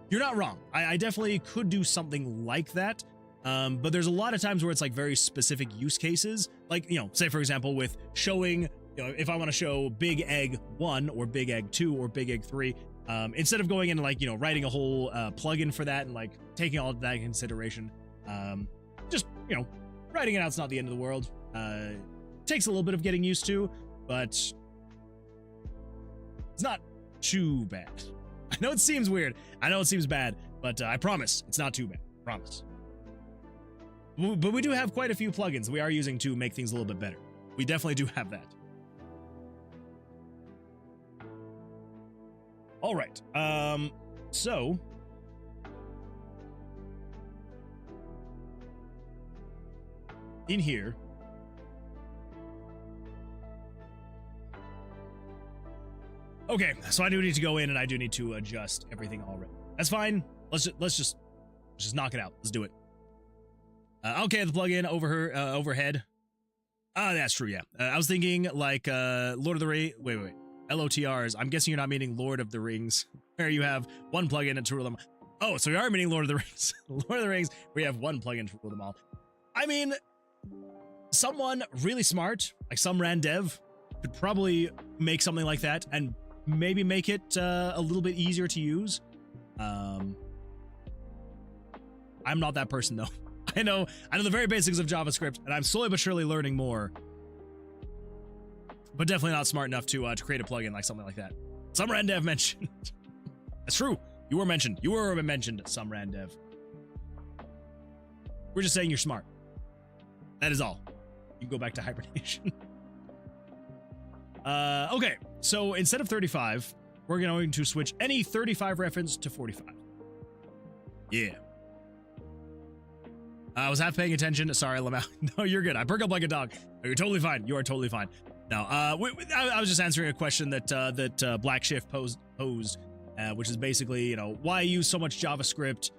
You're not wrong. I definitely could do something like that. But there's a lot of times where it's like very specific use cases. Like, say for example, with showing, if I want to show Big Egg 1 or Big Egg 2 or Big Egg 3, instead of going in and like, writing a whole plugin for that and like taking all of that into consideration, just, writing it out's not the end of the world. Takes a little bit of getting used to, but it's not too bad. I know it seems weird. I know it seems bad, but I promise it's not too bad. Promise. But we do have quite a few plugins we are using to make things a little bit better. We definitely do have that. All right. So in here, okay, so I do need to go in and I do need to adjust everything already. That's fine. Let's just knock it out. Let's do it. Okay, the plugin overhead. That's true. Yeah, I was thinking like Lord of the Rings. Wait. LOTRs. I'm guessing you're not meaning Lord of the Rings, where you have one plugin to rule them. Oh, so you are meaning Lord of the Rings. Lord of the Rings, we have one plugin to rule them all. I mean, someone really smart, like some RaZeR, could probably make something like that and maybe make it a little bit easier to use. I'm not that person though. I know the very basics of JavaScript, and I'm slowly but surely learning more. But definitely not smart enough to create a plugin like something like that. Some RaZeR mentioned. That's true. You were mentioned. Some RaZeR. We're just saying you're smart. That is all. You can go back to hibernation. Okay, so instead of 35, we're going to switch any 35 reference to 45. Yeah. I was half paying attention. Sorry, Lamau. No, you're good. I perk up like a dog. No, you're totally fine. You are totally fine. No, I was just answering a question that Black Shift posed, which is basically, why use so much JavaScript,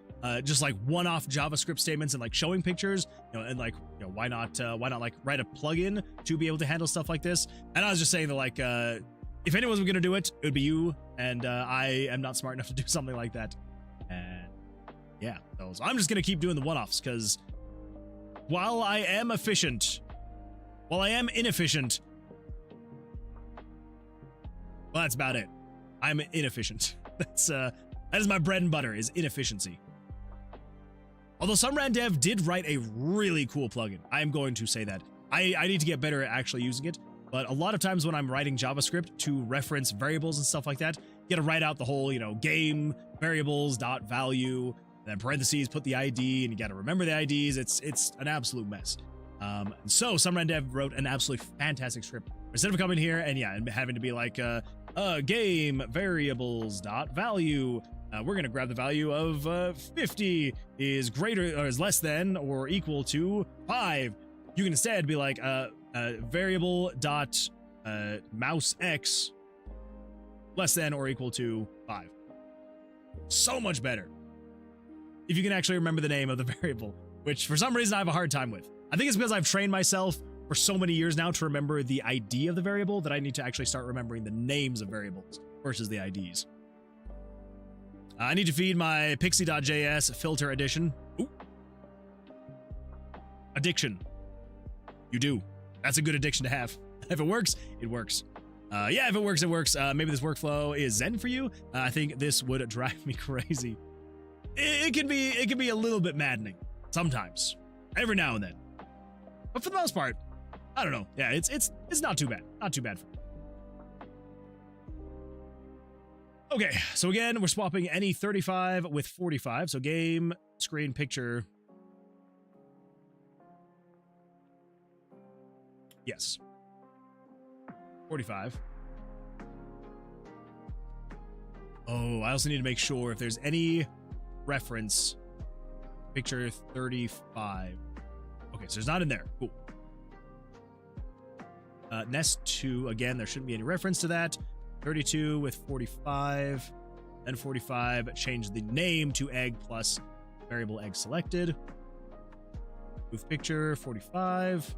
just like one-off JavaScript statements and like showing pictures, and like, why not like write a plugin to be able to handle stuff like this? And I was just saying that like, if anyone's going to do it, it would be you, and I am not smart enough to do something like that. And yeah, so I'm just going to keep doing the one-offs, because while I am inefficient, well, that's about it. I'm inefficient. That is my bread and butter, is inefficiency. Although some RaZeR did write a really cool plugin. I am going to say that. I need to get better at actually using it, but a lot of times when I'm writing JavaScript to reference variables and stuff like that, you gotta write out the whole, game variables dot value, then parentheses, put the ID, and you gotta remember the IDs. It's an absolute mess. So some RaZeR wrote an absolutely fantastic script. Instead of coming here and having to be like, game variables dot value, we're gonna grab the value of 50 is greater or is less than or equal to 5. You can instead be like variable dot mouse x less than or equal to 5. So much better if you can actually remember the name of the variable, which for some reason I have a hard time with. I think it's because I've trained myself for so many years now to remember the ID of the variable that I need to actually start remembering the names of variables versus the IDs. I need to feed my pixie.js filter addition. Ooh. Addiction. You do. That's a good addiction to have. If it works, it works. Yeah, if it works, it works. Maybe this workflow is zen for you. I think this would drive me crazy. It can be a little bit maddening sometimes, every now and then. But for the most part, I don't know. Yeah, it's not too bad. Not too bad for me. Okay, so again, we're swapping any 35 with 45. So game, screen, picture. Yes. 45. Oh, I also need to make sure if there's any reference. Picture 35. Okay, so there's not in there. Cool. Nest 2, again, there shouldn't be any reference to that. 32 with 45. Then 45, change the name to egg plus variable egg selected. Move picture 45.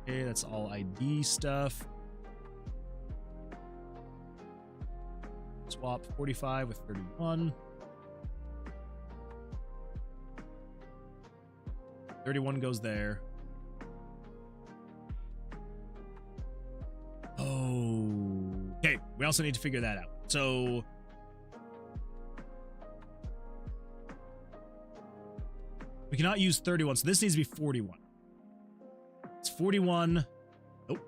Okay, that's all ID stuff. Swap 45 with 31. 31 goes there. Oh. Okay, we also need to figure that out. So we cannot use 31, so this needs to be 41. It's 41. Nope.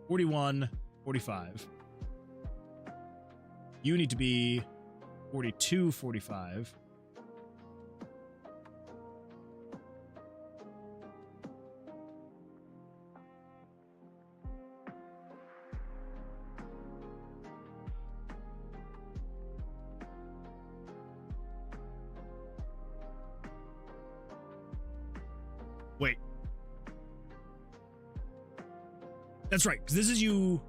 41, 45. You need to be 42, 45. Wait. That's right, because this is you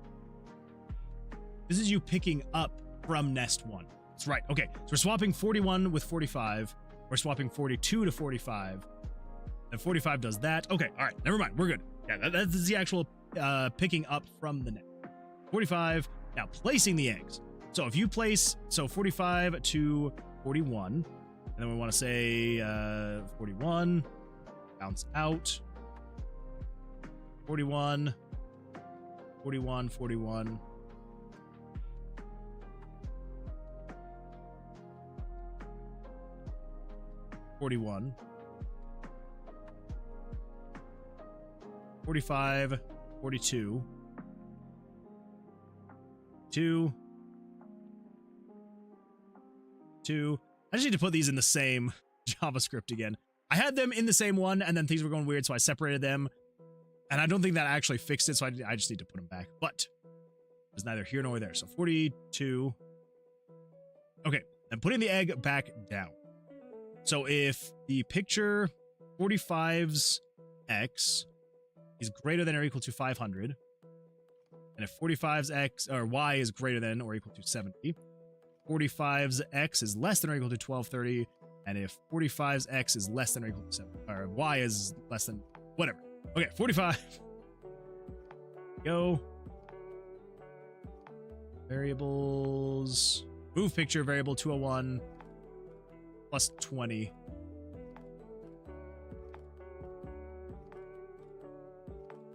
picking up from nest 1. That's right. Okay, so we're swapping 41 with 45. We're swapping 42 to 45. And 45 does that. Okay, all right, never mind. We're good. Yeah, that's the actual picking up from the nest. 45, now placing the eggs. So if you place, 45 to 41, and then we want to say 41, bounce out. 41, 41, 41. 41. 45, 42. 2. I just need to put these in the same JavaScript again. I had them in the same one, and then things were going weird, so I separated them. And I don't think that actually fixed it, so I just need to put them back. But it's neither here nor there. So 42. Okay, and putting the egg back down. So if the picture 45's x is greater than or equal to 500, and if 45's x or y is greater than or equal to 70, 45's x is less than or equal to 1230, and if 45's x is less than or equal to 7, or y is less than whatever. Okay, 45. Go. Variables. Move picture variable 201 plus 20. I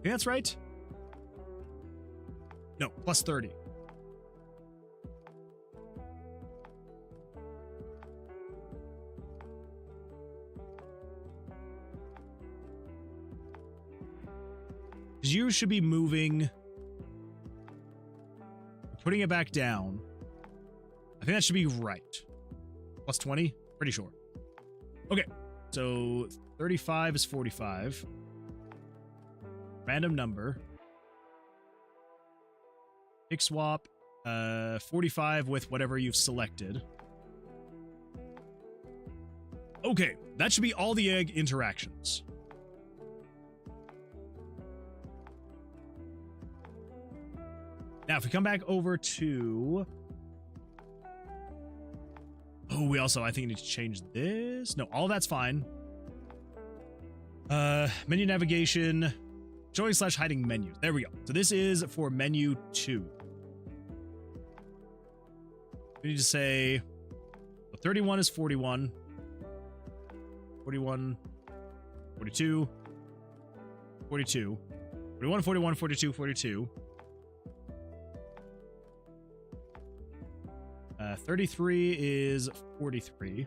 think that's right. No, plus 30. You should be moving, putting it back down. I think that should be right. Plus 20? Pretty sure. Okay, so 35 is 45. Random number. Pick swap 45 with whatever you've selected. Okay, that should be all the egg interactions. Now, if we come back over to... Oh, we also, I think, need to change this. No, all that's fine. Menu navigation. Showing / hiding menus. There we go. So this is for menu 2. We need to say... 31 is 41. 41. 42, 42, 41, 41, 42, 42. 33 is 43.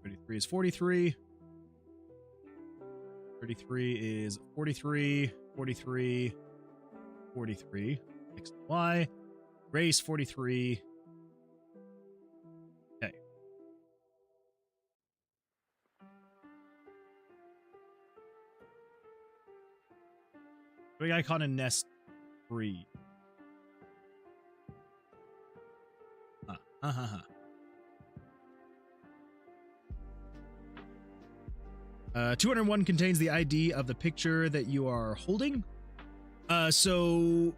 33 is 43. 33 is 43, 43, 43. X and Y. Race 43. Okay. Big icon in nest 3. 201 contains the ID of the picture that you are holding. So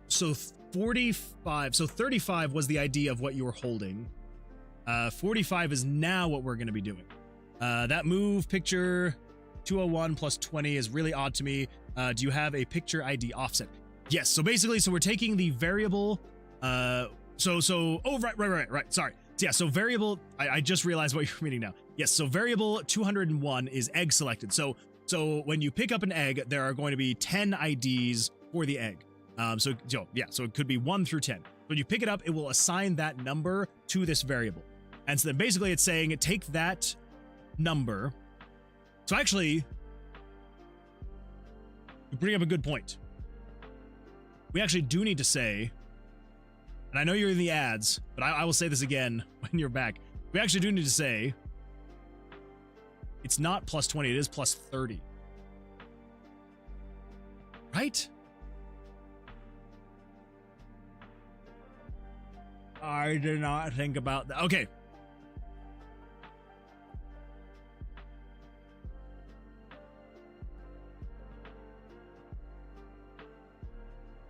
45. So 35 was the ID of what you were holding. 45 is now what we're going to be doing. That move picture 201 plus 20 is really odd to me. Do you have a picture ID offset? Yes. So basically, so we're taking the variable. Oh, right. Sorry. So yeah. So variable. I just realized what you're reading now. Yes. So variable 201 is egg selected. So when you pick up an egg, there are going to be 10 IDs for the egg. So it could be 1 through 10. When you pick it up, it will assign that number to this variable. And so then basically it's saying take that number. So actually, you bring up a good point. We actually do need to say, and I know you're in the ads, but I will say this again when you're back. We actually do need to say, it's not plus 20, it is plus 30. Right? I did not think about that. Okay.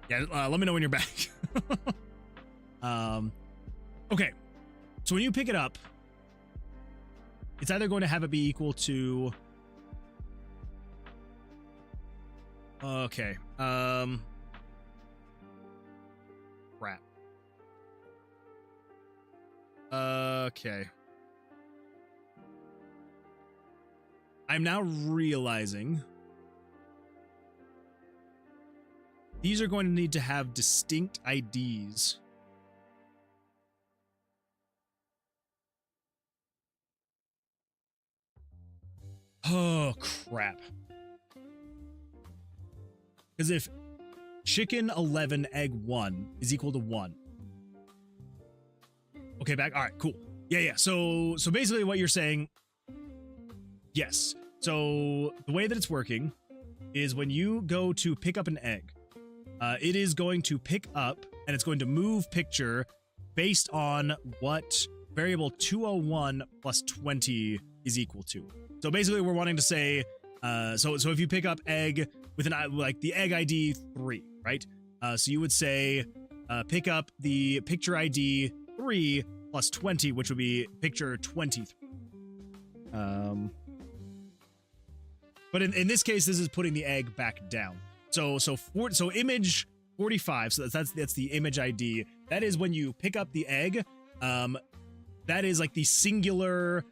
Yeah, let me know when you're back. Okay. So when you pick it up, it's either going to have it be equal to... Okay. Crap. Okay. I'm now realizing these are going to need to have distinct IDs. Oh, crap. Because if chicken 11 egg 1 is equal to 1. Okay, back. All right, cool. Yeah. So basically what you're saying, yes. So the way that it's working is when you go to pick up an egg, it is going to pick up and it's going to move picture based on what variable 201 plus 20 is equal to. So basically we're wanting to say, so if you pick up egg with like the egg ID 3, right? So you would say, pick up the picture ID 3 plus 20, which would be picture 23. But in this case, this is putting the egg back down. So image 45. So that's the image ID. That is when you pick up the egg. That is like the singular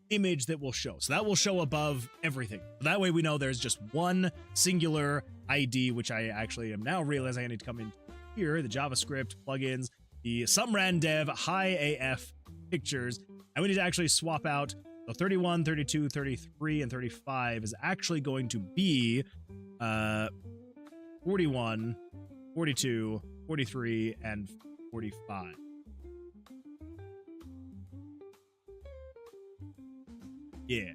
image that will show. So that will show above everything. That way we know there's just one singular ID, which I actually am now realizing I need to come in here, the JavaScript plugins, the Gamedev high AF pictures, and we need to actually swap out the 31, 32, 33, and 35 is actually going to be 41, 42, 43, and 45. Yeah.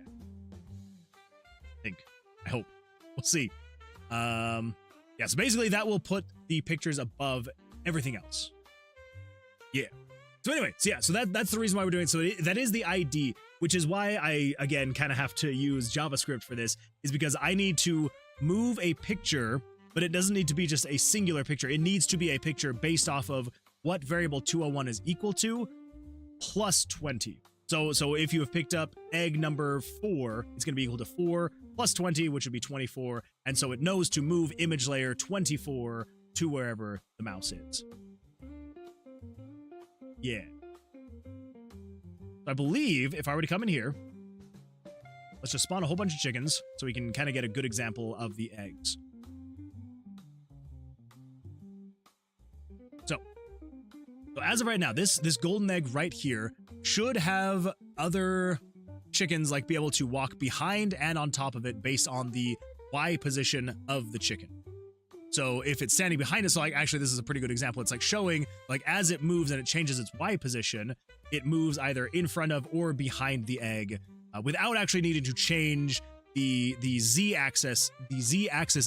I hope. We'll see. Yeah, so basically that will put the pictures above everything else. Yeah. So anyway, so that's the reason why we're doing it. So that is the ID, which is why I, again, kind of have to use JavaScript for this, is because I need to move a picture, but it doesn't need to be just a singular picture. It needs to be a picture based off of what variable 201 is equal to plus 20. So if you have picked up egg number 4, it's going to be equal to 4 plus 20, which would be 24. And so it knows to move image layer 24 to wherever the mouse is. Yeah. I believe if I were to come in here, let's just spawn a whole bunch of chickens so we can kind of get a good example of the eggs. So as of right now, this golden egg right here should have other chickens like be able to walk behind and on top of it based on the Y position of the chicken. So if it's standing behind it, so like actually this is a pretty good example. It's like showing like as it moves and it changes its Y position, it moves either in front of or behind the egg without actually needing to change the Z axis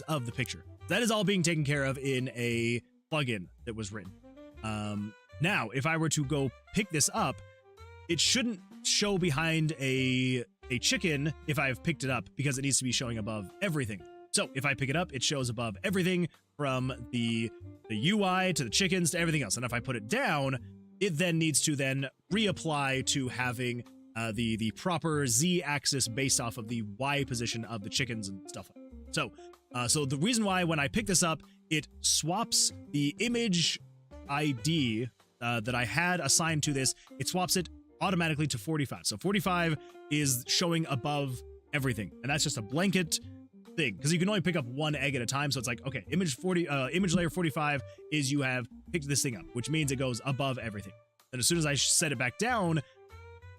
of the picture. That is all being taken care of in a plugin that was written. Now, if I were to go pick this up, it shouldn't show behind a chicken if I've picked it up because it needs to be showing above everything. So if I pick it up, it shows above everything from the UI to the chickens to everything else. And if I put it down, it then needs to then reapply to having the proper Z axis based off of the Y position of the chickens and stuff like that. So the reason why when I pick this up, it swaps the image ID that I had assigned to this, it swaps it automatically to 45. So 45 is showing above everything. And that's just a blanket thing because you can only pick up one egg at a time. So it's like, okay, image layer 45 is you have picked this thing up, which means it goes above everything. And as soon as I set it back down,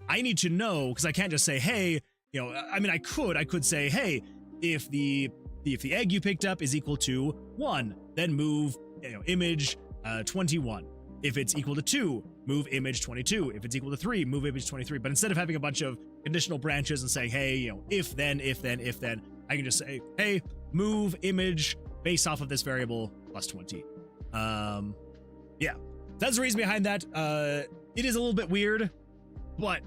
I need to know, because I can't just say, hey, you know, I mean, I could say, hey, if the egg you picked up is equal to 1, then move, you know, image 21. If it's equal to 2, move image 22. If it's equal to 3, move image 23. But instead of having a bunch of conditional branches and saying, hey, you know, if then, I can just say, hey, move image based off of this variable plus 20. Yeah, that's the reason behind that. It is a little bit weird, but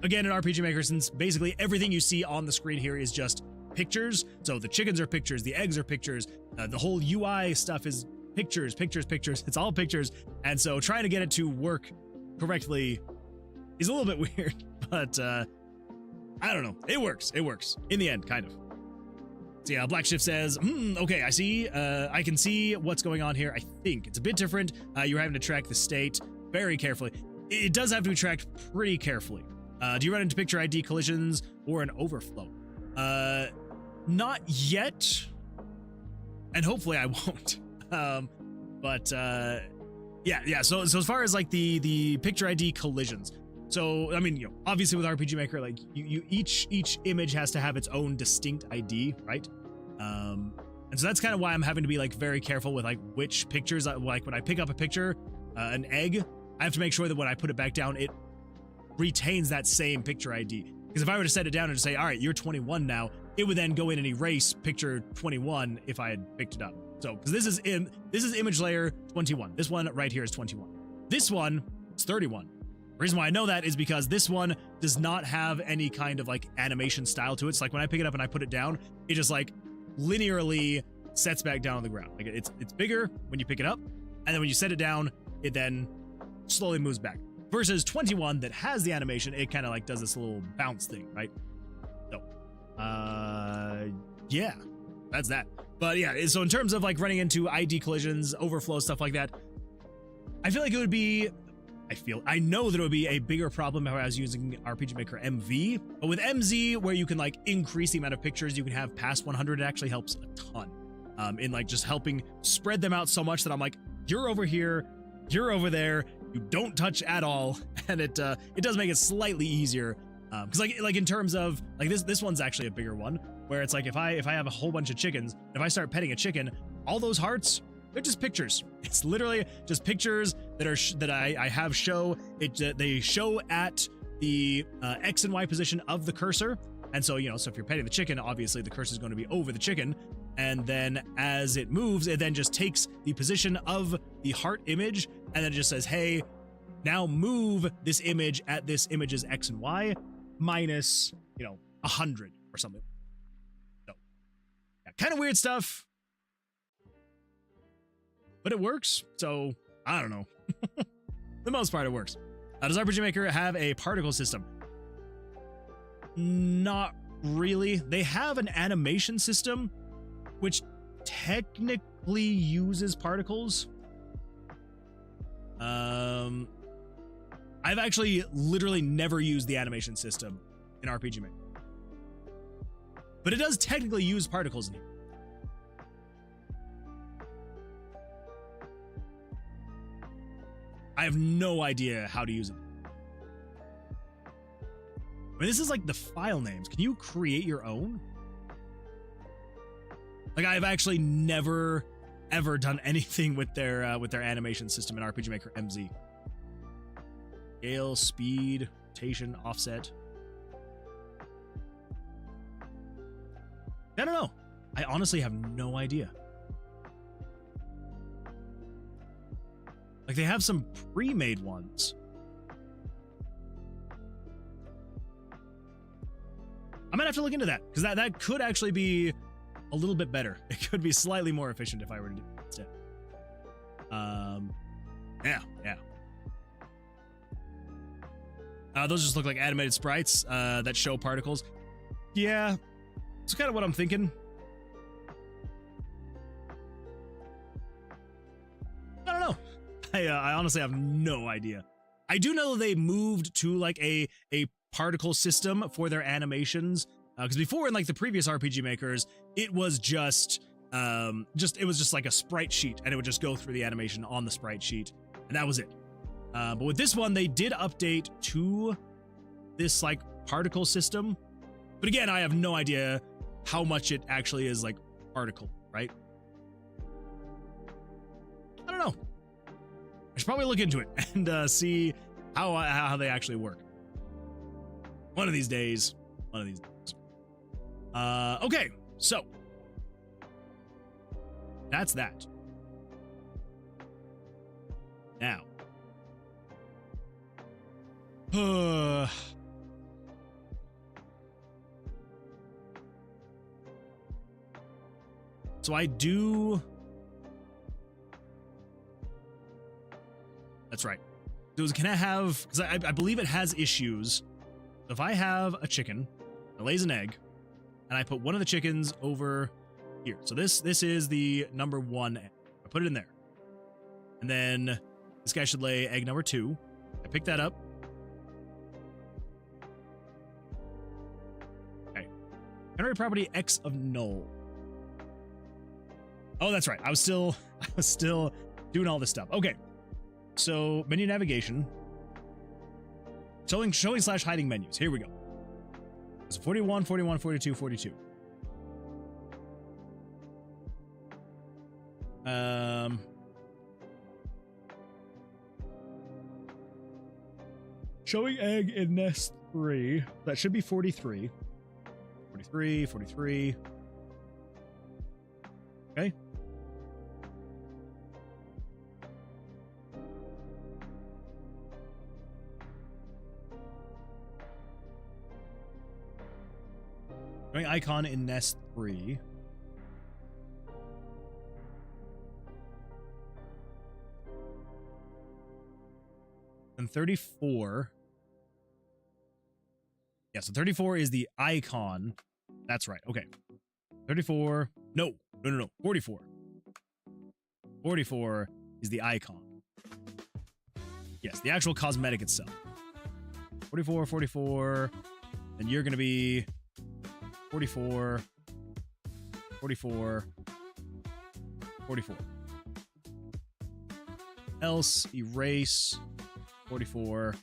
again, in RPG Maker, since basically everything you see on the screen here is just pictures. So the chickens are pictures, the eggs are pictures, the whole UI stuff is pictures. It's all pictures. And so trying to get it to work correctly is a little bit weird, but I don't know. It works in the end, kind of. So yeah, Black Shift says, okay, I see. I can see what's going on here. I think it's a bit different. You're having to track the state very carefully. It does have to be tracked pretty carefully. Do you run into picture ID collisions or an overflow? Not yet. And hopefully I won't. Yeah. So as far as like the picture ID collisions. So, I mean, you know, obviously with RPG Maker, like each image has to have its own distinct ID, right? And so that's kind of why I'm having to be like very careful with like which pictures, like when I pick up a picture, an egg, I have to make sure that when I put it back down, it retains that same picture ID. Because if I were to set it down and just say, all right, you're 21 now, it would then go in and erase picture 21 if I had picked it up. So, because this is image layer 21. This one right here is 21. This one is 31. The reason why I know that is because this one does not have any kind of like animation style to it. It's like when I pick it up and I put it down, it just like linearly sets back down on the ground. Like it's bigger when you pick it up, and then when you set it down, it then slowly moves back. Versus 21 that has the animation, it kind of like does this little bounce thing, right? So, yeah, that's that. But yeah, so in terms of like running into ID collisions, overflow, stuff like that, I feel like it would be, I know that it would be a bigger problem if I was using RPG Maker MV, but with MZ, where you can like increase the amount of pictures you can have past 100, it actually helps a ton in like just helping spread them out so much that I'm like, you're over here, you're over there, you don't touch at all, and it does make it slightly easier. Because like in terms of like this one's actually a bigger one, where it's like if I have a whole bunch of chickens, if I start petting a chicken, all those hearts, they're just pictures. It's literally just pictures that I have show it. They show at the X and Y position of the cursor, and so so if you're petting the chicken, obviously the cursor is going to be over the chicken, and then as it moves, it then just takes the position of the heart image, and then it just says, hey, now move this image at this image's X and Y minus 100 or something. So yeah, kind of weird stuff. But it works, so I don't know. For the most part, it works. Does RPG Maker have a particle system? Not really. They have an animation system, which technically uses particles. I've actually literally never used the animation system in RPG Maker. But it does technically use particles in here. I have no idea how to use it. I mean, this is like the file names. Can you create your own? Like, I've actually never, ever done anything with their animation system in RPG Maker MZ. Scale, speed, rotation, offset. I don't know. I honestly have no idea. Like, they have some pre-made ones. I might have to look into that, because that could actually be a little bit better. It could be slightly more efficient if I were to do that instead. Yeah. Those just look like animated sprites that show particles. Yeah, it's kind of what I'm thinking. I don't know. I honestly have no idea. I do know they moved to like a particle system for their animations, because before in like the previous RPG makers, it was just like a sprite sheet, and it would just go through the animation on the sprite sheet, and that was it. But with this one, they did update to this like particle system. But again, I have no idea how much it actually is like particle, right? I don't know. I should probably look into it and see how they actually work. One of these days. Okay, so that's that. Now, so I do. That's right. Can I have, because I believe it has issues. So if I have a chicken that lays an egg, and I put one of the chickens over here. So this is the number 1 egg. I put it in there. And then this guy should lay egg number 2. I pick that up. Okay. Generate property X of null. Oh, that's right. I was still doing all this stuff. Okay. So menu navigation. Showing / hiding menus. Here we go. So 41, 41, 42, 42. Showing egg in nest 3. That should be 43. 43, 43. Okay. Showing icon in nest 3. And 34. Yeah, so 34 is the icon. That's right. Okay. 34. No. 44. 44 is the icon. Yes, the actual cosmetic itself. 44, 44. And you're going to be 44, 44, 44. Else, erase, 44.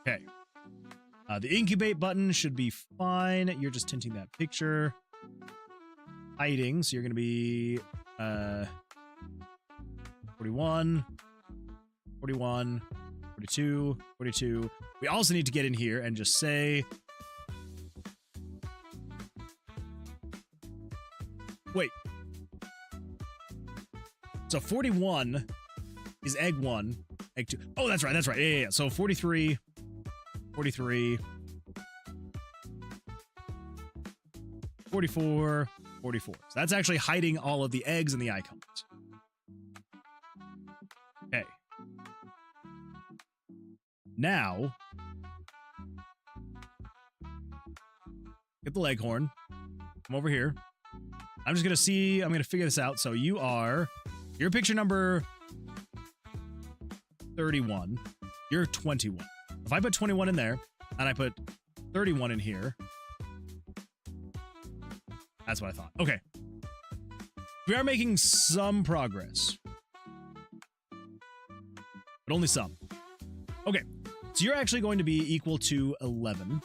Okay. The incubate button should be fine. You're just tinting that picture. Hiding, so you're going to be 41, 41, 42, 42. We also need to get in here and just say... Wait. So 41 is egg 1, egg 2. Oh, that's right. Yeah. So 43, 43, 44, 44. So that's actually hiding all of the eggs and the icons. Okay. Now, get the leghorn. Come over here. I'm just going to figure this out. So you're picture number 31. You're 21. If I put 21 in there, and I put 31 in here, that's what I thought. Okay. We are making some progress. But only some. Okay. So you're actually going to be equal to 11.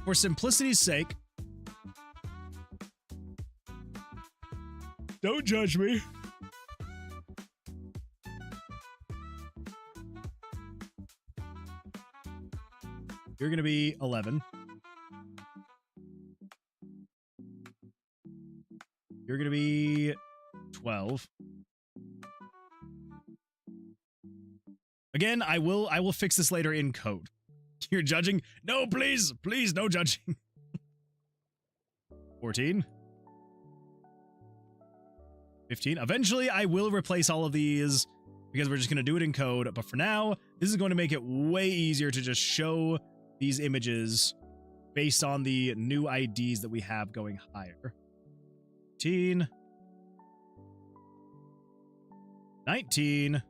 For simplicity's sake, don't judge me. You're going to be 11. You're going to be 12. Again, I will fix this later in code. You're judging? No, please, please, no judging. 14. 15. Eventually, I will replace all of these because we're just going to do it in code. But for now, this is going to make it way easier to just show these images based on the new IDs that we have going higher. 18. 19.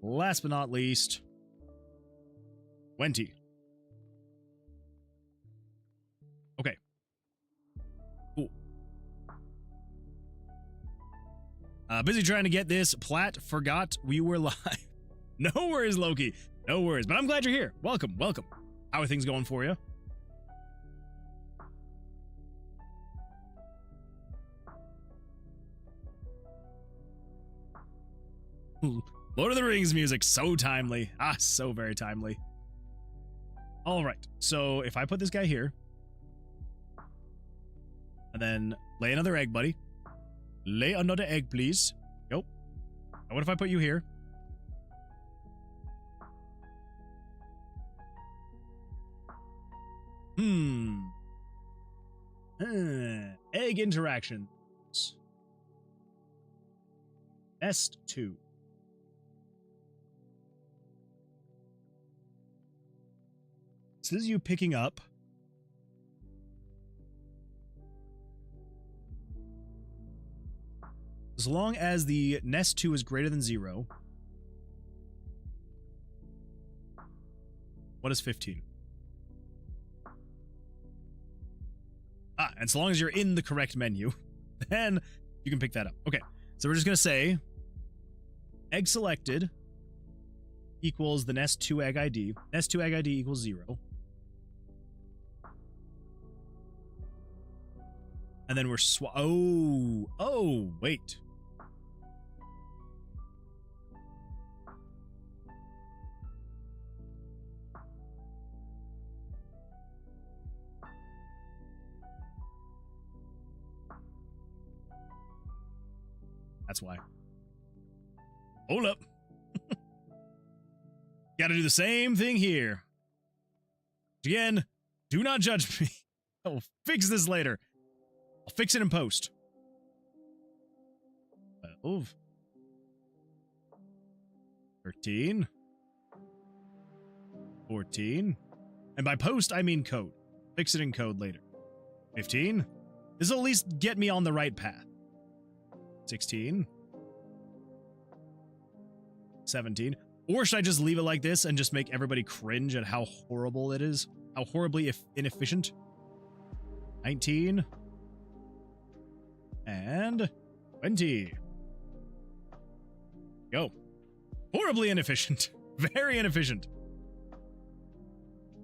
Last but not least, 20. Okay. Cool. Busy trying to get this. Platt forgot we were live. No worries, Loki. No worries. But I'm glad you're here. Welcome, welcome. How are things going for you? Lord of the Rings music, so timely. Ah, so very timely. All right, so if I put this guy here, and then lay another egg, buddy. Lay another egg, please. Nope. Now what if I put you here? Egg interactions. Nest 2. So this is you picking up. As long as the nest 2 is greater than 0. What is 15? Ah, and so long as you're in the correct menu, then you can pick that up. Okay, so we're just going to say egg selected equals the nest 2 egg ID. Nest 2 egg ID equals 0. And then we're oh, wait. That's why. Hold up. Gotta do the same thing here. Again, do not judge me. I'll fix this later. I'll fix it in post. 12. 13. 14. And by post, I mean code. Fix it in code later. 15. This will at least get me on the right path. 16. 17. Or should I just leave it like this and just make everybody cringe at how horrible it is? How horribly inefficient? 19. And 20. Go. Horribly inefficient. Very inefficient.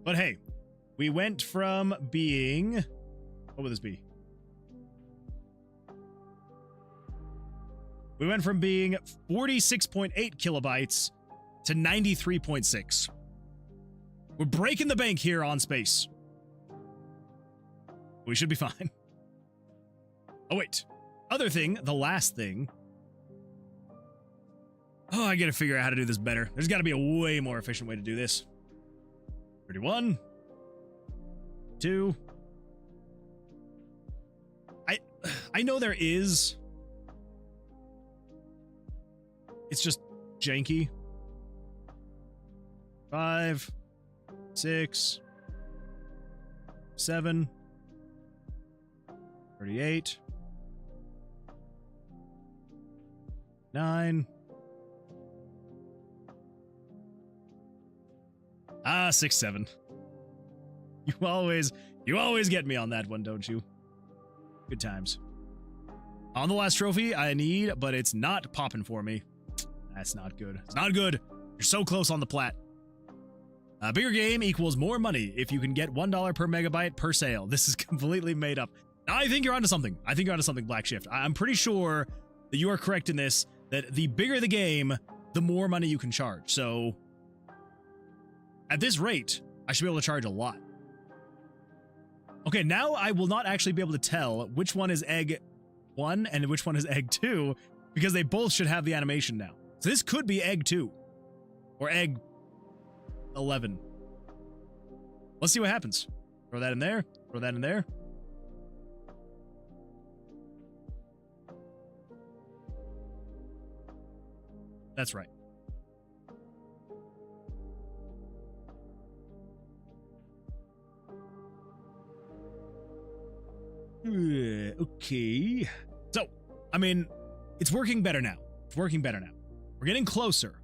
But hey, we went from being... What would this be? We went from being 46.8 kilobytes to 93.6. We're breaking the bank here on space. We should be fine. Oh, wait. Other thing, the last thing. Oh, I gotta figure out how to do this better. There's gotta be a way more efficient way to do this. 31. 2. I know there is. It's just janky. 5, 6, 7, 38, 9. 6, 7. You always get me on that one, don't you? Good times. On the last trophy I need, but it's not popping for me. That's not good. It's not good. You're so close on the plat. A bigger game equals more money if you can get $1 per megabyte per sale. This is completely made up. I think you're onto something. I think you're onto something, Black Shift. I'm pretty sure that you are correct in this, that the bigger the game, the more money you can charge. So at this rate, I should be able to charge a lot. Okay, now I will not actually be able to tell which one is egg 1 and which one is egg 2, because they both should have the animation now. So this could be egg 2 or egg 11. Let's see what happens. Throw that in there. Throw that in there. That's right. Okay. So, I mean, it's working better now. It's working better now. We're getting closer.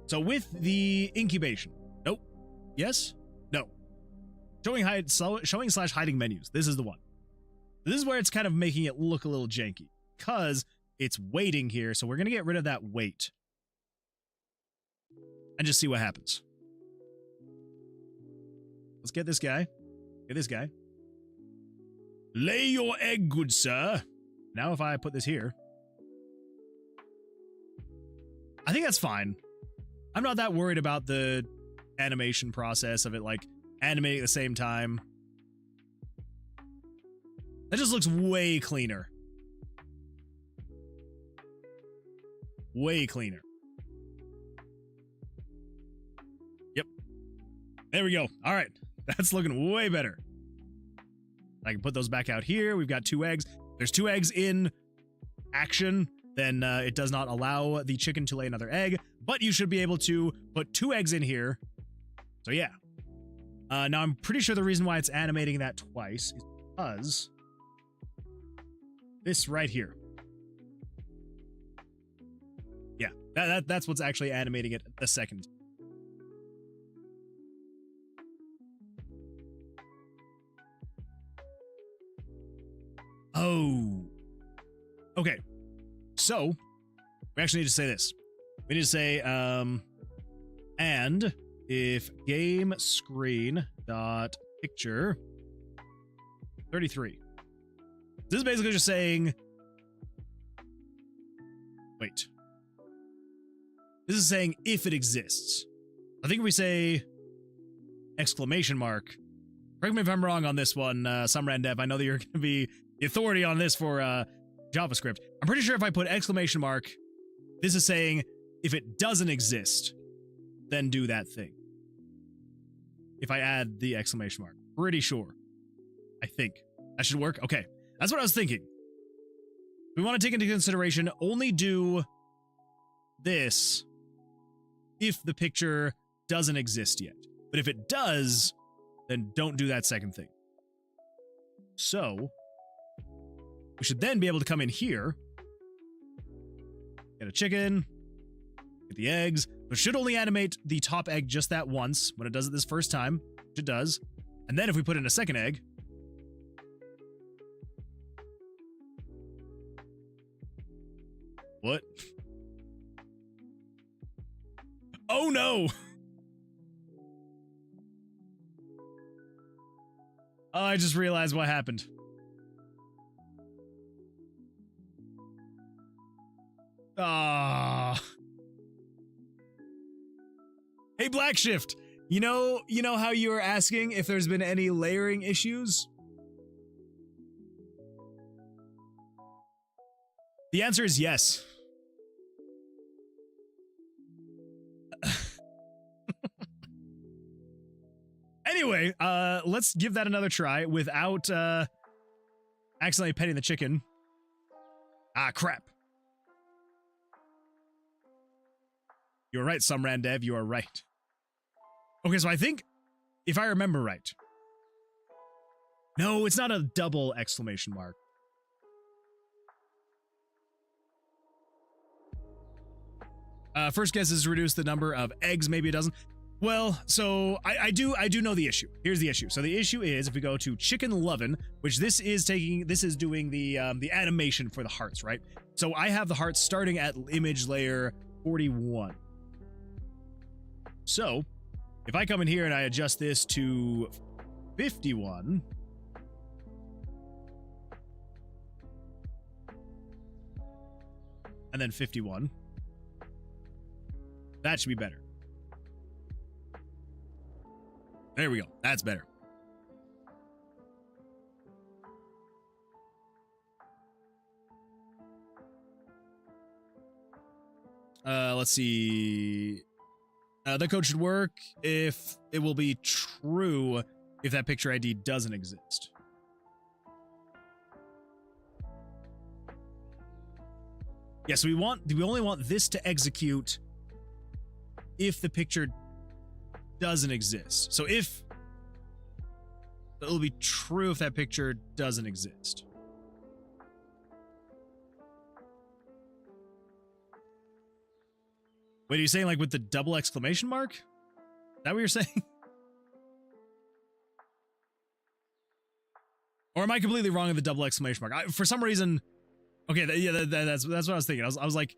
So with the incubation. Nope. Yes? No. Showing/hiding menus. This is the one. This is where it's kind of making it look a little janky, because it's waiting here. So we're going to get rid of that wait and just see what happens. Let's get this guy. Get this guy. Lay your egg, good sir. Now if I put this here, I think that's fine. I'm not that worried about the animation process of it, like, animating at the same time. That just looks way cleaner. Way cleaner. Yep. There we go. All right. That's looking way better. I can put those back out here. We've got 2 eggs. There's 2 eggs in action. Then it does not allow the chicken to lay another egg, but you should be able to put 2 eggs in here. So yeah. Now I'm pretty sure the reason why it's animating that twice is because this right here. Yeah, that's what's actually animating it a second. Oh. Okay. So, we actually need to say this. We need to say, and if game screen dot picture 33. This is basically just saying, wait. This is saying if it exists. I think if we say exclamation mark. Correct me if I'm wrong on this one, Gamedev. I know that you're going to be the authority on this for JavaScript. I'm pretty sure if I put exclamation mark, this is saying if it doesn't exist, then do that thing. If I add the exclamation mark. Pretty sure. I think. That should work? Okay. That's what I was thinking. We want to take into consideration only do this if the picture doesn't exist yet. But if it does, then don't do that second thing. So, we should then be able to come in here, get a chicken, get the eggs. It should only animate the top egg just that once when it does it this first time, which it does. And then if we put in a second egg, what? Oh no! Oh, I just realized what happened. Ah. Hey, Black Shift. You know how you were asking if there's been any layering issues? The answer is yes. Anyway, let's give that another try without accidentally petting the chicken. Ah, crap. You're right, Sumrandev, you are right. Okay, so I think, if I remember right, no, it's not a double exclamation mark. First guess is to reduce the number of eggs, maybe a dozen. Well, so I do know the issue. Here's the issue. So the issue is if we go to Chicken Lovin', which this is doing the animation for the hearts, right? So I have the hearts starting at image layer 41. So if I come in here and I adjust this to 51, and then 51, that should be better. There we go. That's better. Let's see. The code should work if it will be true if that picture ID doesn't exist. Yeah, so we only want this to execute if the picture doesn't exist. So it'll be true if that picture doesn't exist. Wait, are you saying like with the double exclamation mark? Is that what you're saying? Or am I completely wrong in the double exclamation mark? For some reason, okay, that's what I was thinking. I was like,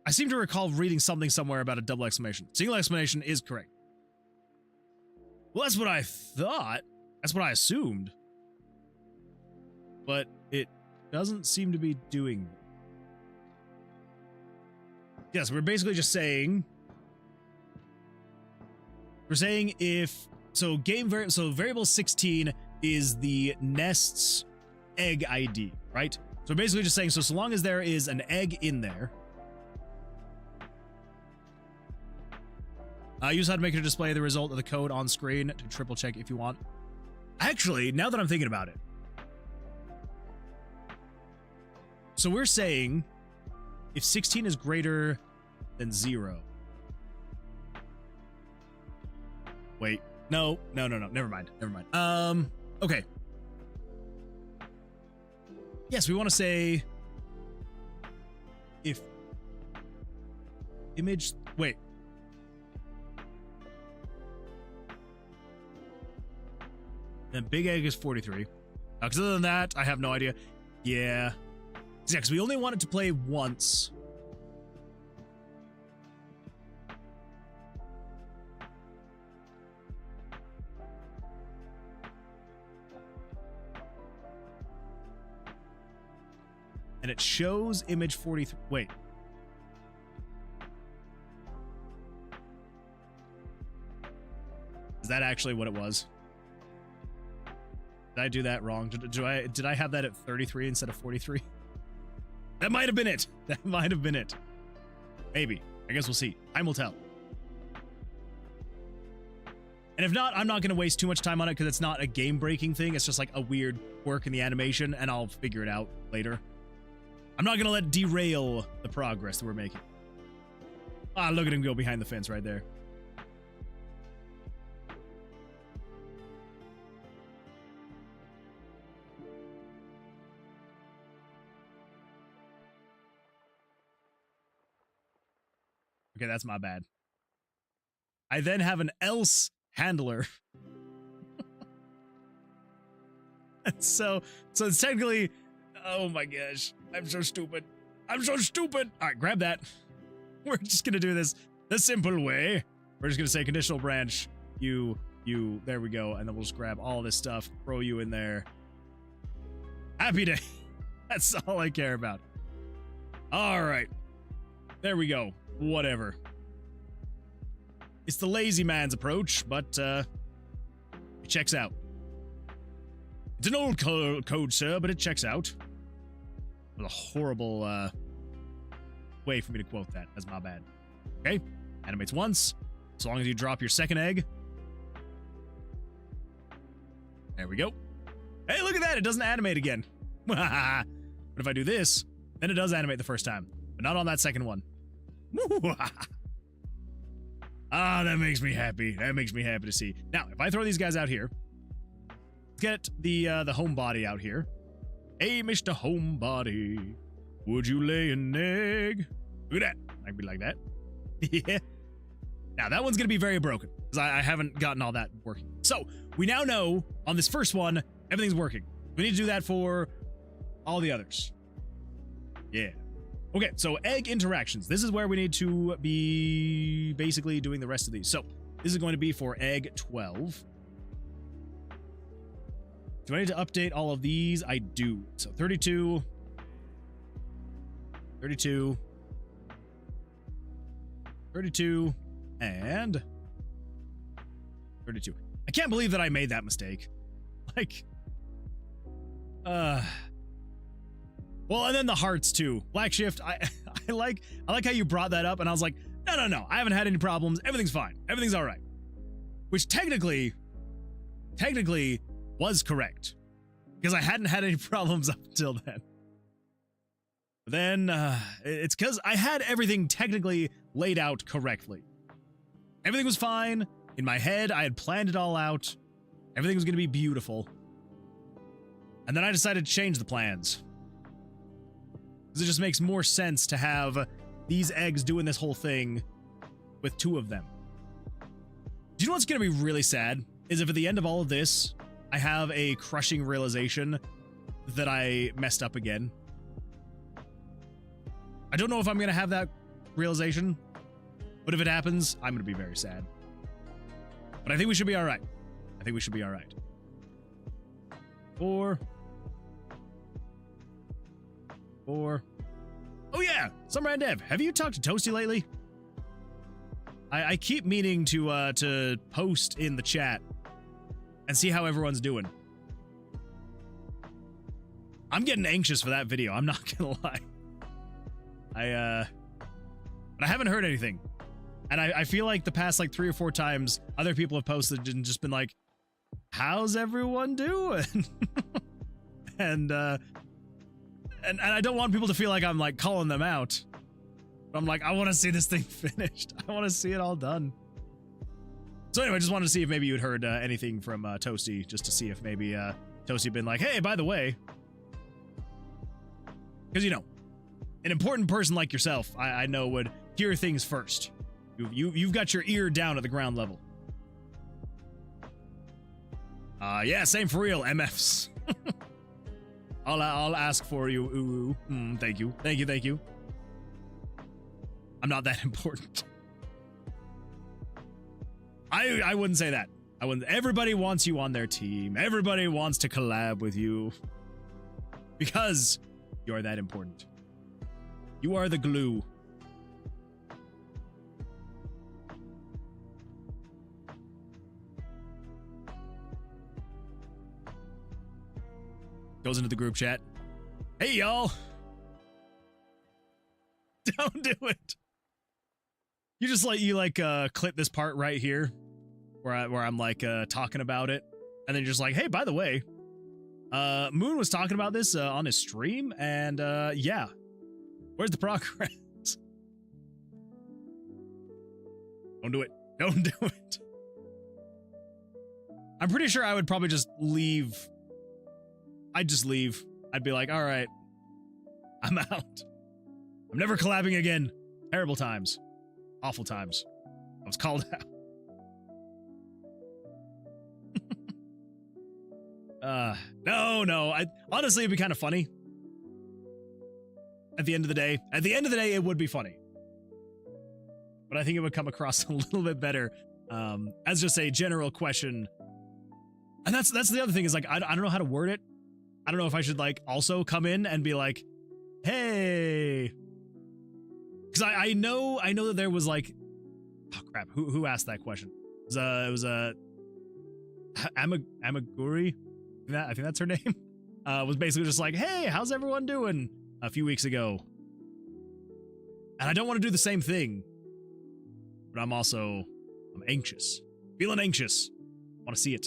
I seem to recall reading something somewhere about a double exclamation. Single exclamation is correct. Well, that's what I thought. That's what I assumed. But it doesn't seem to be doing that. Yes, we're basically just saying... We're saying if... So variable 16 is the nest's egg ID, right? So we're basically just saying, so long as there is an egg in there... use how to make it display the result of the code on screen to triple check if you want. Actually, now that I'm thinking about it. So we're saying if 16 is greater than 0. Wait, no, never mind. Okay. Yes, we want to say if image, wait. Then big egg is 43. Because other than that, I have no idea. Yeah. Yeah, because we only want it to play once. And it shows image 43. Wait. Is that actually what it was? Did I do that wrong? Did I have that at 33 instead of 43? That might have been it. That might have been it. Maybe. I guess we'll see. Time will tell. And if not, I'm not going to waste too much time on it because it's not a game-breaking thing. It's just like a weird quirk in the animation, and I'll figure it out later. I'm not going to let it derail the progress that we're making. Ah, look at him go behind the fence right there. Okay, that's my bad. I then have an else handler. so it's technically, oh my gosh, I'm so stupid. I'm so stupid. All right, grab that. We're just gonna do this the simple way. We're just gonna say conditional branch, you, there we go. And then we'll just grab all this stuff, throw you in there. Happy day. That's all I care about. All right, there we go. Whatever. It's the lazy man's approach, but it checks out. It's an old code, sir, but it checks out. What a horrible way for me to quote that. That's my bad. Okay, animates once. As long as you drop your second egg. There we go. Hey, look at that. It doesn't animate again. But if I do this, then it does animate the first time, but not on that second one. Ah, that makes me happy. That makes me happy to see. Now, if I throw these guys out here, get the homebody out here. Hey, Mr. Homebody, would you lay an egg? Look at that. I can be like that. Yeah. Now, that one's going to be very broken because I haven't gotten all that working. So, we now know on this first one, everything's working. We need to do that for all the others. Yeah. Okay, so egg interactions. This is where we need to be basically doing the rest of these. So, this is going to be for egg 12. Do I need to update all of these? I do. So, 32. 32. 32. And 32. I can't believe that I made that mistake. Like, well, and then the hearts too. Black Shift, I like how you brought that up, and I was like, no, I haven't had any problems. Everything's fine. Everything's all right. Which technically was correct because I hadn't had any problems up until then. But then it's because I had everything technically laid out correctly. Everything was fine. In my head, I had planned it all out. Everything was going to be beautiful. And then I decided to change the plans. Because it just makes more sense to have these eggs doing this whole thing with 2 of them. Do you know what's going to be really sad? Is if at the end of all of this, I have a crushing realization that I messed up again. I don't know if I'm going to have that realization, but if it happens, I'm going to be very sad. But I think we should be all right. I think we should be all right. 4. 4. Oh yeah, Summer Dev. Have you talked to Toasty lately? I keep meaning to post in the chat and see how everyone's doing. I'm getting anxious for that video. I'm not gonna lie. But I haven't heard anything. And I feel like the past like 3 or 4 times other people have posted and just been like, how's everyone doing? and I don't want people to feel like I'm like calling them out. But I'm like, I want to see this thing finished. I want to see it all done. So anyway, I just wanted to see if maybe you had heard anything from Toasty, just to see if maybe Toasty had been like, hey, by the way. Because, you know, an important person like yourself, I know would hear things first. You've got your ear down at the ground level. Yeah, same for real, MFs. I'll ask for you. Ooh, thank you. I'm not that important. I wouldn't say that. I wouldn't. Everybody wants you on their team. Everybody wants to collab with you. Because you're that important. You are the glue. Goes into the group chat. Hey, y'all. Don't do it. You just clip this part right here where I'm like talking about it. And then you're just like, hey, by the way, Moon was talking about this on his stream. And yeah, where's the progress? Don't do it. Don't do it. I'm pretty sure I would probably just leave. I'd just leave. I'd be like, all right, I'm out. I'm never collabing again. Terrible times. Awful times. I was called out. No. Honestly, it'd be kind of funny. At the end of the day. At the end of the day, it would be funny. But I think it would come across a little bit better as just a general question. And that's the other thing is like, I don't know how to word it. I don't know if I should like also come in and be like, hey, because I know that there was like, oh crap, who asked that question? It was Amaguri. I think that's her name. Was basically just like, hey, how's everyone doing? A few weeks ago. And I don't want to do the same thing, but I'm anxious, feeling anxious. Want to see it.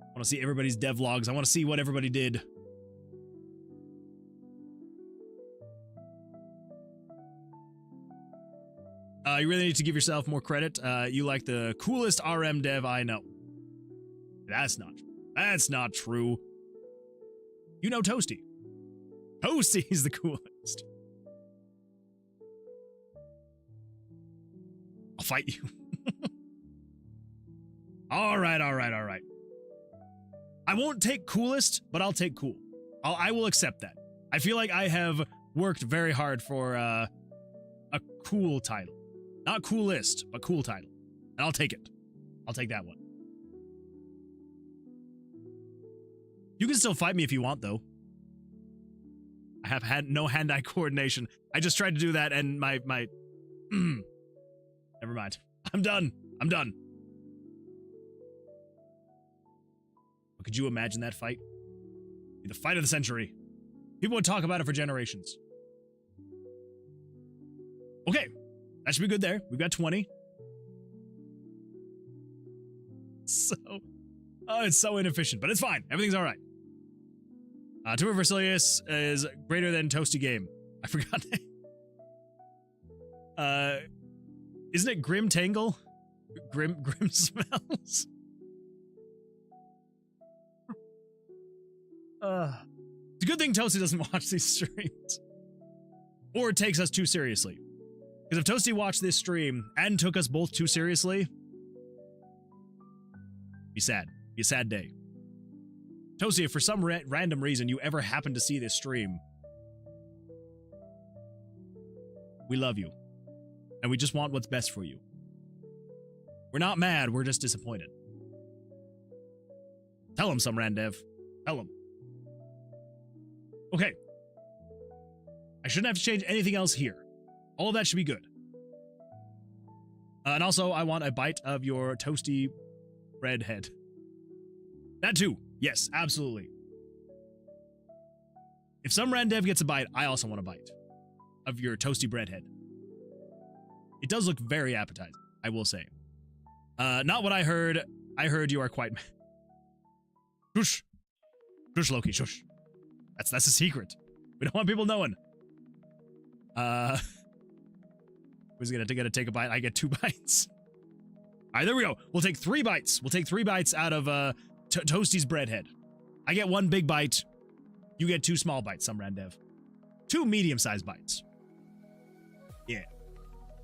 I want to see everybody's devlogs. I want to see what everybody did. You really need to give yourself more credit. You like the coolest RM dev I know. That's not true. That's not true. You know Toasty. Toasty's the coolest. I'll fight you. All right. I won't take coolest, but I'll take cool. I will accept that. I feel like I have worked very hard for a cool title. Not coolest, but cool title. And I'll take it. I'll take that one. You can still fight me if you want, though. I have had no hand-eye coordination. I just tried to do that, and my Never mind. I'm done. But could you imagine that fight? It'd be the fight of the century. People would talk about it for generations. Okay. That should be good there. We've got 20. It's so inefficient, but it's fine. Everything's all right. Tumor Versilius is greater than Toasty Game. I forgot. Isn't it Grim Tangle? Grim Smells? It's a good thing Toasty doesn't watch these streams. Or takes us too seriously. Because if Toasty watched this stream and took us both too seriously, be sad. Be a sad day. Toasty, if for some random reason you ever happen to see this stream, we love you. And we just want what's best for you. We're not mad, we're just disappointed. Tell him some, Randev. Tell him. Okay. I shouldn't have to change anything else here. All of that should be good. And also, I want a bite of your toasty bread head. That too. Yes, absolutely. If some Randev gets a bite, I also want a bite of your toasty bread head. It does look very appetizing, I will say. Not what I heard. I heard you are quite... Shush. Shush, Loki, shush. That's a secret. We don't want people knowing. Who's gonna take a bite? I get 2 bites. All right, there we go. We'll take 3 bites. We'll take 3 bites out of Toasty's bread head. I get 1 big bite. You get 2 small bites, some Randev. 2 medium-sized bites. Yeah.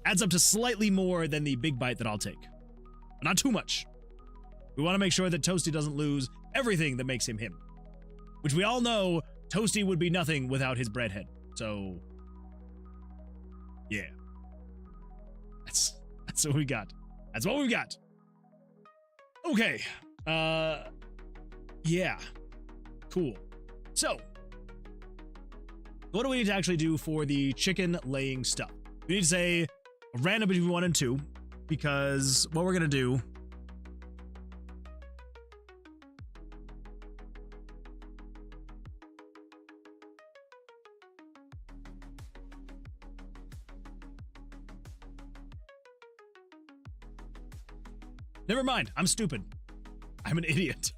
Adds up to slightly more than the big bite that I'll take. But not too much. We want to make sure that Toasty doesn't lose everything that makes him him. Which we all know, Toasty would be nothing without his bread head. So, yeah. That's what we got. That's what we've got. Okay. Yeah. Cool. So, what do we need to actually do for the chicken laying stuff? We need to say a random between 1 and 2, because what we're going to do... Never mind, I'm stupid. I'm an idiot.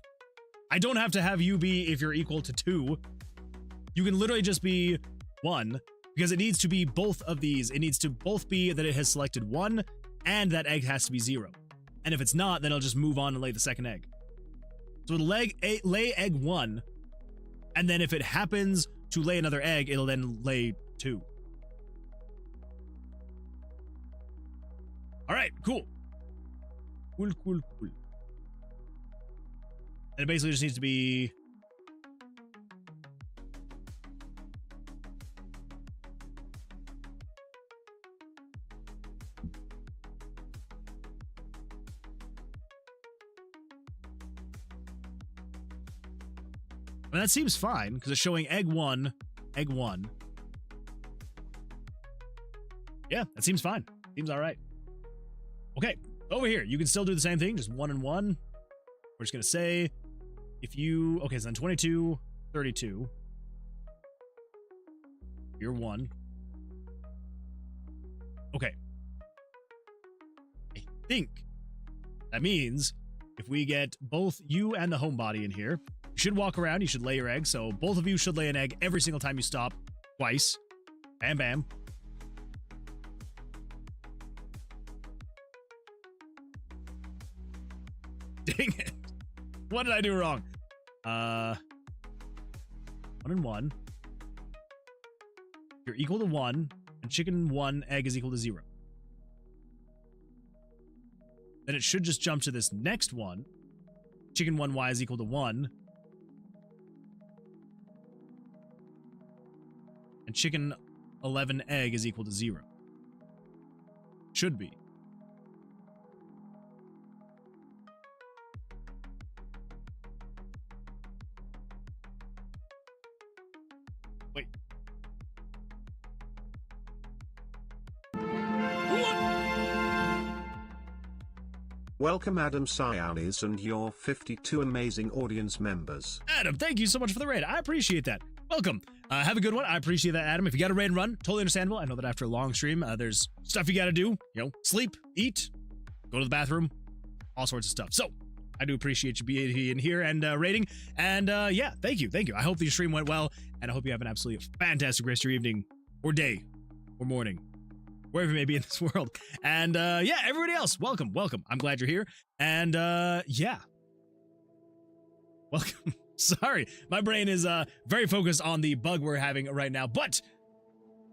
I don't have to have you be if you're equal to 2. You can literally just be 1, because it needs to be both of these. It needs to both be that it has selected 1, and that egg has to be 0. And if it's not, then it'll just move on and lay the second egg. So it'll lay egg 1, and then if it happens to lay another egg, it'll then lay 2. All right, cool. Cool. And it basically just needs to be... I mean, that seems fine, because it's showing egg 1. Yeah, that seems fine. Seems all right. Okay. Over here, you can still do the same thing, just 1 and 1. We're just going to say, if you... Okay, so then 22, 32. You're 1. Okay. I think that means if we get both you and the homebody in here, you should walk around, you should lay your egg, so both of you should lay an egg every single time you stop. Twice. Bam, bam. Dang it. What did I do wrong? 1 and 1. You're equal to 1, and chicken 1 egg is equal to 0. Then it should just jump to this next one. Chicken 1 y is equal to 1. And chicken 11 egg is equal to 0. Should be. Wait. Welcome Adam Sialis and your 52 amazing audience members. Adam, thank you so much for the raid. I appreciate that. Welcome. Have a good one. I appreciate that, Adam. If you got a raid and run, totally understandable. I know that after a long stream, there's stuff you got to do. You know, sleep, eat, go to the bathroom, all sorts of stuff. So I do appreciate you being here and raiding. And yeah, thank you. Thank you. I hope the stream went well, and I hope you have an absolutely fantastic rest of your evening or day or morning, wherever you may be in this world. And yeah, everybody else, welcome, welcome. I'm glad you're here. And yeah, welcome. Sorry, my brain is very focused on the bug we're having right now, but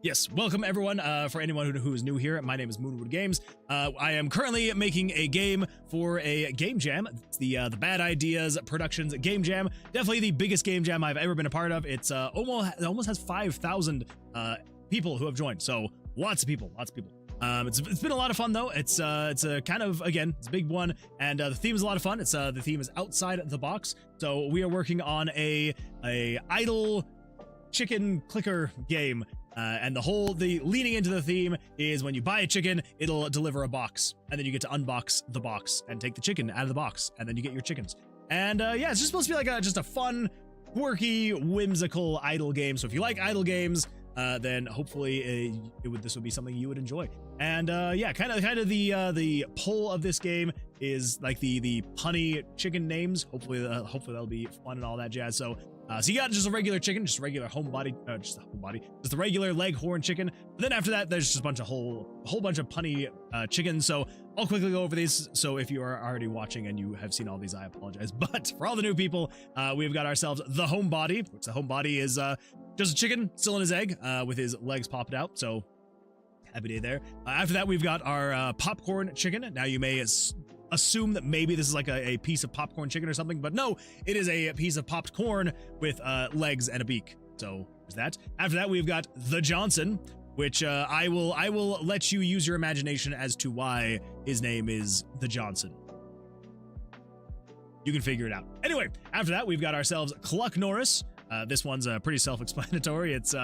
yes, welcome everyone. For anyone who is new here, my name is Moonwood Games. I am currently making a game for a game jam. It's the Bad Ideas Productions Game Jam. Definitely the biggest game jam I've ever been a part of. It's almost has 5,000 people who have joined. So lots of people, lots of people. It's been a lot of fun though. It's a kind of, again, it's a big one, and the theme is a lot of fun. It's the theme is outside the box. So we are working on a idle chicken clicker game, and the leading into the theme is when you buy a chicken, it'll deliver a box, and then you get to unbox the box and take the chicken out of the box, and then you get your chickens. And yeah, it's just supposed to be like just a fun, quirky, whimsical idle game. So if you like idle games, then hopefully this would be something you would enjoy. And yeah, kind of the poll of this game is like the punny chicken names. Hopefully that'll be fun and all that jazz. So so you got just a regular chicken, just a regular just a regular leghorn chicken. But then after that, there's just a whole bunch of punny chickens. So I'll quickly go over these. So if you are already watching and you have seen all these, I apologize. But for all the new people, we've got ourselves the homebody, which the homebody is just a chicken still in his egg with his legs popped out. So happy day there. After that, we've got our popcorn chicken. Now you may assume that maybe this is like a piece of popcorn chicken or something, but no, it is a piece of popped corn with legs and a beak. So there's that. After that, we've got the Johnson, which I will let you use your imagination as to why his name is the Johnson. You can figure it out. Anyway, after that, we've got ourselves Cluck Norris. This one's pretty self-explanatory. It's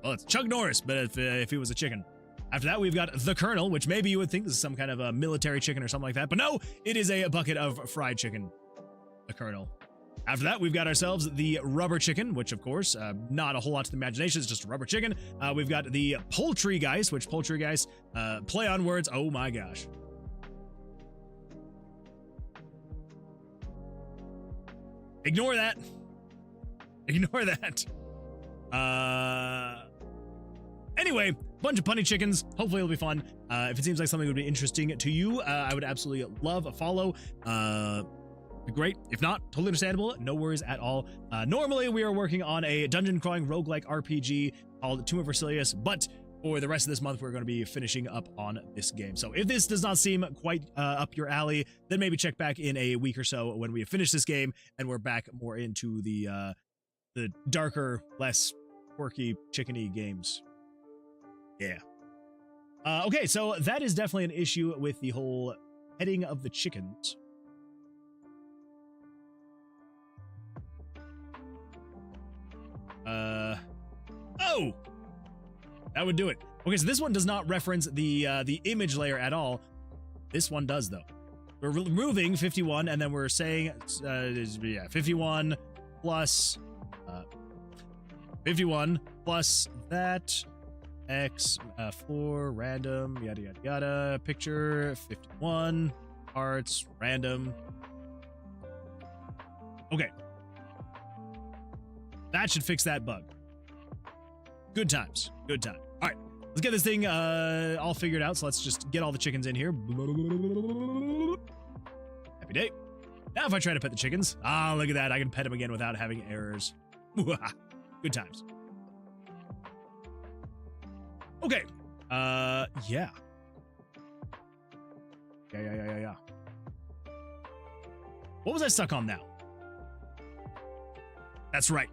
it's Chuck Norris, but if he was a chicken. After that, we've got the Colonel, which maybe you would think this is some kind of a military chicken or something like that, but no, it is a bucket of fried chicken. The Colonel. After that, we've got ourselves the Rubber Chicken, which of course, not a whole lot to the imagination, it's just a rubber chicken. We've got the Poultrygeist, which Poultrygeist, play on words, oh my gosh. Ignore that. Ignore that. Anyway, bunch of punny chickens. Hopefully it'll be fun. If it seems like something would be interesting to you, I would absolutely love a follow. Be great. If not, totally understandable. No worries at all. Normally we are working on a dungeon crawling roguelike RPG called Tomb of Versilius, but for the rest of this month, we're going to be finishing up on this game. So if this does not seem quite up your alley, then maybe check back in a week or so when we have finished this game and we're back more into the darker, less quirky, chickeny games. Yeah. Okay, so that is definitely an issue with the whole heading of the chickens. Oh! That would do it. Okay, so this one does not reference the image layer at all. This one does, though. We're removing 51, and then we're saying, yeah, 51 plus 51 plus that, X, floor, random, yada, yada, yada, picture, 51, parts, random. Okay. That should fix that bug. Good times. Good time. All right. Let's get this thing all figured out. So let's just get all the chickens in here. Happy day. Now if I try to pet the chickens, look at that. I can pet them again without having errors. Good times. Okay. Yeah. Yeah. What was I stuck on now? That's right.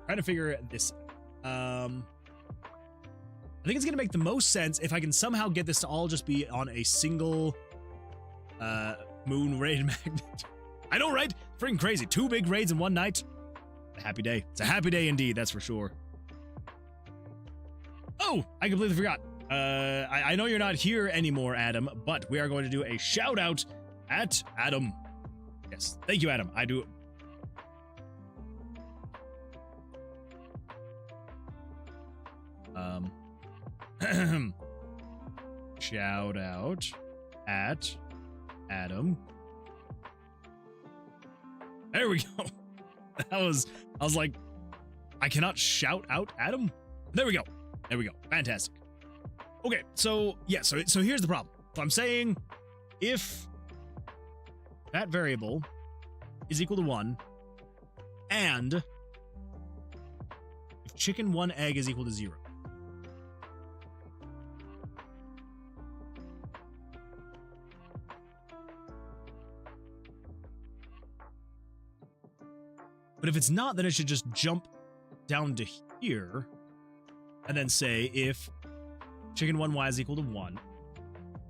Trying to figure this. I think it's gonna make the most sense if I can somehow get this to all just be on a single moon raid magnet. I know, right? Freaking crazy. 2 big raids in one night. A happy day. It's a happy day indeed, that's for sure. Oh, I completely forgot. I know you're not here anymore, Adam, but we are going to do a shout out at Adam. Yes, thank you, Adam. I do. Shout out at Adam. There we go. I was like, I cannot shout out Adam. There we go. Fantastic. Okay, so yeah, so here's the problem. So I'm saying if that variable is equal to 1 and if chicken 1 egg is equal to 0. But if it's not, then it should just jump down to here and then say if chicken 1y is equal to 1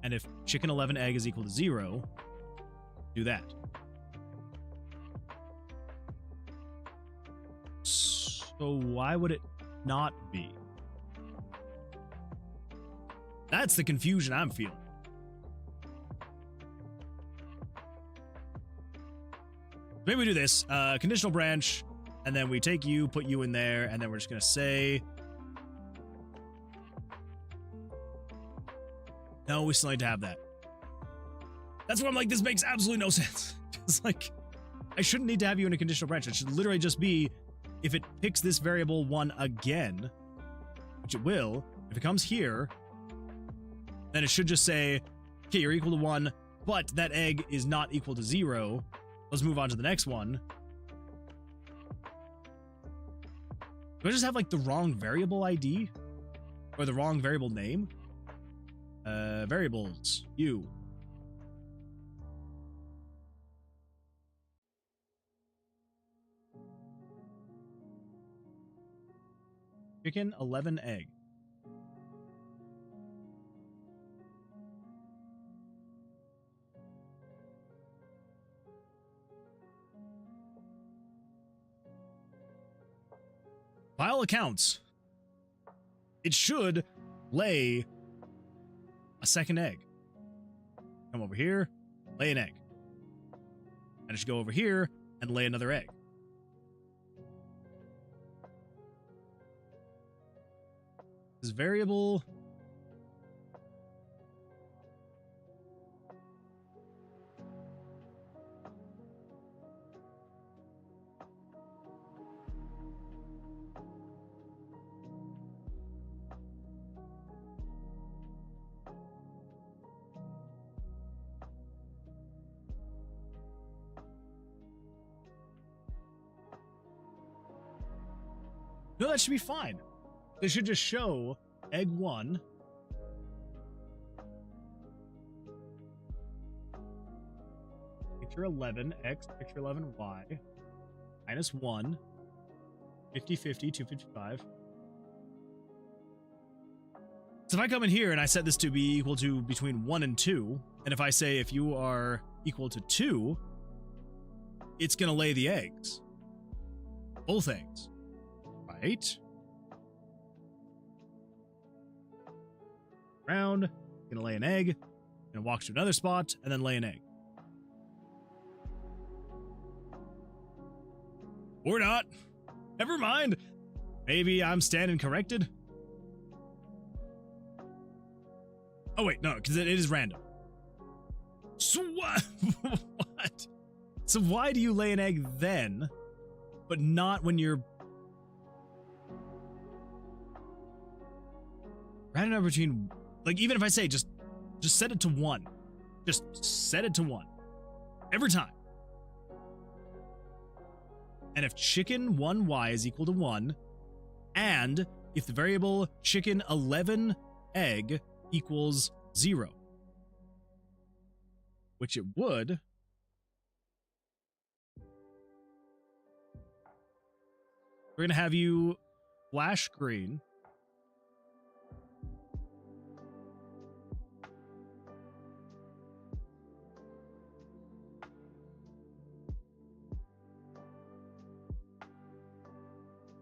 and if chicken 11 egg is equal to 0, do that. So why would it not be? That's the confusion I'm feeling. Maybe we do this, conditional branch, and then we take you, put you in there, and then we're just gonna say, no, we still need to have that. That's why I'm like, this makes absolutely no sense. It's like, I shouldn't need to have you in a conditional branch. It should literally just be, if it picks this variable 1 again, which it will, if it comes here, then it should just say, okay, you're equal to 1, but that egg is not equal to 0. Let's move on to the next one. Do I just have like the wrong variable ID? Or the wrong variable name? Variables. You. Chicken 11 egg. By all accounts, it should lay a second egg. Come over here, lay an egg. And it should go over here and lay another egg. This variable... No, that should be fine. They should just show egg 1. Picture 11, x, picture 11, y, minus 1, 50, 50, 255. So if I come in here and I set this to be equal to between 1 and 2, and if I say if you are equal to 2, it's going to lay the eggs. Both eggs. Right? Round, gonna lay an egg, gonna walk to another spot, and then lay an egg. Or not. Never mind. Maybe I'm standing corrected. Oh wait, no, because it is random. So what? What? So why do you lay an egg then, but not when you're random number between, like, even if I say just set it to 1. Just set it to 1. Every time. and if chicken 1y is equal to 1, and if the variable chicken 11 egg equals 0, which it would. We're going to have you flash green.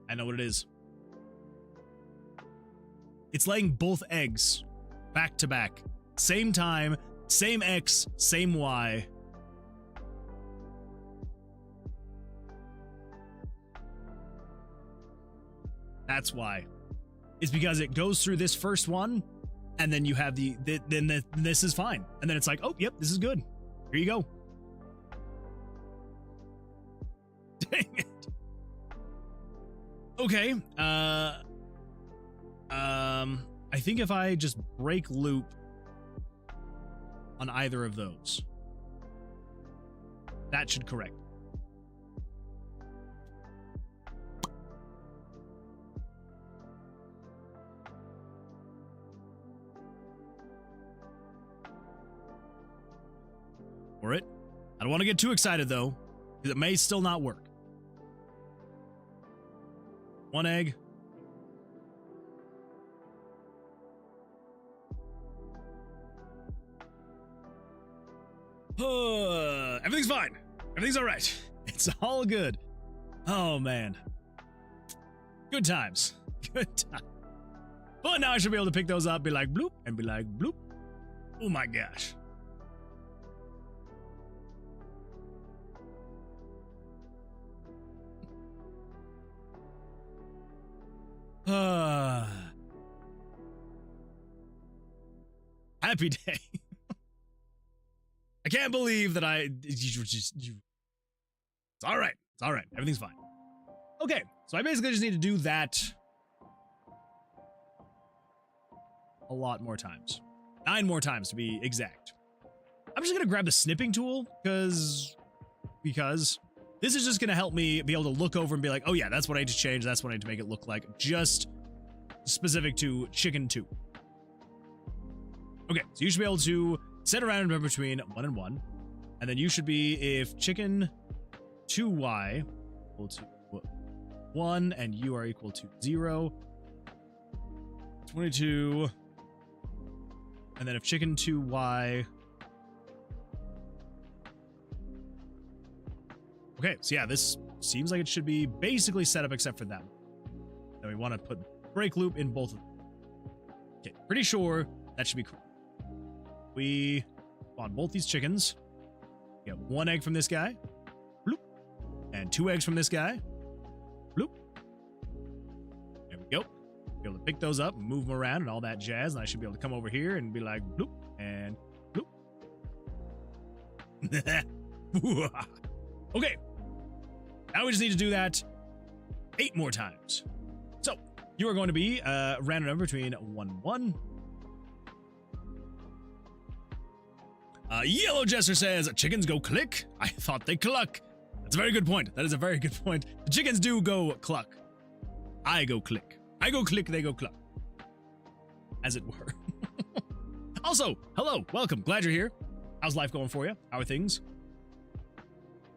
I know what it is. It's laying both eggs back to back. Same time, same X, same Y. That's why. It's because it goes through this first one, and then you have then this is fine. And then it's like, oh, yep, this is good. Here you go. Dang it. Okay. I think if I just break loop on either of those, that should correct. For it. I don't want to get too excited though, because it may still not work. 1 egg. Everything's fine. Everything's all right. It's all good. Oh man. Good times. Good times. But now I should be able to pick those up, be like bloop, and be like bloop. Oh my gosh. Happy day. I can't believe that it's all right. It's all right. Everything's fine. Okay, so I basically just need to do that a lot more times. 9 more times to be exact. I'm just gonna grab the snipping tool because this is just gonna help me be able to look over and be like, oh yeah, that's what I need to change. That's what I need to make it look like. Just specific to chicken 2. Okay, so you should be able to set a random number between 1 and 1. And then you should be if chicken 2y equal to 1 and you are equal to 0. 22. And then if chicken 2y. Okay, so yeah, this seems like it should be basically set up except for that. Then we want to put break loop in both of them. Okay, pretty sure that should be correct. We spawn both these chickens. We get 1 egg from this guy. Bloop. And 2 eggs from this guy. Bloop. There we go. Be able to pick those up and move them around and all that jazz. And I should be able to come over here and be like bloop and bloop. Okay. Now we just need to do that 8 more times. So you are going to be random number between 1 and 1. Yellow Jester says, chickens go click? I thought they cluck. That's a very good point. That is a very good point. The chickens do go cluck. I go click. I go click, they go cluck. As it were. Also, hello, welcome. Glad you're here. How's life going for you? How are things?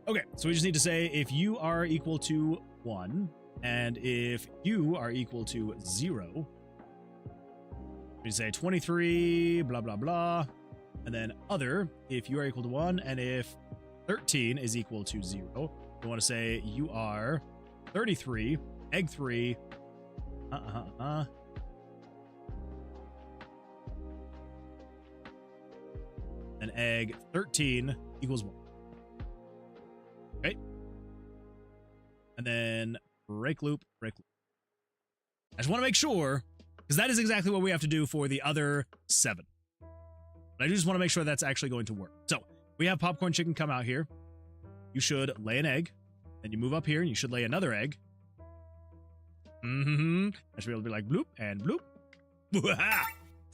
Okay, so we just need to say if you are equal to 1 and if you are equal to 0. We say 23, blah, blah, blah. And then other, if you are equal to 1, and if 13 is equal to 0, we want to say you are 33, egg 3, and egg 13 equals 1. Okay. And then break loop, break loop. I just want to make sure, because that is exactly what we have to do for the other 7. But I just want to make sure that's actually going to work. So we have popcorn chicken come out here. You should lay an egg. Then you move up here and you should lay another egg. I should be able to be like bloop and bloop.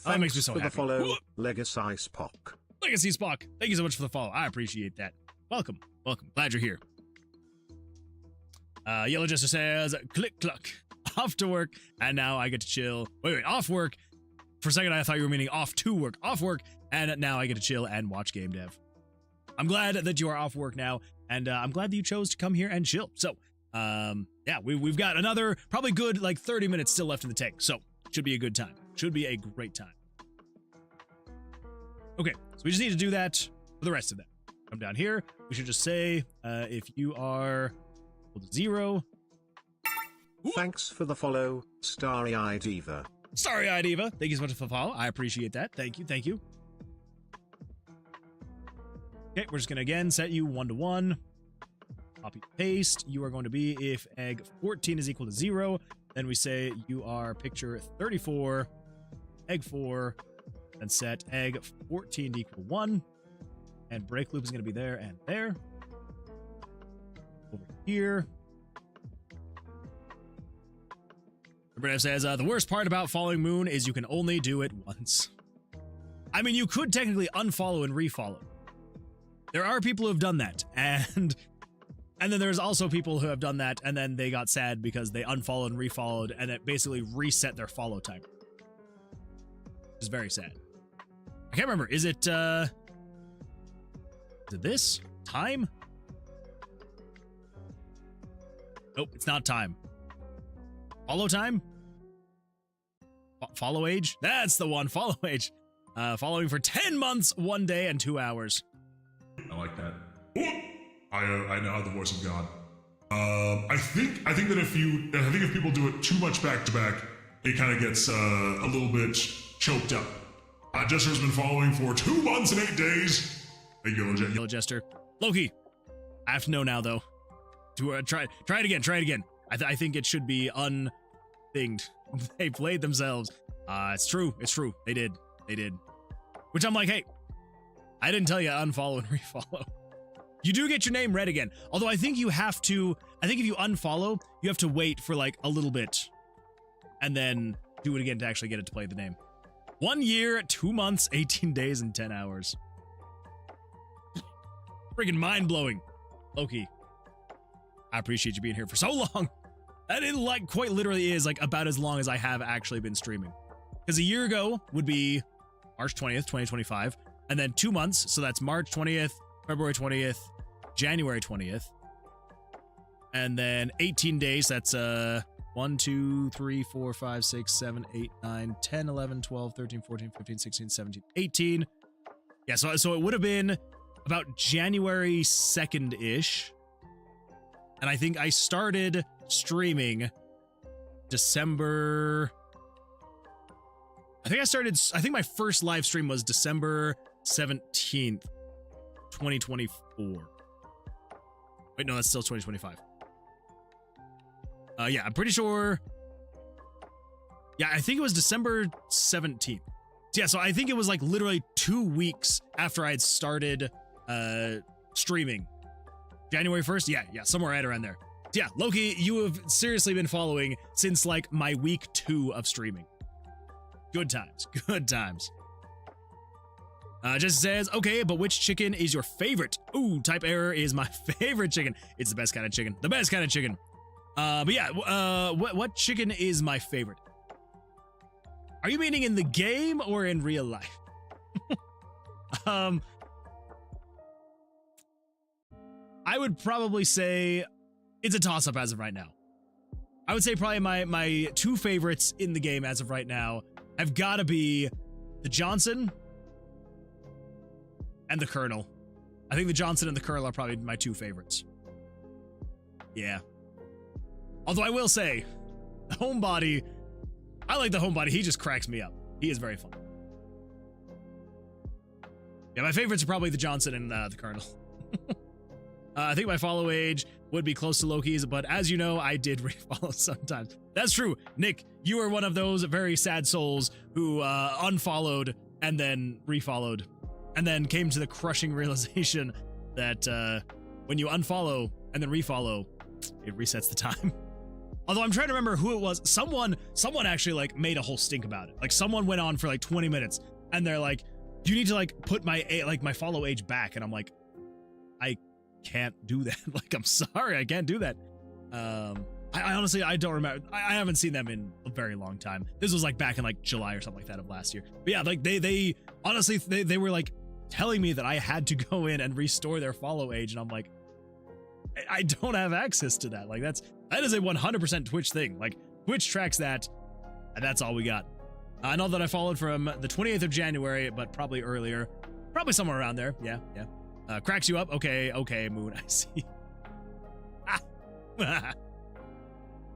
That makes me so happy. For the follow, Legacy Spock. Legacy Spock, thank you so much for the follow. I appreciate that. Welcome, welcome. Glad you're here. Yellow Jester says, click, cluck, off to work, and now I get to chill. Wait, off work. For a second, I thought you were meaning off to work. Off work, and now I get to chill and watch Game Dev. I'm glad that you are off work now, and I'm glad that you chose to come here and chill. So, yeah, we've got another probably good, like, 30 minutes still left in the tank, so should be a good time. Should be a great time. Okay, so we just need to do that for the rest of them. Come down here. We should just say, if you are equal to 0. Thanks for the follow, Starry-Eyed Eva. Starry-Eyed Eva, thank you so much for the follow. I appreciate that. Thank you, thank you. Okay, we're just gonna again set you 1 to 1. Copy paste. You are going to be if egg 14 is equal to 0. Then we say you are picture 34, egg 4, and set egg 14 to equal 1. And break loop is going to be there and there. Over here. Gamedev says, the worst part about following Moon is you can only do it once. I mean, you could technically unfollow and refollow. There are people who have done that, and then there's also people who have done that, and then they got sad because they unfollowed and refollowed, and it basically reset their follow timer. Which is very sad. I can't remember. Is it this? Time? Nope, it's not time. Follow time? Follow age? That's the one, follow age. Following for 10 months, 1 day, and 2 hours. I like that. I now have the voice of God. I think that if people do it too much back to back, it kind of gets a little bit choked up. Jester's been following for 2 months and 8 days. Hey, Yellow Jester. Loki. I have to know now though. Try it again. I think it should be unthinged. They played themselves. It's true. They did. Which I'm like, hey, I didn't tell you unfollow and refollow. You do get your name read again. Although I think if you unfollow, you have to wait for like a little bit and then do it again to actually get it to play the name. 1 year, 2 months, 18 days, and 10 hours. Friggin' mind-blowing. Loki, I appreciate you being here for so long. That it like quite literally is like about as long as I have actually been streaming. Because a year ago would be March 20th, 2025. And then 2 months, so that's March 20th, February 20th, January 20th. And then 18 days, that's 1, 2, 3, 4, 5, 6, 7, 8, 9, 10, 11, 12, 13, 14, 15, 16, 17, 18. Yeah, so it would have been about January 2nd-ish. And I think I started streaming December... I think my first live stream was December 17th, 2024. Wait, no, that's still 2025. Yeah, I'm pretty sure. Yeah, I think it was December 17th. Yeah, so I think it was like literally 2 weeks after I had started streaming. January 1st? Yeah, somewhere right around there. Yeah, Loki, you have seriously been following since like my week 2 of streaming. Good times. Just says, okay, but which chicken is your favorite? Ooh, type error is my favorite chicken. It's the best kind of chicken. The best kind of chicken. But yeah, what chicken is my favorite? Are you meaning in the game or in real life? I would probably say it's a toss-up as of right now. I would say probably my 2 favorites in the game as of right now have got to be the Johnson and the Colonel. I think the Johnson and the Colonel are probably my 2 favorites. Yeah. Although I will say, the Homebody, I like the Homebody. He just cracks me up. He is very fun. Yeah, my favorites are probably the Johnson and the Colonel. I think my follow age would be close to Loki's, but as you know, I did refollow sometimes. That's true. Nick, you are one of those very sad souls who unfollowed and then refollowed, and then came to the crushing realization that when you unfollow and then refollow, it resets the time. Although I'm trying to remember who it was. Someone actually like made a whole stink about it. Like someone went on for like 20 minutes and they're like, you need to like put my follow age back. And I'm like, I can't do that. Like, I'm sorry, I can't do that. I honestly, I don't remember. I haven't seen them in a very long time. This was like back in like July or something like that of last year. But yeah, like they honestly, they were like telling me that I had to go in and restore their follow age. And I'm like, I don't have access to that. Like that is a 100% Twitch thing. Like Twitch tracks that, and that's all we got. I know that I followed from the 28th of January, but probably earlier, probably somewhere around there. Yeah. Cracks you up. Okay, Moon, I see.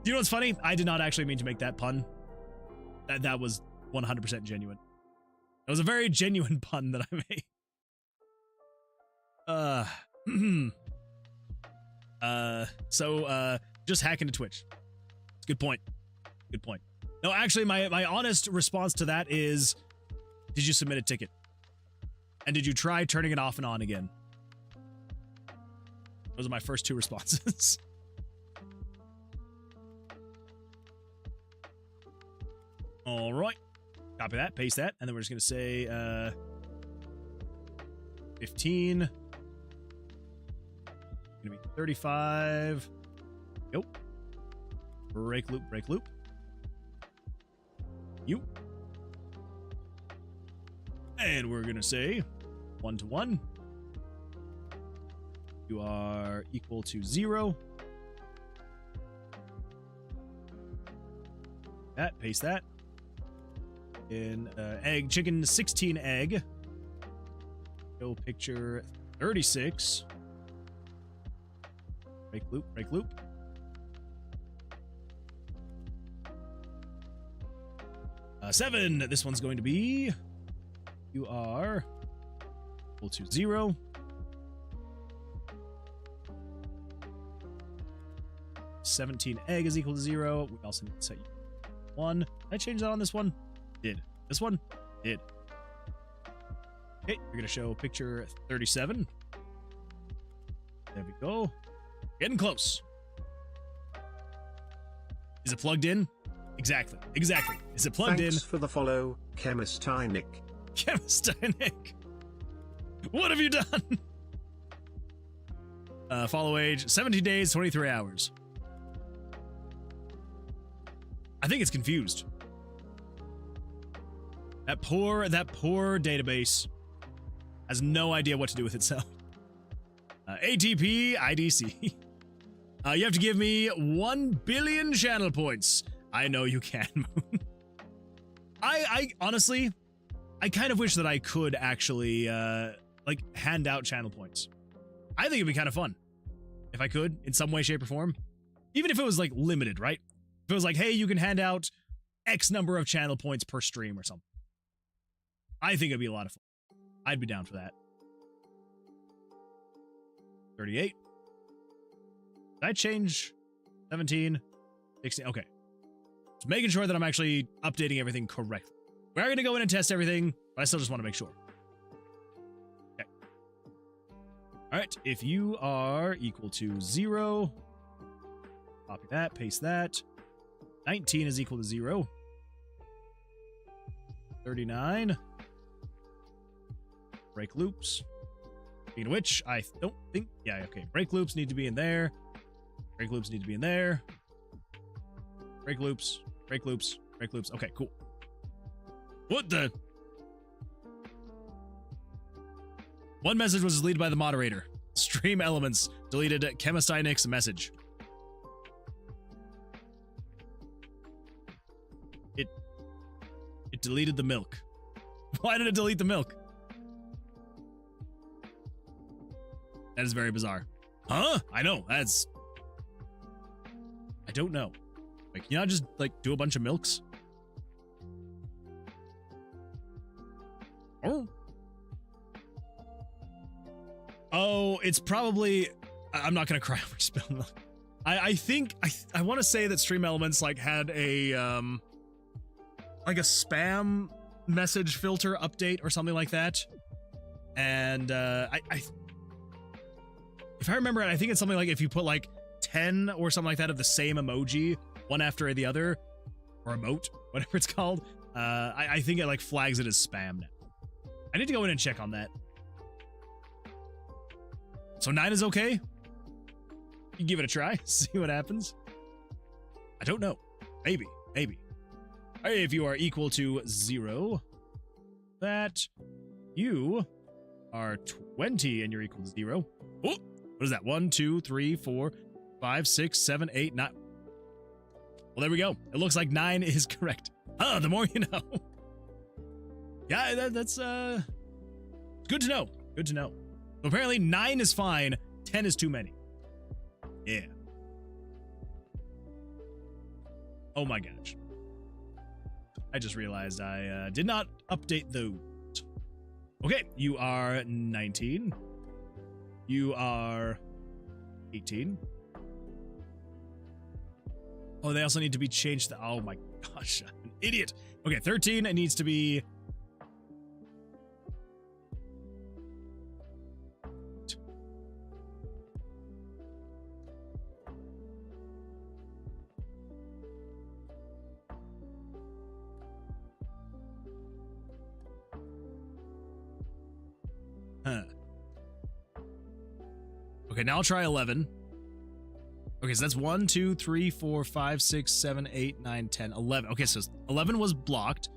You know what's funny? I did not actually mean to make that pun. That was 100% genuine. It was a very genuine pun that I made. Just hack into Twitch. Good point. No, actually, my honest response to that is, did you submit a ticket? And did you try turning it off and on again? Those are my first two responses. All right. Copy that, paste that, and then we're just going to say 15. Going to be 35. Nope. Break loop. You. And we're going to say 1 to 1. You are equal to 0. That, paste that. In egg, chicken 16 egg. Go picture 36. Break loop. Seven. This one's going to be, you are equal to 0. $17 egg is equal to 0. We also need to set 1. Did I change that on this one? Did. This one? Did. Okay, we're gonna show picture 37. There we go. Getting close. Is it plugged in? Exactly. Is it plugged in? Thanks for the follow, Chemistinic. Chemistinic. What have you done? Follow age, 17 days, 23 hours. I think it's confused. That poor database has no idea what to do with itself. ATP IDC. You have to give me 1 billion channel points. I know you can, Moon. I honestly, I kind of wish that I could actually, like, hand out channel points. I think it'd be kind of fun if I could, in some way, shape, or form. Even if it was, like, limited, right? If it was like, hey, you can hand out X number of channel points per stream or something. I think it'd be a lot of fun. I'd be down for that. 38. Did I change 17? 16? Okay. Just making sure that I'm actually updating everything correctly. We're going to go in and test everything, but I still just want to make sure. Okay. All right. If you are equal to 0, copy that, paste that. 19 is equal to 0. 39. Break loops. Speaking of which, I don't think... Yeah, okay. Break loops need to be in there. Break loops need to be in there. Break loops. Break loops. Break loops. Okay, cool. What the... One message was deleted by the moderator. Stream elements deleted Chemistinic's message. It deleted the milk. Why did it delete the milk? That is very bizarre. Huh? I know. That's... I don't know. Like, can you not just, like, do a bunch of milks? Oh. Oh, it's probably... I'm not gonna cry over spilled milk. I think... I want to say that Stream Elements, like, had a, like a spam message filter update or something like that. And, if I remember it, I think it's something like if you put like 10 or something like that of the same emoji, one after the other, or emote, whatever it's called, I think it like flags it as spam now. I need to go in and check on that. So 9 is okay? You give it a try, see what happens. I don't know. Maybe. If you are equal to 0, that you are 20 and you're equal to 0. Oh, what is that? 1, 2, 3, 4, 5, 6, 7, 8, 9. Well, there we go. It looks like 9 is correct. The more you know. Yeah, that's good to know. Good to know. So apparently 9 is fine, 10 is too many. Yeah. Oh my gosh. I just realized I did not update those. Okay, you are 19. You are 18. Oh, they also need to be changed. Oh my gosh, I'm an idiot. Okay, 13, it needs to be... Okay, now I'll try 11. Okay, so that's 1, 2, 3, 4, 5, 6, 7, 8, 9, 10, 11. Okay, so 11 was blocked.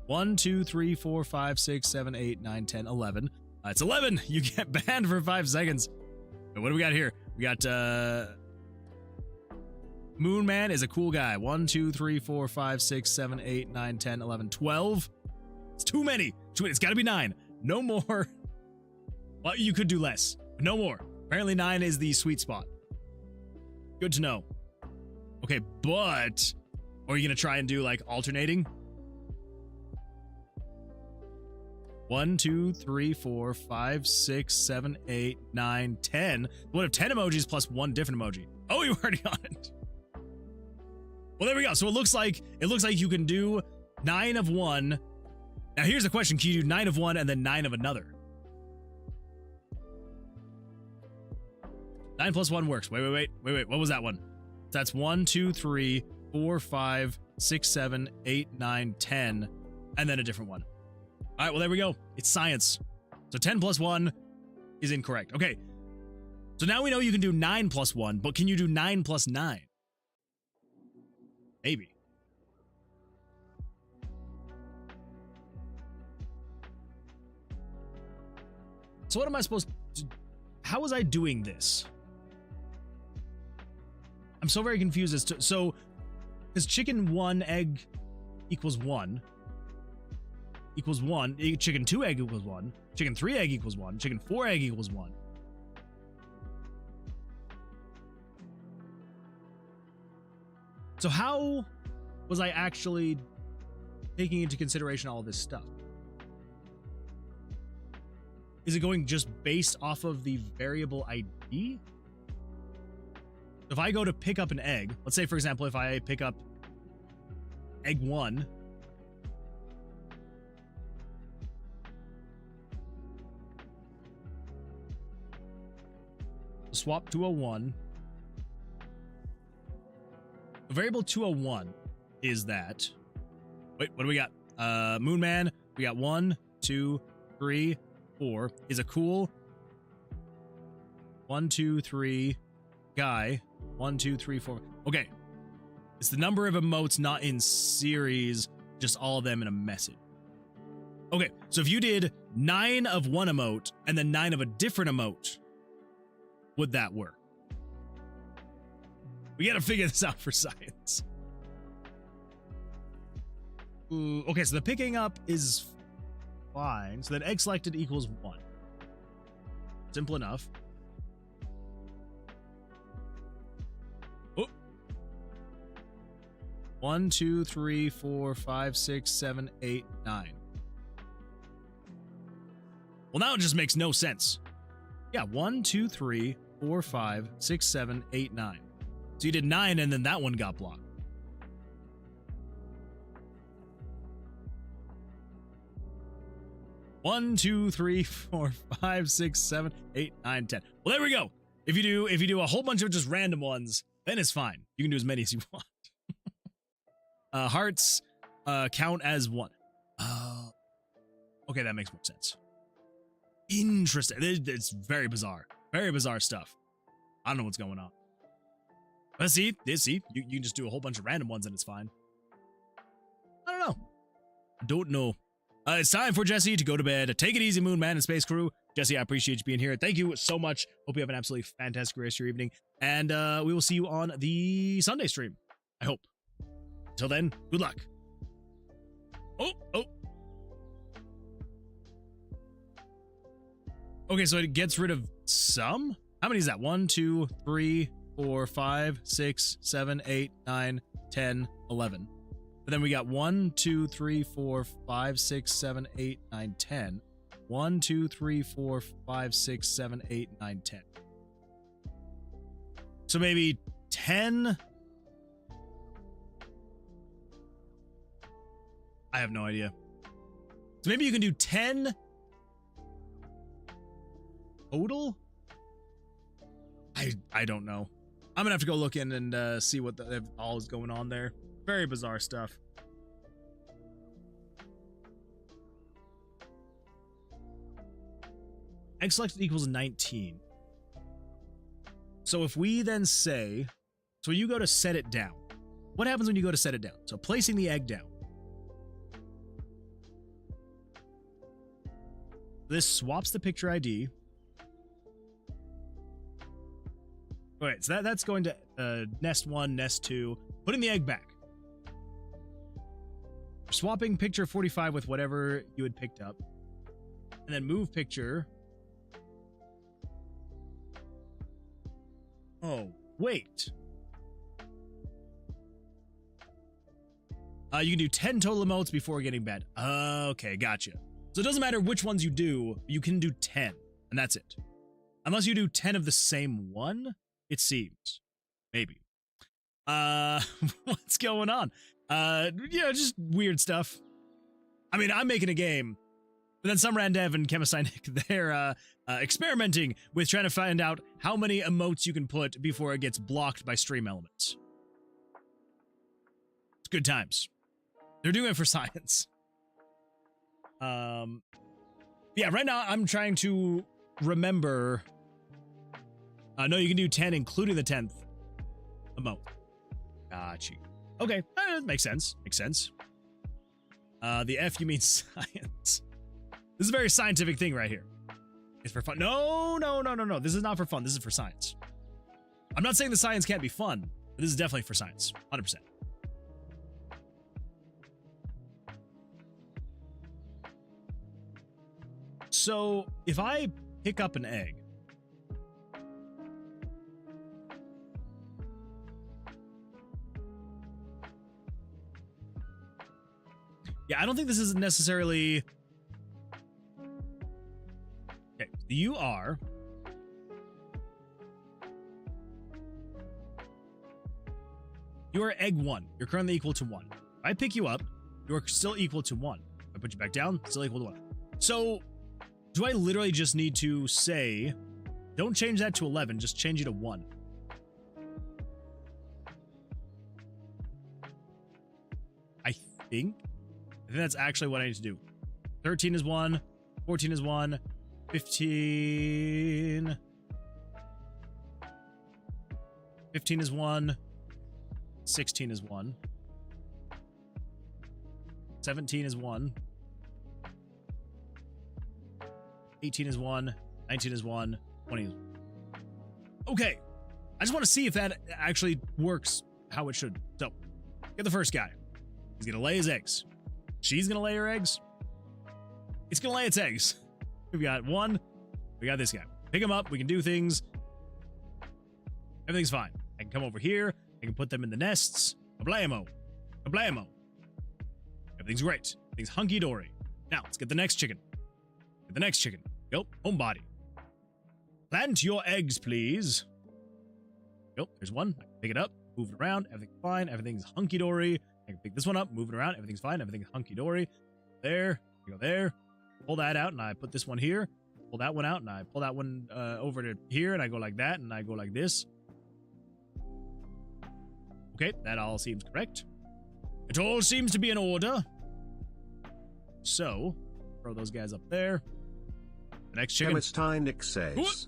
1, 2, 3, 4, 5, 6, 7, 8, 9, 10, 11. It's 11. You get banned for 5 seconds. But what do we got here? We got Moon Man is a cool guy. 1, 2, 3, 4, 5, 6, 7, 8, 9, 10, 11, 12. It's too many. It's got to be 9. No more. Well, you could do less. But no more. Apparently 9 is the sweet spot. Good to know. Okay, but are you going to try and do like alternating? 1, 2, 3, 4, 5, 6, 7, 8, 9, 10. What if 10 emojis plus 1 different emoji? Oh, you're already on it. Well, there we go. So it looks like you can do 9 of one. Now here's the question. Can you do 9 of one and then 9 of another? 9 plus 1 works. Wait. What was that one? That's 1, 2, 3, 4, 5, 6, 7, 8, 9, 10, and then a different one. All right, well, there we go. It's science. So 10 plus 1 is incorrect. Okay. So now we know you can do 9 plus 1, but can you do 9 plus 9? Maybe. So what am I supposed to... How was I doing this? I'm so very confused as to... So, because chicken 1 egg equals 1. Equals 1. Chicken 2 egg equals 1. Chicken 3 egg equals 1. Chicken 4 egg equals 1. So how was I actually taking into consideration all of this stuff? Is it going just based off of the variable ID? If I go to pick up an egg, let's say, for example, if I pick up egg 1, swap 201. The variable 201 is that. Wait, what do we got? Moon Man. We got 1, 2, 3, 4. Is a cool 1, 2, 3 guy. 1, 2, 3, 4. Okay. It's the number of emotes not in series, just all of them in a message. Okay, so if you did 9 of one emote and then 9 of a different emote, would that work? We gotta figure this out for science. Ooh, okay, so the picking up is fine. So then egg selected equals 1. Simple enough. Oh. 1, 2, 3, 4, 5, 6, 7, 8, 9. Well, now it just makes no sense. Yeah, 1, 2, 3, 4, 5, 6, 7, 8, 9. So you did 9 and then that one got blocked. One, 2, 3, 4, 5, 6, 7, 8, 9, 10. Well, there we go. If you do a whole bunch of just random ones, then it's fine. You can do as many as you want. Hearts count as 1. Okay, that makes more sense. Interesting. It's very bizarre. Very bizarre stuff. I don't know what's going on. See, you can just do a whole bunch of random ones and it's fine. I don't know. It's time for Jesse to go to bed. Take it easy, Moon Man and Space Crew. Jesse, I appreciate you being here. Thank you so much. Hope you have an absolutely fantastic rest of your evening. And we will see you on the Sunday stream, I hope. Until then, good luck. Oh. Okay, so it gets rid of some? How many is that? 1, 2, 3, 4, 5, 6, 7, 8, 9, 10, 11. But then we got 1, 2, 3, 4, 5, 6, 7, 8, 9, 10. 1, 2, 3, 4, 5, 6, 7, 8, 9, 10. So maybe 10? I have no idea. So maybe you can do 10 total? I don't know. I'm gonna have to go look in and see what all is going on there. Very bizarre stuff. Egg selected equals 19. So if we then say, so you go to set it down. What happens when you go to set it down? So placing the egg down. This swaps the picture ID. All right, so that's going to nest 1, nest 2, putting the egg back. Swapping picture 45 with whatever you had picked up. And then move picture. Oh, wait. You can do 10 total emotes before getting bed. Okay, gotcha. So it doesn't matter which ones you do, you can do 10, and that's it. Unless you do 10 of the same one, it seems. Maybe. What's going on? Yeah, just weird stuff. I mean, I'm making a game, but then some Randev and Chemistinic, they're experimenting with trying to find out how many emotes you can put before it gets blocked by stream elements. It's good times. They're doing it for science. Yeah, right now I'm trying to remember. No, you can do 10, including the 10th emote. Gotcha. Okay, makes sense. Makes sense. The F, you mean science. This is a very scientific thing right here. It's for fun. No. This is not for fun. This is for science. I'm not saying the science can't be fun, but this is definitely for science. 100%. So, if I pick up an egg, yeah, I don't think this is necessarily... Okay, you are... You are egg 1. You're currently equal to 1. If I pick you up, you're still equal to 1. If I put you back down, still equal to 1. So, do I literally just need to say, don't change that to 11, just change it to 1? I think that's actually what I need to do. 13 is 1, 14 is 1, 15... 15 is 1, 16 is 1, 17 is 1, 18 is 1, 19 is 1, 20 is 1. Okay, I just want to see if that actually works how it should. So, get the first guy. He's gonna lay his eggs. She's gonna lay her eggs. It's gonna lay its eggs. We've got 1. We got this guy. Pick him up. We can do things. Everything's fine. I can come over here. I can put them in the nests. Kablamo. Kablamo. Everything's great. Everything's hunky-dory. Now, let's get the next chicken. Get the next chicken. Go. Homebody. Plant your eggs, please. Go. There's 1. I can pick it up. Move it around. Everything's fine. Everything's hunky-dory. I can pick this one up. Move it around. Everything's fine. Everything's hunky-dory. There. You go there. Pull that out, and I put this one here. Pull that one out, and I pull that one over to here, and I go like that, and I go like this. Okay, that all seems correct. It all seems to be in order. So, throw those guys up there. The next chicken. Chemistinic says,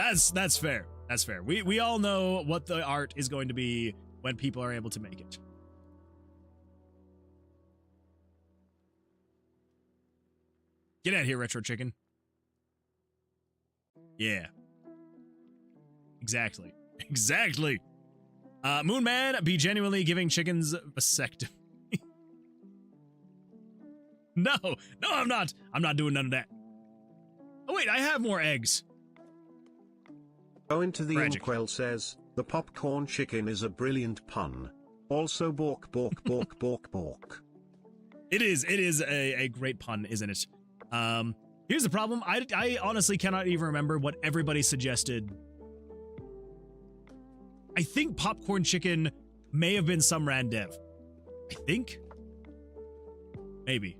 That's fair. That's fair. We all know what the art is going to be when people are able to make it. Get out of here, Retro Chicken. Yeah. Exactly. Exactly. Moon Man, be genuinely giving chickens vasectomy. No, I'm not. I'm not doing none of that. Oh wait, I have more eggs. Go into the Tragic. Inkwell says, the popcorn chicken is a brilliant pun. Also bork bork bork bork bork. It is a great pun, isn't it? Here's the problem. I honestly cannot even remember what everybody suggested. I think popcorn chicken may have been some Randev. I think. Maybe.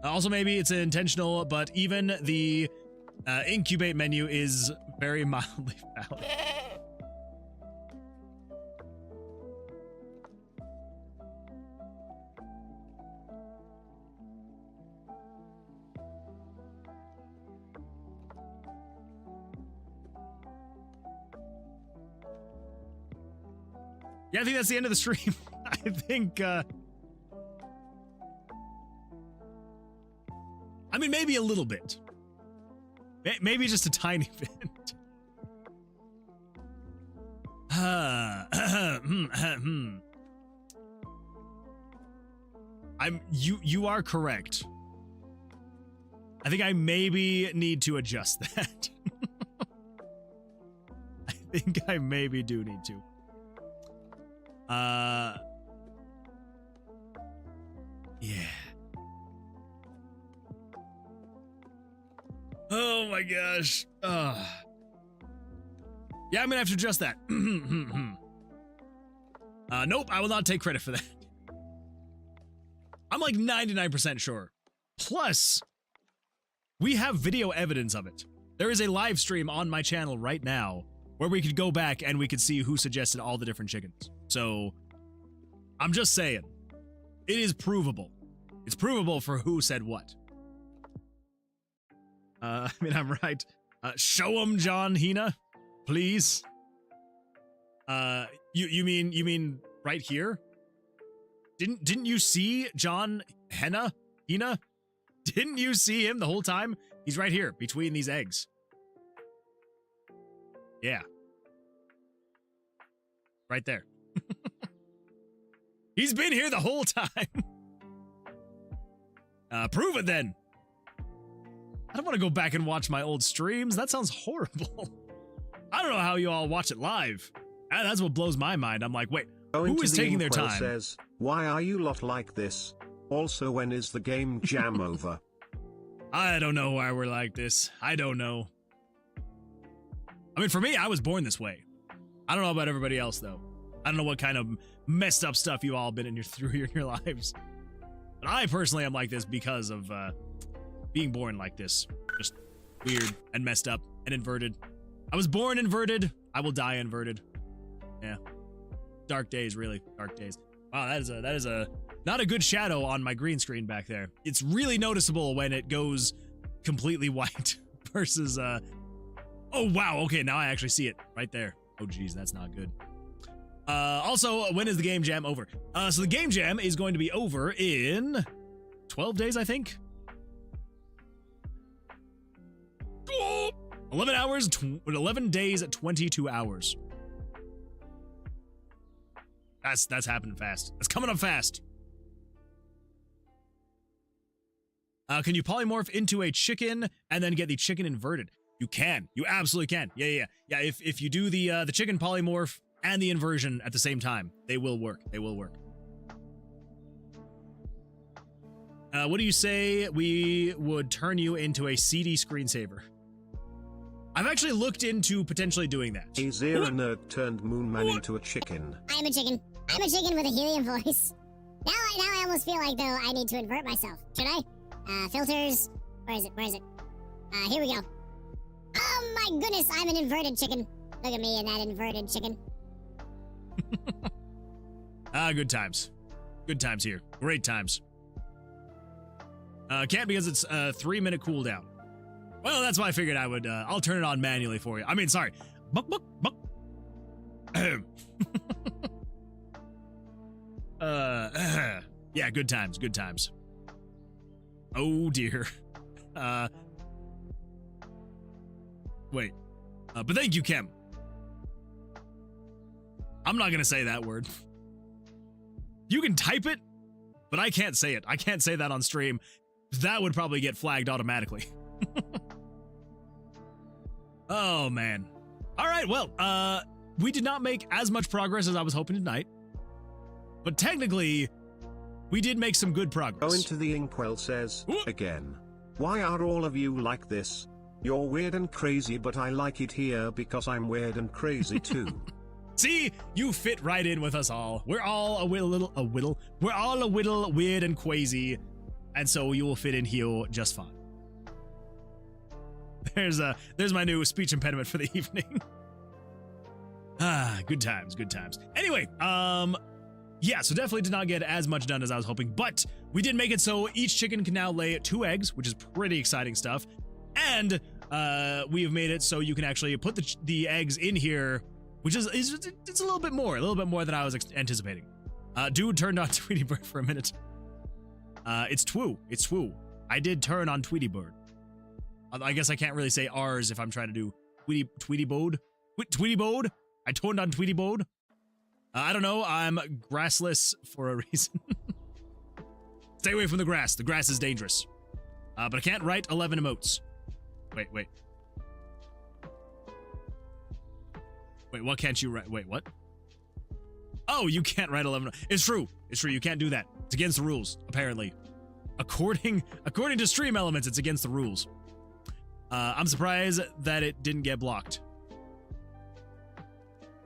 Also, maybe it's intentional, but even the incubate menu is very mildly valid. Yeah, I think that's the end of the stream. I think, I mean, maybe a little bit. Maybe just a tiny bit. You are correct. I think I maybe need to adjust that. I think I maybe do need to. Yeah. Oh my gosh. Yeah, I'm gonna have to adjust that. Nope, I will not take credit for that. I'm like 99% sure. Plus, we have video evidence of it. There is a live stream on my channel right now where we could go back and we could see who suggested all the different chickens. So, I'm just saying, it is provable. It's provable for who said what. I mean, I'm right. Show 'em, John Hina, please. You mean right here? Didn't you see John Hina? Didn't you see him the whole time? He's right here between these eggs. Yeah. Right there. He's been here the whole time. Prove it then. I don't want to go back and watch my old streams. That sounds horrible. I don't know how you all watch it live. And that's what blows my mind. I'm like, wait, who is taking their time? Says, why are you lot like this? Also, when is the game jam over? I don't know why we're like this. I don't know. I mean, for me, I was born this way. I don't know about everybody else, though. I don't know what kind of messed up stuff you all been in your lives. But I personally am like this because of being born like this. Just weird and messed up and inverted. I was born inverted. I will die inverted. Yeah. Dark days, really. Dark days. Wow, that is a not a good shadow on my green screen back there. It's really noticeable when it goes completely white versus oh wow, okay, now I actually see it right there. Oh geez, that's not good. Also, when is the game jam over? So the game jam is going to be over in 12 days, I think. 11 days, 22 hours. That's happening fast. That's coming up fast. Can you polymorph into a chicken and then get the chicken inverted? You can. You absolutely can. Yeah. If you do the chicken polymorph and the inversion at the same time, they will work. They will work. What do you say we would turn you into a CD screensaver? I've actually looked into potentially doing that. RaZeR nerd turned Moonman into a chicken. I'm a chicken. I'm a chicken with a helium voice. Now I almost feel like, though, I need to invert myself. Should I? Filters. Where is it? Here we go. Oh my goodness, I'm an inverted chicken. Look at me and that inverted chicken. Good times. Good times here. Great times. Can't because it's a 3-minute cooldown. Well, that's why I figured I would, I'll turn it on manually for you. I mean, sorry. Buck, buck, buck. Yeah, good times, good times. Oh, dear. Wait. But thank you, Kim. I'm not gonna say that word. You can type it, but I can't say it. I can't say that on stream. That would probably get flagged automatically. Oh, man. All right, well, we did not make as much progress as I was hoping tonight. But technically, we did make some good progress. Go into the Inkwell says, again. Why are all of you like this? You're weird and crazy, but I like it here because I'm weird and crazy too. See, you fit right in with us all. We're all we're all a little weird and crazy, and so you will fit in here just fine. There's my new speech impediment for the evening. Good times, good times. Anyway, yeah, so definitely did not get as much done as I was hoping, but we did make it so each chicken can now lay 2 eggs, which is pretty exciting stuff. And we have made it so you can actually put the eggs in here, which is it's a little bit more than I was anticipating. Dude turned on Tweety Bird for a minute. It's Twoo. I did turn on Tweety Bird. I guess I can't really say R's if I'm trying to do Tweety Bode. Tweety Bode? I turned on Tweety Bode? I don't know, I'm grassless for a reason. Stay away from the grass. The grass is dangerous. But I can't write 11 emotes. Wait, what can't you write? Wait, what? Oh, you can't write 11. It's true. You can't do that. It's against the rules, apparently. According to Stream Elements, it's against the rules. I'm surprised that it didn't get blocked.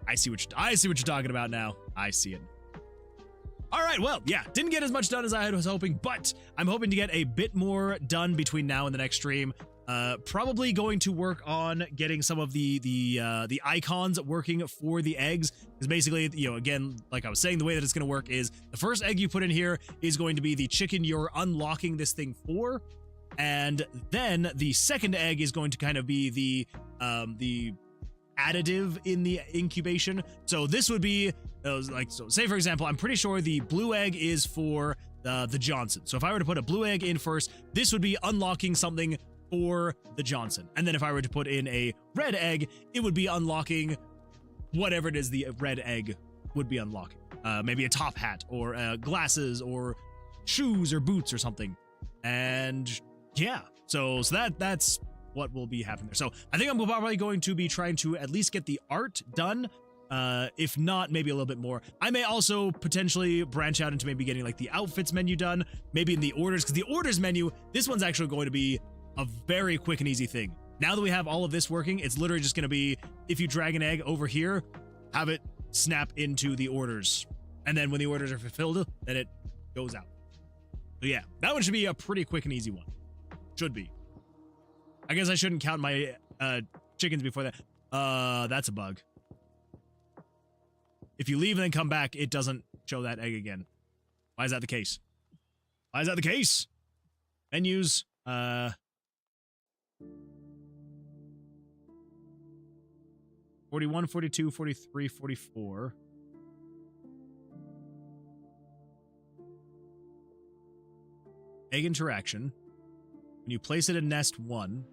I see what you're talking about now. I see it. All right, well, yeah, didn't get as much done as I was hoping, but I'm hoping to get a bit more done between now and the next stream. Probably going to work on getting some of the icons working for the eggs, because basically, you know, again, like I was saying, the way that it's going to work is the first egg you put in here is going to be the chicken you're unlocking this thing for, and then the second egg is going to kind of be the additive in the incubation. So this would be so say for example, I'm pretty sure the blue egg is for the Johnson. So if I were to put a blue egg in first, this would be unlocking something for the Johnson. And then if I were to put in a red egg, it would be unlocking whatever it is the red egg would be unlocking. Maybe a top hat or glasses or shoes or boots or something. And yeah, so that's what will be happening there. So I think I'm probably going to be trying to at least get the art done. If not, maybe a little bit more. I may also potentially branch out into maybe getting like the outfits menu done, maybe in the orders, because the orders menu, this one's actually going to be a very quick and easy thing. Now that we have all of this working, it's literally just going to be, if you drag an egg over here, have it snap into the orders. And then when the orders are fulfilled, then it goes out. So yeah, that one should be a pretty quick and easy one. Should be. I guess I shouldn't count my chickens before that. That's a bug. If you leave and then come back, it doesn't show that egg again. Why is that the case? Why is that the case? Menus. 41, 42, 43, 44. Egg interaction. When you place it in nest 1.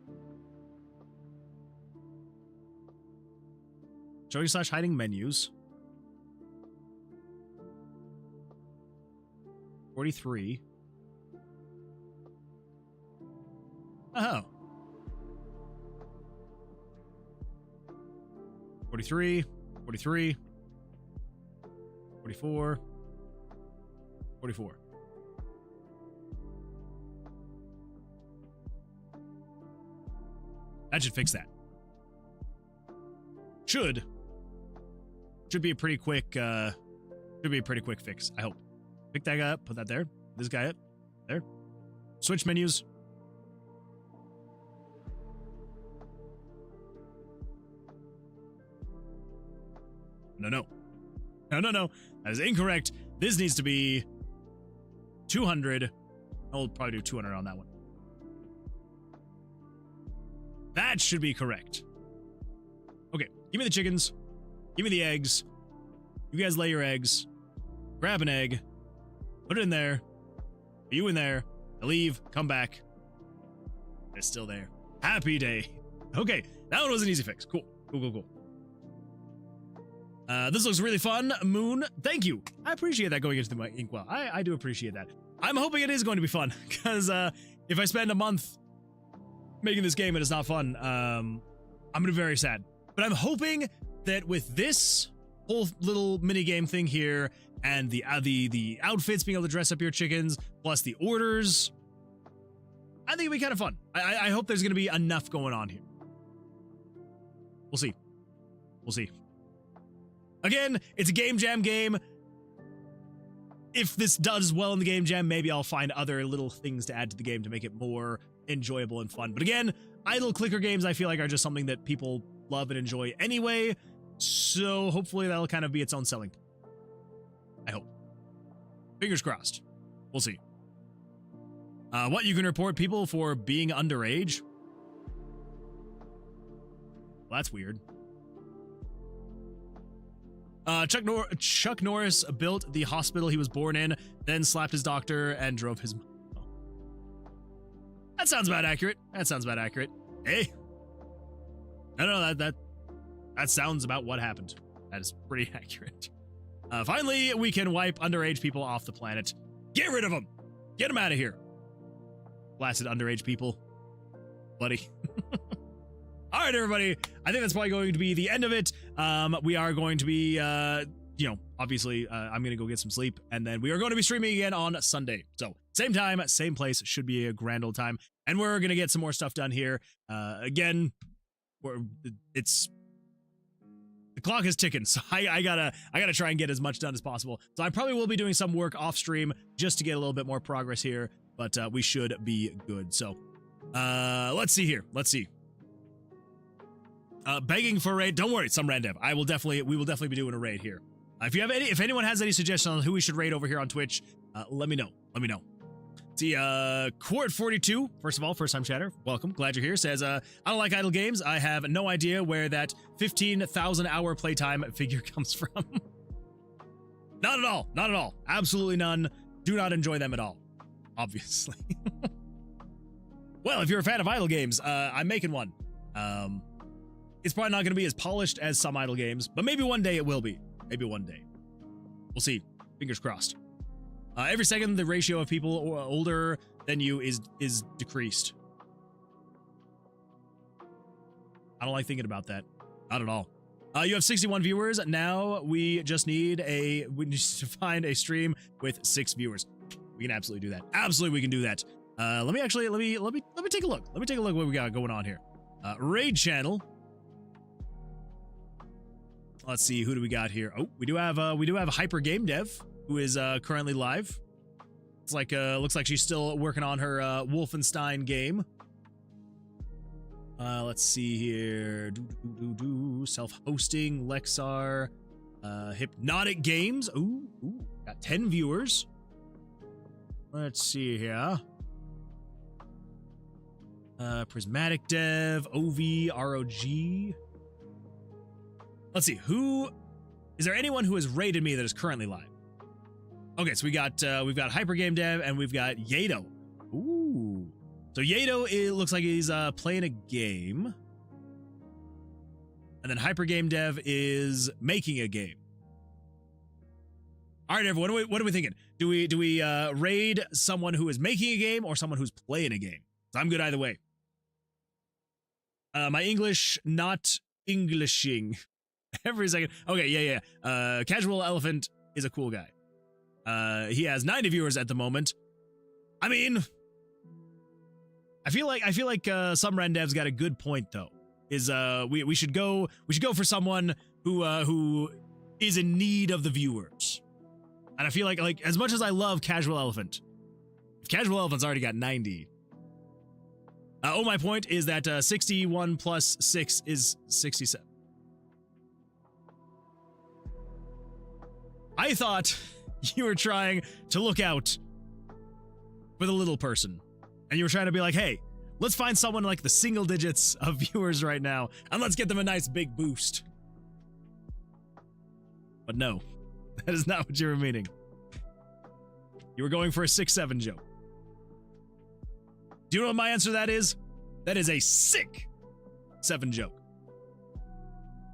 Showing / hiding menus. 43. Oh. 43, 43, 44, 44. That should fix that. Should be a pretty quick fix, I hope. Pick that guy up, put that there. This guy up, there. Switch menus. No. That is incorrect. This needs to be 200. I'll probably do 200 on that one. That should be correct. Okay, give me the chickens. Give me the eggs. You guys lay your eggs. Grab an egg. Put it in there. Put you in there. I leave. Come back. It's still there. Happy day. Okay, that one was an easy fix. Cool. Cool. This looks really fun. Moon, thank you. I appreciate that going into the inkwell. I do appreciate that. I'm hoping it is going to be fun, because if I spend a month making this game and it's not fun, I'm gonna be very sad. But I'm hoping that with this whole little mini game thing here, and the outfits, being able to dress up your chickens, plus the orders, I think it'll be kind of fun. I hope there's gonna be enough going on here. We'll see. We'll see. Again, it's a game jam game. If this does well in the game jam, maybe I'll find other little things to add to the game to make it more enjoyable and fun. But again, idle clicker games, I feel like, are just something that people love and enjoy anyway. So hopefully that'll kind of be its own selling point. I hope. Fingers crossed. We'll see. What, you can report people for being underage? Well, that's weird. Chuck Norris built the hospital he was born in, then slapped his doctor and drove his... Oh. That sounds about accurate. That sounds about accurate. Hey. No, that sounds about what happened. That is pretty accurate. Finally, we can wipe underage people off the planet. Get rid of them. Get them out of here. Blasted underage people. Buddy. All right, everybody. I think that's probably going to be the end of it. We are going to be, obviously, I'm going to go get some sleep, and then we are going to be streaming again on Sunday. So, same time, same place. Should be a grand old time. And we're going to get some more stuff done here. Again, the clock is ticking, so I gotta try and get as much done as possible. So I probably will be doing some work off stream just to get a little bit more progress here, but we should be good. So, let's see here. Let's see. Begging for a raid. Don't worry, some Gamedev. We will definitely be doing a raid here. If anyone has any suggestions on who we should raid over here on Twitch, let me know. See, Quart42, first of all, first time chatter, welcome, glad you're here, says, I don't like idle games. I have no idea where that 15,000 hour playtime figure comes from. Not at all. Absolutely none. Do not enjoy them at all. Obviously. Well, if you're a fan of idle games, I'm making one. It's probably not going to be as polished as some idle games, but maybe one day it will be. Maybe one day. We'll see. Fingers crossed. Every second, the ratio of people older than you is decreased. I don't like thinking about that. Not at all. You have 61 viewers. Now we just need to find a stream with 6 viewers. We can absolutely do that. Absolutely, we can do that. Let me take a look. Let me take a look what we got going on here. Raid channel. Let's see, who do we got here? Oh, we do have Hyper Gamedev, who is currently live. It's like looks like she's still working on her Wolfenstein game. Let's see here. Self-hosting, Lexar, Hypnotic Games. Ooh, got 10 viewers. Let's see here. Prismatic Dev, OV, ROG. Let's see, is there anyone who has raided me that is currently live? Okay, so we've got Hyper Gamedev and we've got Yato. Ooh. So Yato, it looks like he's playing a game. And then Hyper Gamedev is making a game. All right, everyone, what are we thinking? Do we raid someone who is making a game or someone who's playing a game? So I'm good either way. My English not Englishing. Every second. Okay, yeah. Casual Elephant is a cool guy. He has 90 viewers at the moment. I mean, I feel like some Rendev's got a good point though. Is we should go for someone who is in need of the viewers. And I feel like as much as I love Casual Elephant, if Casual Elephant's already got 90. My point is that 61 plus 6 is 67. I thought you were trying to look out for the little person. And you were trying to be like, hey, Let's find someone like the single digits of viewers right now, and let's get them a nice big boost. But no, that is not what you were meaning. You were going for a 6-7 joke. Do you know what my answer to that is? That is a sick 7 joke.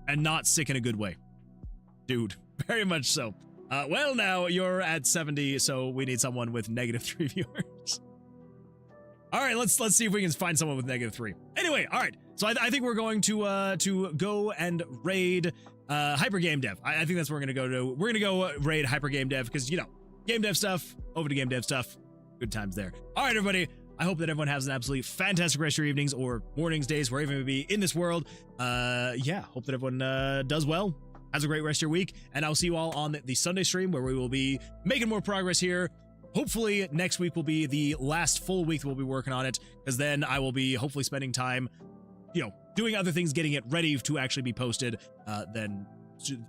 And not sick in a good way. Dude, very much so. Well, now you're at 70, so we need someone with -3 viewers. All right, let's see if we can find someone with -3. Anyway, all right. So I think we're going to go and raid Hyper Gamedev. I think that's what we're gonna go to. We're gonna go raid Hyper Gamedev because, you know, game dev stuff, over to game dev stuff. Good times there. All right, everybody. I hope that everyone has an absolutely fantastic rest of your evenings or mornings, days, wherever you may be in this world. Yeah, hope that everyone does well, has a great rest of your week, and I'll see you all on the Sunday stream where we will be making more progress here. Hopefully next week will be the last full week that we'll be working on it, because then I will be hopefully spending time, you know, doing other things, getting it ready to actually be posted, then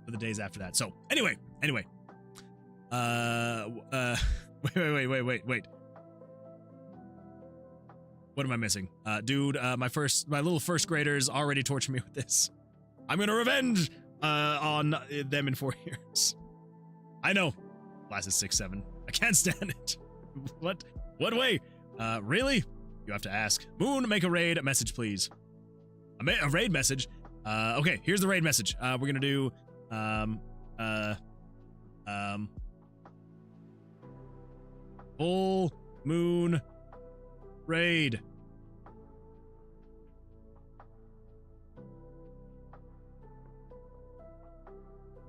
for the days after that. So anyway. Wait. What am I missing? Dude, my little first graders already tortured me with this. I'm gonna revenge on them in 4 years. I know. Last is 6-7. I can't stand it. What way? Really? You have to ask. Moon, make a raid message, please. A raid message? Okay, here's the raid message. We're gonna do, full moon raid.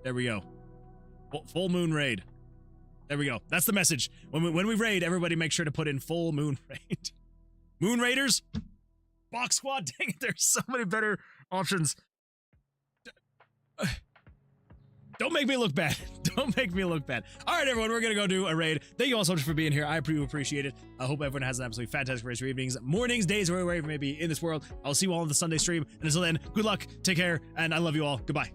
There we go. Full moon raid. There we go. That's the message. When we raid, everybody make sure to put in full moon raid. Moon Raiders? Box Squad? Dang it, there's so many better options. Don't make me look bad. Don't make me look bad. All right, everyone, we're going to go do a raid. Thank you all so much for being here. I appreciate it. I hope everyone has an absolutely fantastic rest of your evenings, mornings, days, or wherever you may be in this world. I'll see you all on the Sunday stream. And until then, good luck, take care, and I love you all. Goodbye.